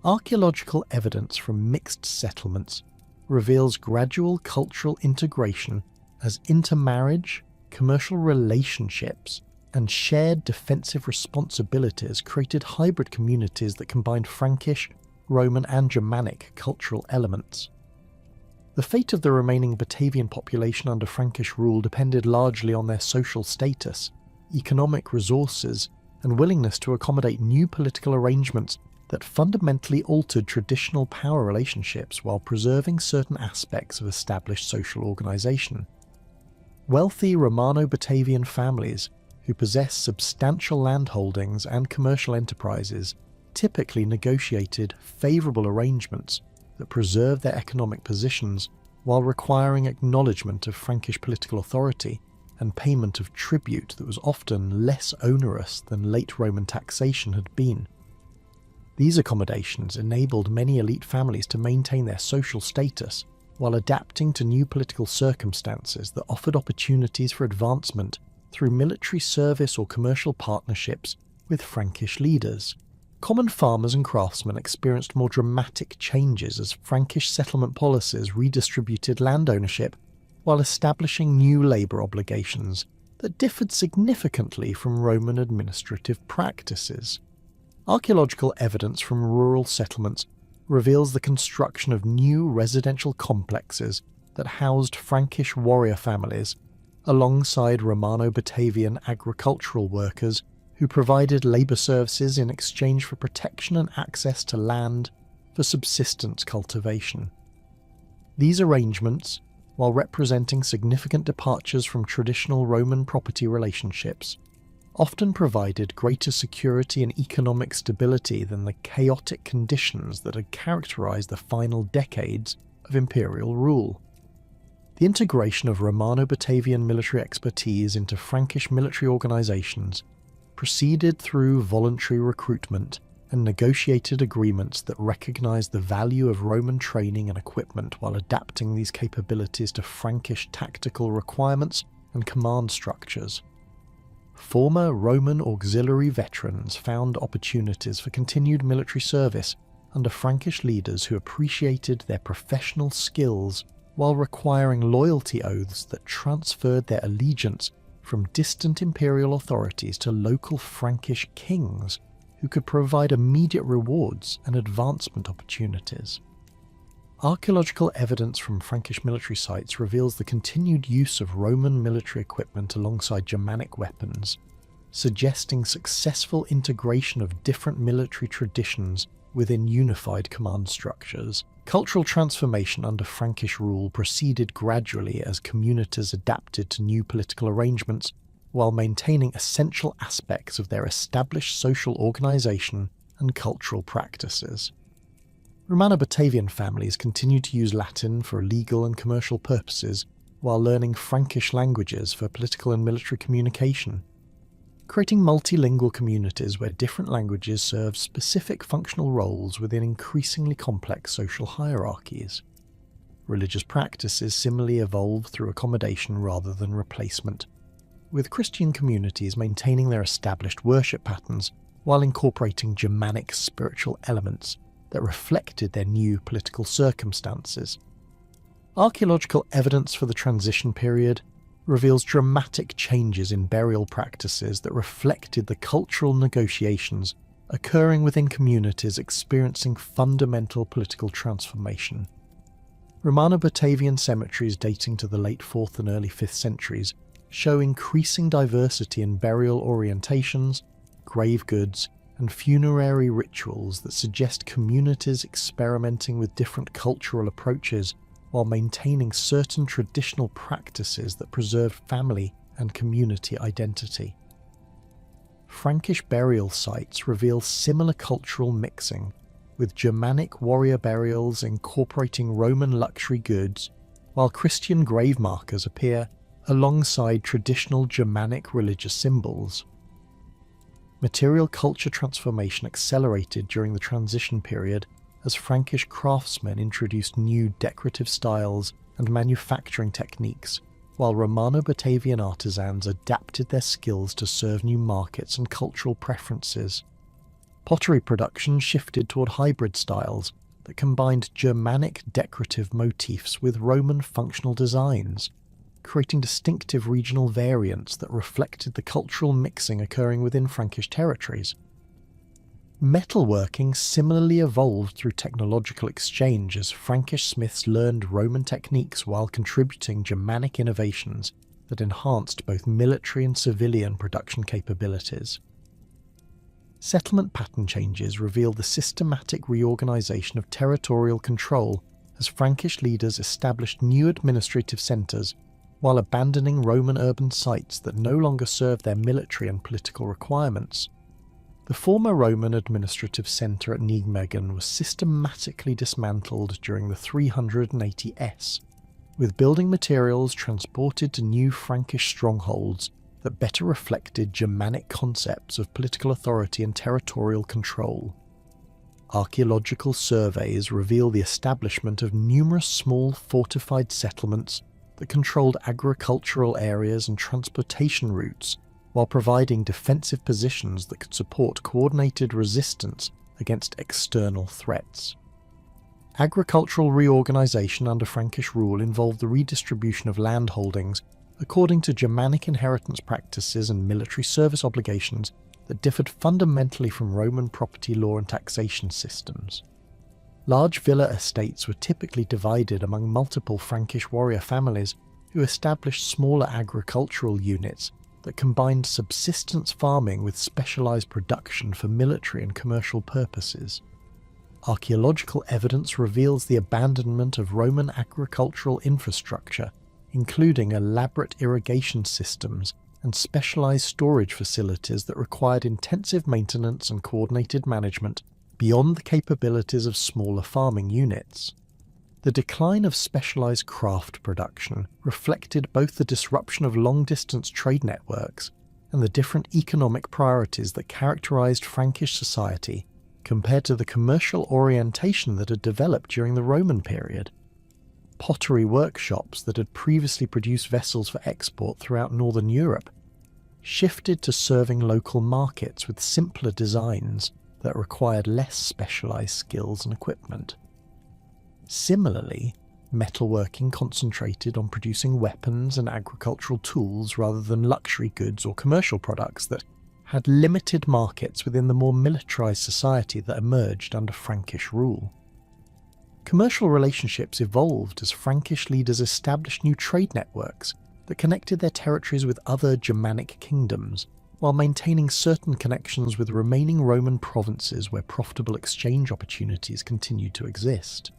Speaker 1: Archaeological evidence from mixed settlements reveals gradual cultural integration as intermarriage, commercial relationships, and shared defensive responsibilities created hybrid communities that combined Frankish, Roman, and Germanic cultural elements. The fate of the remaining Batavian population under Frankish rule depended largely on their social status, economic resources, and willingness to accommodate new political arrangements that fundamentally altered traditional power relationships while preserving certain aspects of established social organisation. Wealthy Romano-Batavian families who possess substantial landholdings and commercial enterprises typically negotiated favourable arrangements that preserved their economic positions while requiring acknowledgement of Frankish political authority and payment of tribute that was often less onerous than late Roman taxation had been. These accommodations enabled many elite families to maintain their social status while adapting to new political circumstances that offered opportunities for advancement through military service or commercial partnerships with Frankish leaders. Common farmers and craftsmen experienced more dramatic changes as Frankish settlement policies redistributed land ownership while establishing new labour obligations that differed significantly from Roman administrative practices. Archaeological evidence from rural settlements reveals the construction of new residential complexes that housed Frankish warrior families alongside Romano-Batavian agricultural workers who provided labour services in exchange for protection and access to land for subsistence cultivation. These arrangements, while representing significant departures from traditional Roman property relationships, often provided greater security and economic stability than the chaotic conditions that had characterised the final decades of imperial rule. The integration of Romano-Batavian military expertise into Frankish military organisations proceeded through voluntary recruitment and negotiated agreements that recognised the value of Roman training and equipment while adapting these capabilities to Frankish tactical requirements and command structures. Former Roman auxiliary veterans found opportunities for continued military service under Frankish leaders who appreciated their professional skills while requiring loyalty oaths that transferred their allegiance from distant imperial authorities to local Frankish kings who could provide immediate rewards and advancement opportunities. Archaeological evidence from Frankish military sites reveals the continued use of Roman military equipment alongside Germanic weapons, suggesting successful integration of different military traditions within unified command structures. Cultural transformation under Frankish rule proceeded gradually as communities adapted to new political arrangements while maintaining essential aspects of their established social organisation and cultural practices. Romano-Batavian families continued to use Latin for legal and commercial purposes while learning Frankish languages for political and military communication, creating multilingual communities where different languages served specific functional roles within increasingly complex social hierarchies. Religious practices similarly evolved through accommodation rather than replacement, with Christian communities maintaining their established worship patterns while incorporating Germanic spiritual elements that reflected their new political circumstances. Archaeological evidence for the transition period reveals dramatic changes in burial practices that reflected the cultural negotiations occurring within communities experiencing fundamental political transformation. Romano-Batavian cemeteries dating to the late 4th and early 5th centuries show increasing diversity in burial orientations, grave goods, and funerary rituals that suggest communities experimenting with different cultural approaches while maintaining certain traditional practices that preserve family and community identity. Frankish burial sites reveal similar cultural mixing, with Germanic warrior burials incorporating Roman luxury goods, while Christian grave markers appear alongside traditional Germanic religious symbols. Material culture transformation accelerated during the transition period as Frankish craftsmen introduced new decorative styles and manufacturing techniques, while Romano-Batavian artisans adapted their skills to serve new markets and cultural preferences. Pottery production shifted toward hybrid styles that combined Germanic decorative motifs with Roman functional designs, creating distinctive regional variants that reflected the cultural mixing occurring within Frankish territories. Metalworking similarly evolved through technological exchange as Frankish smiths learned Roman techniques while contributing Germanic innovations that enhanced both military and civilian production capabilities. Settlement pattern changes reveal the systematic reorganization of territorial control as Frankish leaders established new administrative centres while abandoning Roman urban sites that no longer served their military and political requirements. The former Roman administrative centre at Nijmegen was systematically dismantled during the 380 s, with building materials transported to new Frankish strongholds that better reflected Germanic concepts of political authority and territorial control. Archaeological surveys reveal the establishment of numerous small fortified settlements that controlled agricultural areas and transportation routes, while providing defensive positions that could support coordinated resistance against external threats. Agricultural reorganisation under Frankish rule involved the redistribution of land holdings according to Germanic inheritance practices and military service obligations that differed fundamentally from Roman property law and taxation systems. Large villa estates were typically divided among multiple Frankish warrior families who established smaller agricultural units that combined subsistence farming with specialised production for military and commercial purposes. Archaeological evidence reveals the abandonment of Roman agricultural infrastructure, including elaborate irrigation systems and specialised storage facilities that required intensive maintenance and coordinated management beyond the capabilities of smaller farming units. The decline of specialised craft production reflected both the disruption of long-distance trade networks and the different economic priorities that characterised Frankish society compared to the commercial orientation that had developed during the Roman period. Pottery workshops that had previously produced vessels for export throughout northern Europe shifted to serving local markets with simpler designs that required less specialised skills and equipment. Similarly, metalworking concentrated on producing weapons and agricultural tools rather than luxury goods or commercial products that had limited markets within the more militarised society that emerged under Frankish rule. Commercial relationships evolved as Frankish leaders established new trade networks that connected their territories with other Germanic kingdoms, while maintaining certain connections with remaining Roman provinces where profitable exchange opportunities continued to exist.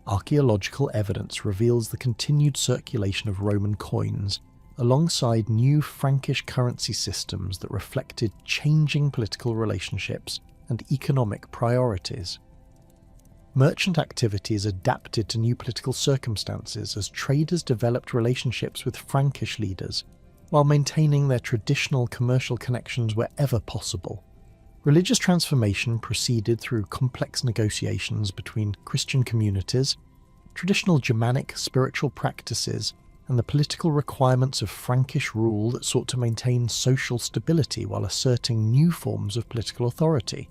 Speaker 1: Archaeological evidence reveals the continued circulation of Roman coins, alongside new Frankish currency systems that reflected changing political relationships and economic priorities. Merchant activities adapted to new political circumstances as traders developed relationships with Frankish leaders, while maintaining their traditional commercial connections wherever possible. Religious transformation proceeded through complex negotiations between Christian communities, traditional Germanic spiritual practices, and the political requirements of Frankish rule that sought to maintain social stability while asserting new forms of political authority.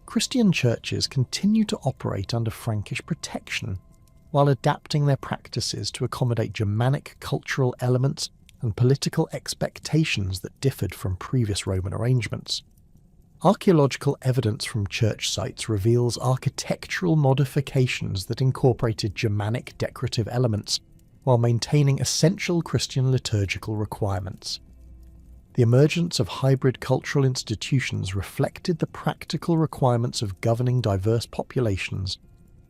Speaker 1: Christian churches continued to operate under Frankish protection, while adapting their practices to accommodate Germanic cultural elements and political expectations that differed from previous Roman arrangements. Archaeological evidence from church sites reveals architectural modifications that incorporated Germanic decorative elements while maintaining essential Christian liturgical requirements. The emergence of hybrid cultural institutions reflected the practical requirements of governing diverse populations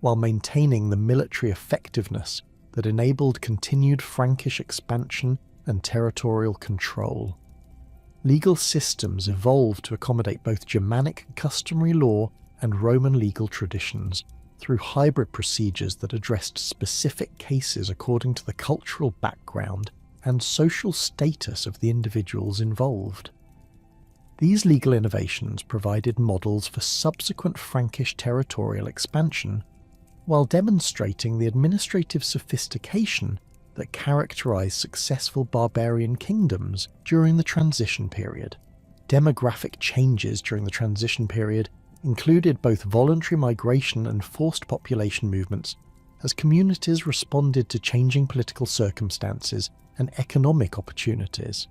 Speaker 1: while maintaining the military effectiveness that enabled continued Frankish expansion and territorial control. Legal systems evolved to accommodate both Germanic customary law and Roman legal traditions through hybrid procedures that addressed specific cases according to the cultural background and social status of the individuals involved. These legal innovations provided models for subsequent Frankish territorial expansion, while demonstrating the administrative sophistication that characterized successful barbarian kingdoms during the transition period. Demographic changes during the transition period included both voluntary migration and forced population movements as communities responded to changing political circumstances and economic opportunities.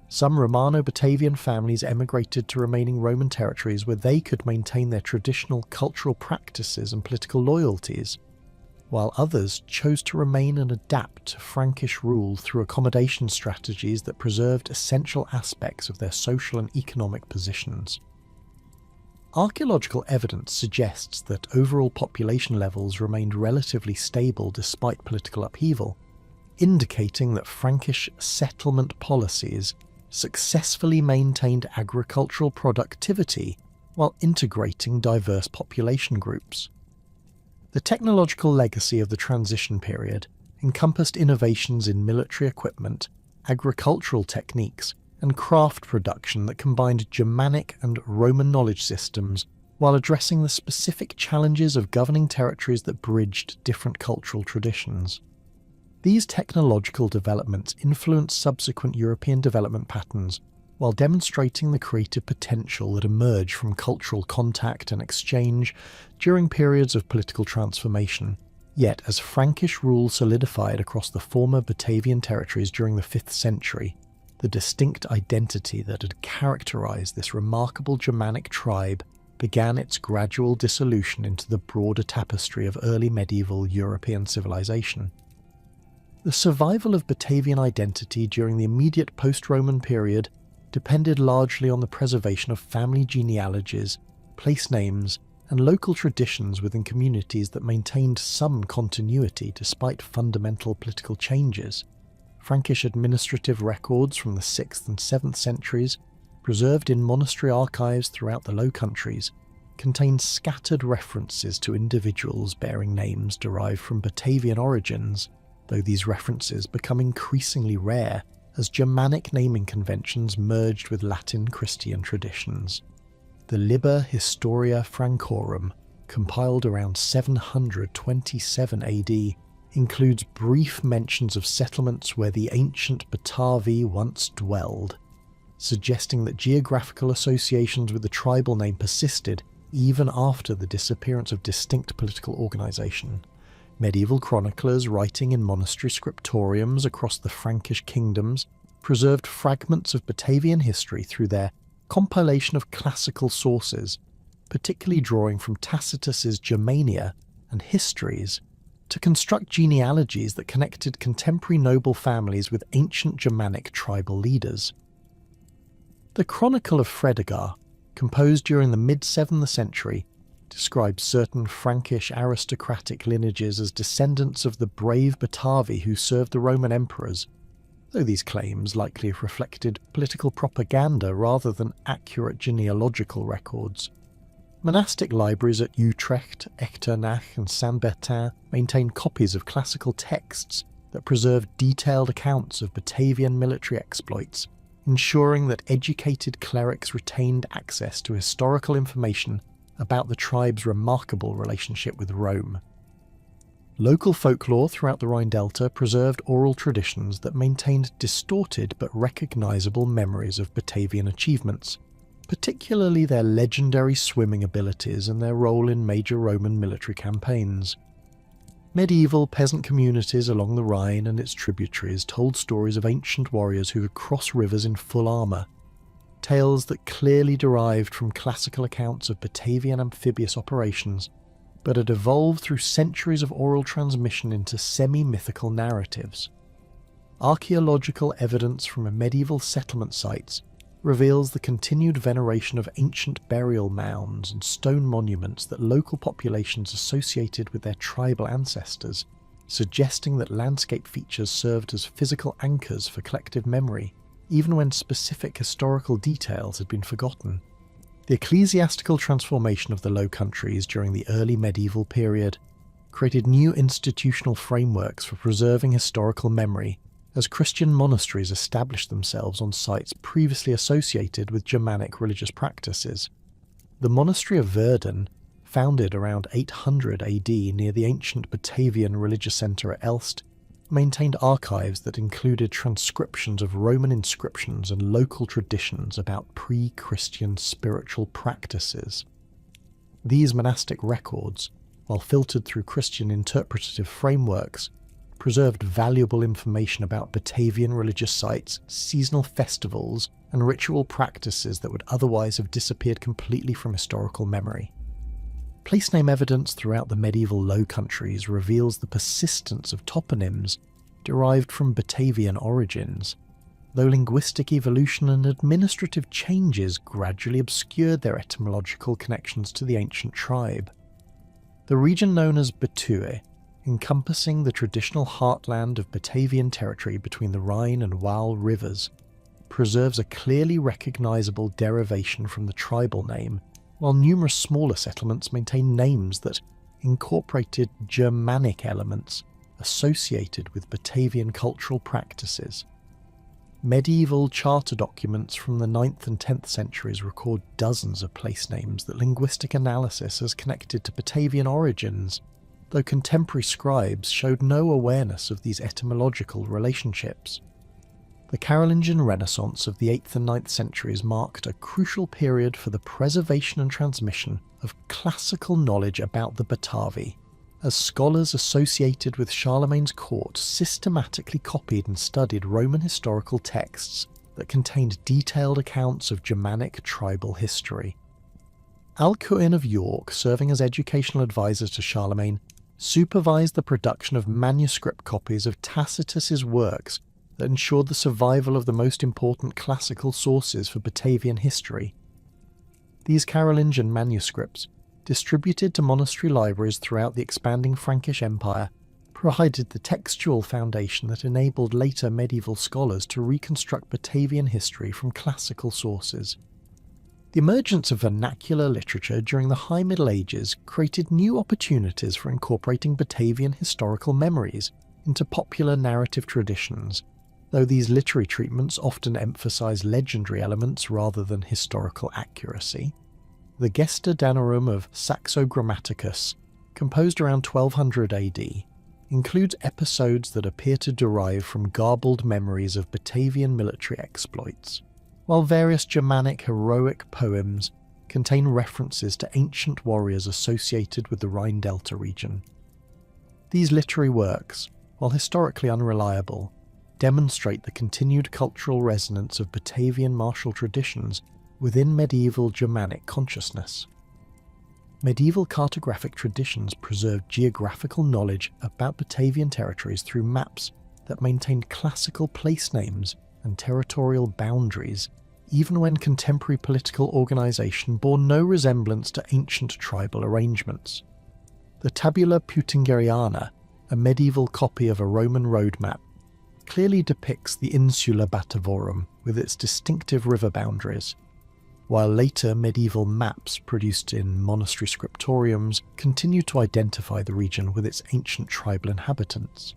Speaker 1: Some Romano-Batavian families emigrated to remaining Roman territories where they could maintain their traditional cultural practices and political loyalties, while others chose to remain and adapt to Frankish rule through accommodation strategies that preserved essential aspects of their social and economic positions. Archaeological evidence suggests that overall population levels remained relatively stable despite political upheaval, indicating that Frankish settlement policies successfully maintained agricultural productivity while integrating diverse population groups. The technological legacy of the transition period encompassed innovations in military equipment, agricultural techniques, and craft production that combined Germanic and Roman knowledge systems while addressing the specific challenges of governing territories that bridged different cultural traditions. These technological developments influenced subsequent European development patterns while demonstrating the creative potential that emerged from cultural contact and exchange during periods of political transformation. Yet, as Frankish rule solidified across the former Batavian territories during the 5th century, the distinct identity that had characterized this remarkable Germanic tribe began its gradual dissolution into the broader tapestry of early medieval European civilization. The survival of Batavian identity during the immediate post-Roman period depended largely on the preservation of family genealogies, place names, and local traditions within communities that maintained some continuity despite fundamental political changes. Frankish administrative records from the 6th and 7th centuries, preserved in monastery archives throughout the Low Countries, contain scattered references to individuals bearing names derived from Batavian origins, though these references become increasingly rare as Germanic naming conventions merged with Latin Christian traditions. The Liber Historia Francorum, compiled around 727 AD, includes brief mentions of settlements where the ancient Batavi once dwelled, suggesting that geographical associations with the tribal name persisted even after the disappearance of distinct political organisation. Medieval chroniclers writing in monastery scriptoriums across the Frankish kingdoms preserved fragments of Batavian history through their compilation of classical sources, particularly drawing from Tacitus's Germania and histories, to construct genealogies that connected contemporary noble families with ancient Germanic tribal leaders. The Chronicle of Fredegar, composed during the mid-7th century, describes certain Frankish aristocratic lineages as descendants of the brave Batavi who served the Roman emperors, though these claims likely reflected political propaganda rather than accurate genealogical records. Monastic libraries at Utrecht, Echternach and Saint-Bertin maintain copies of classical texts that preserve detailed accounts of Batavian military exploits, ensuring that educated clerics retained access to historical information about the tribe's remarkable relationship with Rome. Local folklore throughout the Rhine Delta preserved oral traditions that maintained distorted but recognisable memories of Batavian achievements, particularly their legendary swimming abilities and their role in major Roman military campaigns. Medieval peasant communities along the Rhine and its tributaries told stories of ancient warriors who would cross rivers in full armour, tales that clearly derived from classical accounts of Batavian amphibious operations, but had evolved through centuries of oral transmission into semi-mythical narratives. Archaeological evidence from medieval settlement sites reveals the continued veneration of ancient burial mounds and stone monuments that local populations associated with their tribal ancestors, suggesting that landscape features served as physical anchors for collective memory, even when specific historical details had been forgotten. The ecclesiastical transformation of the Low Countries during the early medieval period created new institutional frameworks for preserving historical memory as Christian monasteries established themselves on sites previously associated with Germanic religious practices. The monastery of Verden, founded around 800 AD near the ancient Batavian religious centre at Elst, maintained archives that included transcriptions of Roman inscriptions and local traditions about pre-Christian spiritual practices. These monastic records, while filtered through Christian interpretative frameworks, preserved valuable information about Batavian religious sites, seasonal festivals, and ritual practices that would otherwise have disappeared completely from historical memory. Place name evidence throughout the medieval Low Countries reveals the persistence of toponyms derived from Batavian origins, though linguistic evolution and administrative changes gradually obscured their etymological connections to the ancient tribe. The region known as Batavi, encompassing the traditional heartland of Batavian territory between the Rhine and Waal rivers, preserves a clearly recognisable derivation from the tribal name, while numerous smaller settlements maintain names that incorporated Germanic elements associated with Batavian cultural practices. Medieval charter documents from the 9th and 10th centuries record dozens of place names that linguistic analysis has connected to Batavian origins, though contemporary scribes showed no awareness of these etymological relationships. The Carolingian Renaissance of the 8th and 9th centuries marked a crucial period for the preservation and transmission of classical knowledge about the Batavi, as scholars associated with Charlemagne's court systematically copied and studied Roman historical texts that contained detailed accounts of Germanic tribal history. Alcuin of York, serving as educational advisor to Charlemagne, supervised the production of manuscript copies of Tacitus's works that ensured the survival of the most important classical sources for Batavian history. These Carolingian manuscripts, distributed to monastery libraries throughout the expanding Frankish Empire, provided the textual foundation that enabled later medieval scholars to reconstruct Batavian history from classical sources. The emergence of vernacular literature during the High Middle Ages created new opportunities for incorporating Batavian historical memories into popular narrative traditions, though these literary treatments often emphasize legendary elements rather than historical accuracy. The Gesta Danorum of Saxo Grammaticus, composed around 1200 AD, includes episodes that appear to derive from garbled memories of Batavian military exploits, while various Germanic heroic poems contain references to ancient warriors associated with the Rhine Delta region. These literary works, while historically unreliable, demonstrate the continued cultural resonance of Batavian martial traditions within medieval Germanic consciousness. Medieval cartographic traditions preserved geographical knowledge about Batavian territories through maps that maintained classical place names and territorial boundaries, even when contemporary political organisation bore no resemblance to ancient tribal arrangements. The Tabula Peutingeriana, a medieval copy of a Roman road map, clearly depicts the Insula Batavorum with its distinctive river boundaries, while later medieval maps produced in monastery scriptoriums continue to identify the region with its ancient tribal inhabitants.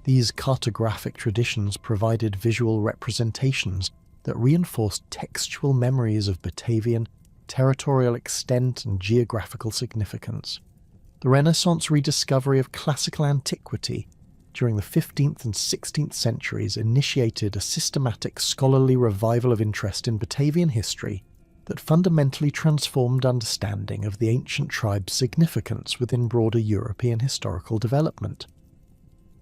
Speaker 1: These cartographic traditions provided visual representations that reinforced textual memories of Batavian territorial extent and geographical significance. The Renaissance rediscovery of classical antiquity during the 15th and 16th centuries initiated a systematic scholarly revival of interest in Batavian history that fundamentally transformed understanding of the ancient tribe's significance within broader European historical development.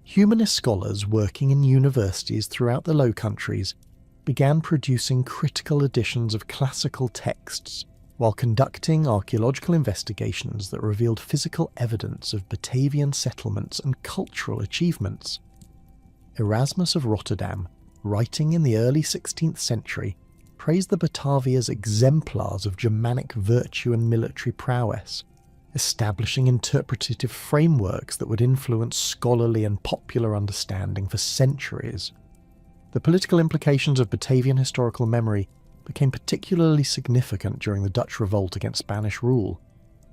Speaker 1: Humanist scholars working in universities throughout the Low Countries began producing critical editions of classical texts while conducting archaeological investigations that revealed physical evidence of Batavian settlements and cultural achievements. Erasmus of Rotterdam, writing in the early 16th century, praised the Batavi as exemplars of Germanic virtue and military prowess, establishing interpretative frameworks that would influence scholarly and popular understanding for centuries. The political implications of Batavian historical memory became particularly significant during the Dutch revolt against Spanish rule,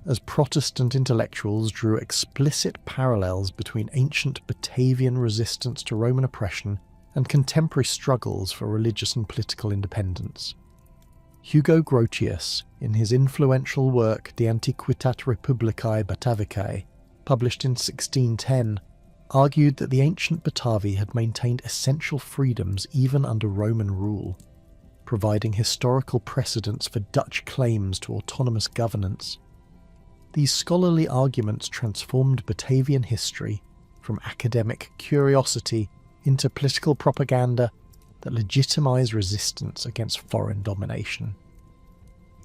Speaker 1: as Protestant intellectuals drew explicit parallels between ancient Batavian resistance to Roman oppression and contemporary struggles for religious and political independence. Hugo Grotius, in his influential work De Antiquitate Republicae Batavicae, published in 1610, argued that the ancient Batavi had maintained essential freedoms even under Roman rule, providing historical precedents for Dutch claims to autonomous governance. These scholarly arguments transformed Batavian history from academic curiosity into political propaganda that legitimized resistance against foreign domination.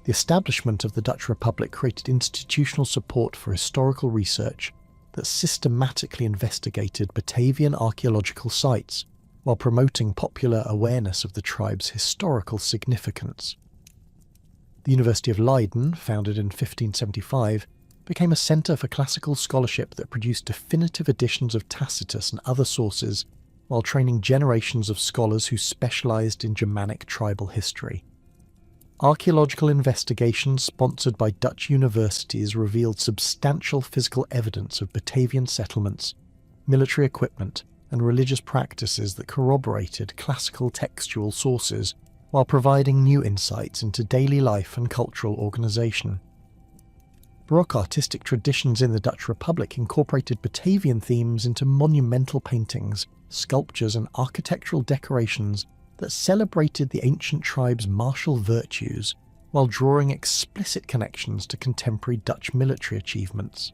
Speaker 1: The establishment of the Dutch Republic created institutional support for historical research that systematically investigated Batavian archaeological sites while promoting popular awareness of the tribe's historical significance. The University of Leiden, founded in 1575, became a centre for classical scholarship that produced definitive editions of Tacitus and other sources, while training generations of scholars who specialised in Germanic tribal history. Archaeological investigations sponsored by Dutch universities revealed substantial physical evidence of Batavian settlements, military equipment, and religious practices that corroborated classical textual sources, while providing new insights into daily life and cultural organisation. Baroque artistic traditions in the Dutch Republic incorporated Batavian themes into monumental paintings, sculptures and architectural decorations that celebrated the ancient tribe's martial virtues while drawing explicit connections to contemporary Dutch military achievements.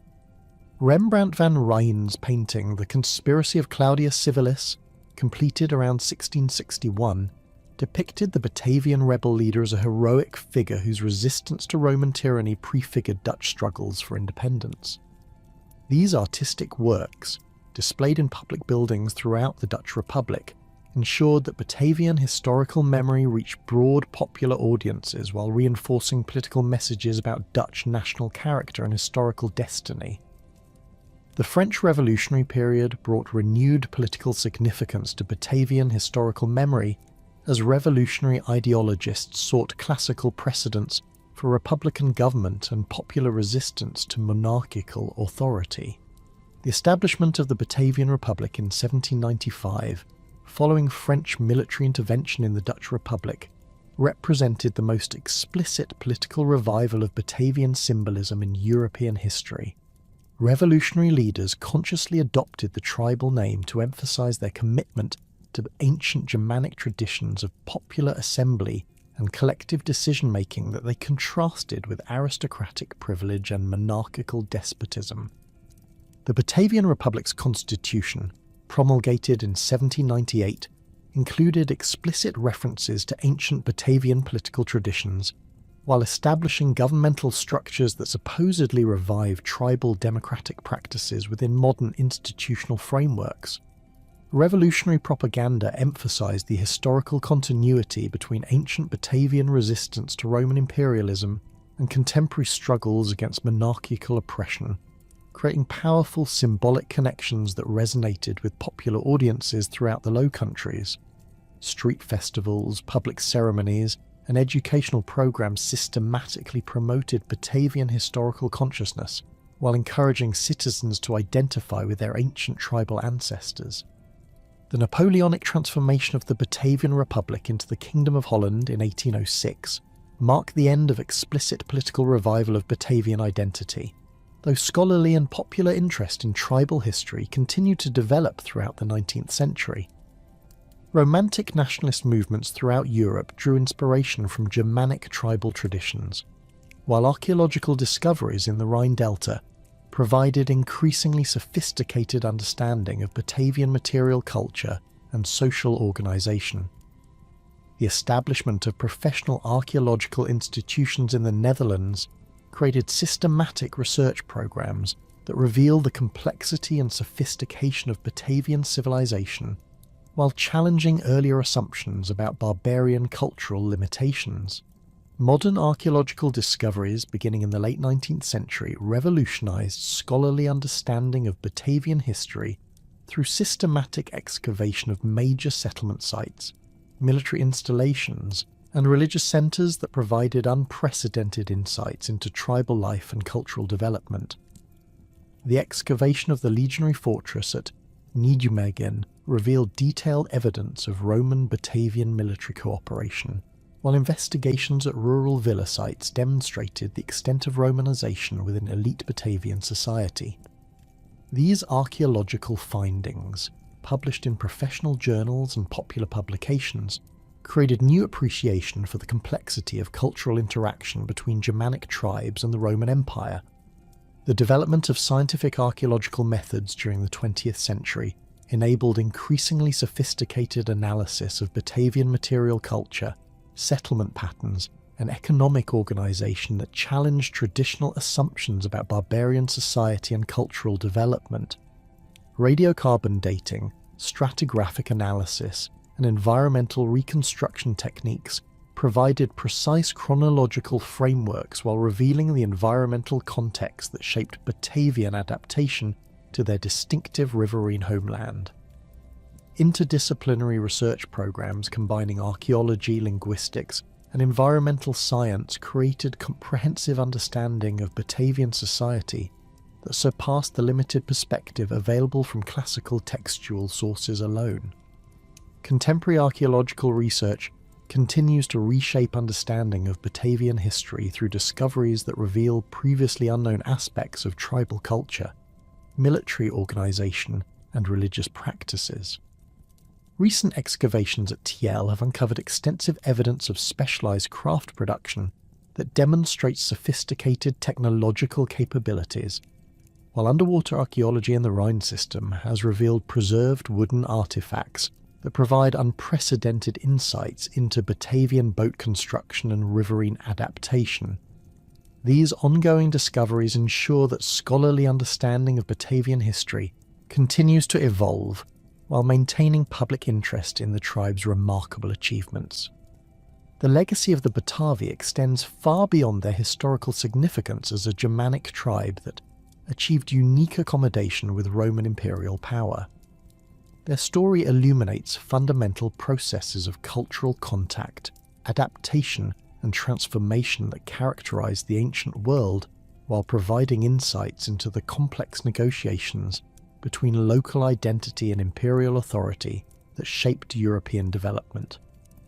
Speaker 1: Rembrandt van Rijn's painting The Conspiracy of Julius Civilis, completed around 1661, depicted the Batavian rebel leader as a heroic figure whose resistance to Roman tyranny prefigured Dutch struggles for independence. These artistic works, displayed in public buildings throughout the Dutch Republic, ensured that Batavian historical memory reached broad popular audiences while reinforcing political messages about Dutch national character and historical destiny. The French Revolutionary period brought renewed political significance to Batavian historical memory as revolutionary ideologists sought classical precedents for republican government and popular resistance to monarchical authority. The establishment of the Batavian Republic in 1795, following French military intervention in the Dutch Republic, represented the most explicit political revival of Batavian symbolism in European history. Revolutionary leaders consciously adopted the tribal name to emphasize their commitment to ancient Germanic traditions of popular assembly and collective decision-making that they contrasted with aristocratic privilege and monarchical despotism. The Batavian Republic's constitution, promulgated in 1798, included explicit references to ancient Batavian political traditions, while establishing governmental structures that supposedly revived tribal democratic practices within modern institutional frameworks. Revolutionary propaganda emphasized the historical continuity between ancient Batavian resistance to Roman imperialism and contemporary struggles against monarchical oppression, creating powerful symbolic connections that resonated with popular audiences throughout the Low Countries. Street festivals, public ceremonies, and educational programs systematically promoted Batavian historical consciousness while encouraging citizens to identify with their ancient tribal ancestors. The Napoleonic transformation of the Batavian Republic into the Kingdom of Holland in 1806 marked the end of explicit political revival of Batavian identity, though scholarly and popular interest in tribal history continued to develop throughout the 19th century. Romantic nationalist movements throughout Europe drew inspiration from Germanic tribal traditions, while archaeological discoveries in the Rhine Delta provided increasingly sophisticated understanding of Batavian material culture and social organisation. The establishment of professional archaeological institutions in the Netherlands created systematic research programs that reveal the complexity and sophistication of Batavian civilization, while challenging earlier assumptions about barbarian cultural limitations. Modern archaeological discoveries beginning in the late 19th century revolutionized scholarly understanding of Batavian history through systematic excavation of major settlement sites, military installations, and religious centres that provided unprecedented insights into tribal life and cultural development. The excavation of the legionary fortress at Nijmegen revealed detailed evidence of Roman-Batavian military cooperation, while investigations at rural villa sites demonstrated the extent of Romanization within elite Batavian society. These archaeological findings, published in professional journals and popular publications, created new appreciation for the complexity of cultural interaction between Germanic tribes and the Roman Empire. The development of scientific archaeological methods during the 20th century enabled increasingly sophisticated analysis of Batavian material culture, settlement patterns, and economic organisation that challenged traditional assumptions about barbarian society and cultural development. Radiocarbon dating, stratigraphic analysis, and environmental reconstruction techniques provided precise chronological frameworks while revealing the environmental context that shaped Batavian adaptation to their distinctive riverine homeland. Interdisciplinary research programs combining archaeology, linguistics, and environmental science created comprehensive understanding of Batavian society that surpassed the limited perspective available from classical textual sources alone. Contemporary archaeological research continues to reshape understanding of Batavian history through discoveries that reveal previously unknown aspects of tribal culture, military organisation, and religious practices. Recent excavations at Thiel have uncovered extensive evidence of specialised craft production that demonstrates sophisticated technological capabilities, while underwater archaeology in the Rhine system has revealed preserved wooden artefacts that provide unprecedented insights into Batavian boat construction and riverine adaptation. These ongoing discoveries ensure that scholarly understanding of Batavian history continues to evolve while maintaining public interest in the tribe's remarkable achievements. The legacy of the Batavi extends far beyond their historical significance as a Germanic tribe that achieved unique accommodation with Roman imperial power. Their story illuminates fundamental processes of cultural contact, adaptation, and transformation that characterized the ancient world, while providing insights into the complex negotiations between local identity and imperial authority that shaped European development.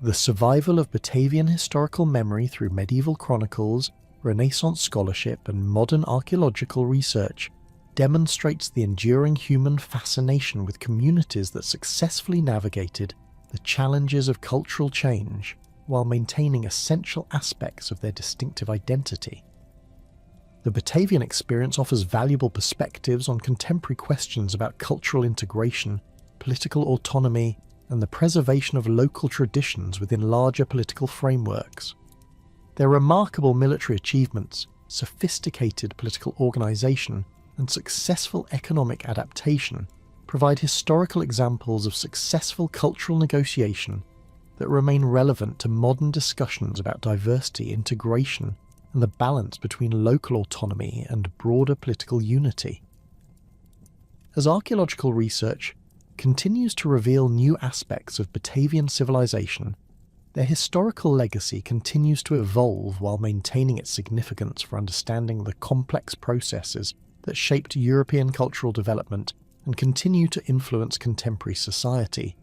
Speaker 1: The survival of Batavian historical memory through medieval chronicles, Renaissance scholarship, and modern archaeological research demonstrates the enduring human fascination with communities that successfully navigated the challenges of cultural change while maintaining essential aspects of their distinctive identity. The Batavian experience offers valuable perspectives on contemporary questions about cultural integration, political autonomy, and the preservation of local traditions within larger political frameworks. Their remarkable military achievements, sophisticated political organisation, and successful economic adaptation provide historical examples of successful cultural negotiation that remain relevant to modern discussions about diversity, integration, and the balance between local autonomy and broader political unity. As archaeological research continues to reveal new aspects of Batavian civilization, their historical legacy continues to evolve while maintaining its significance for understanding the complex processes that shaped European cultural development and continue to influence contemporary society.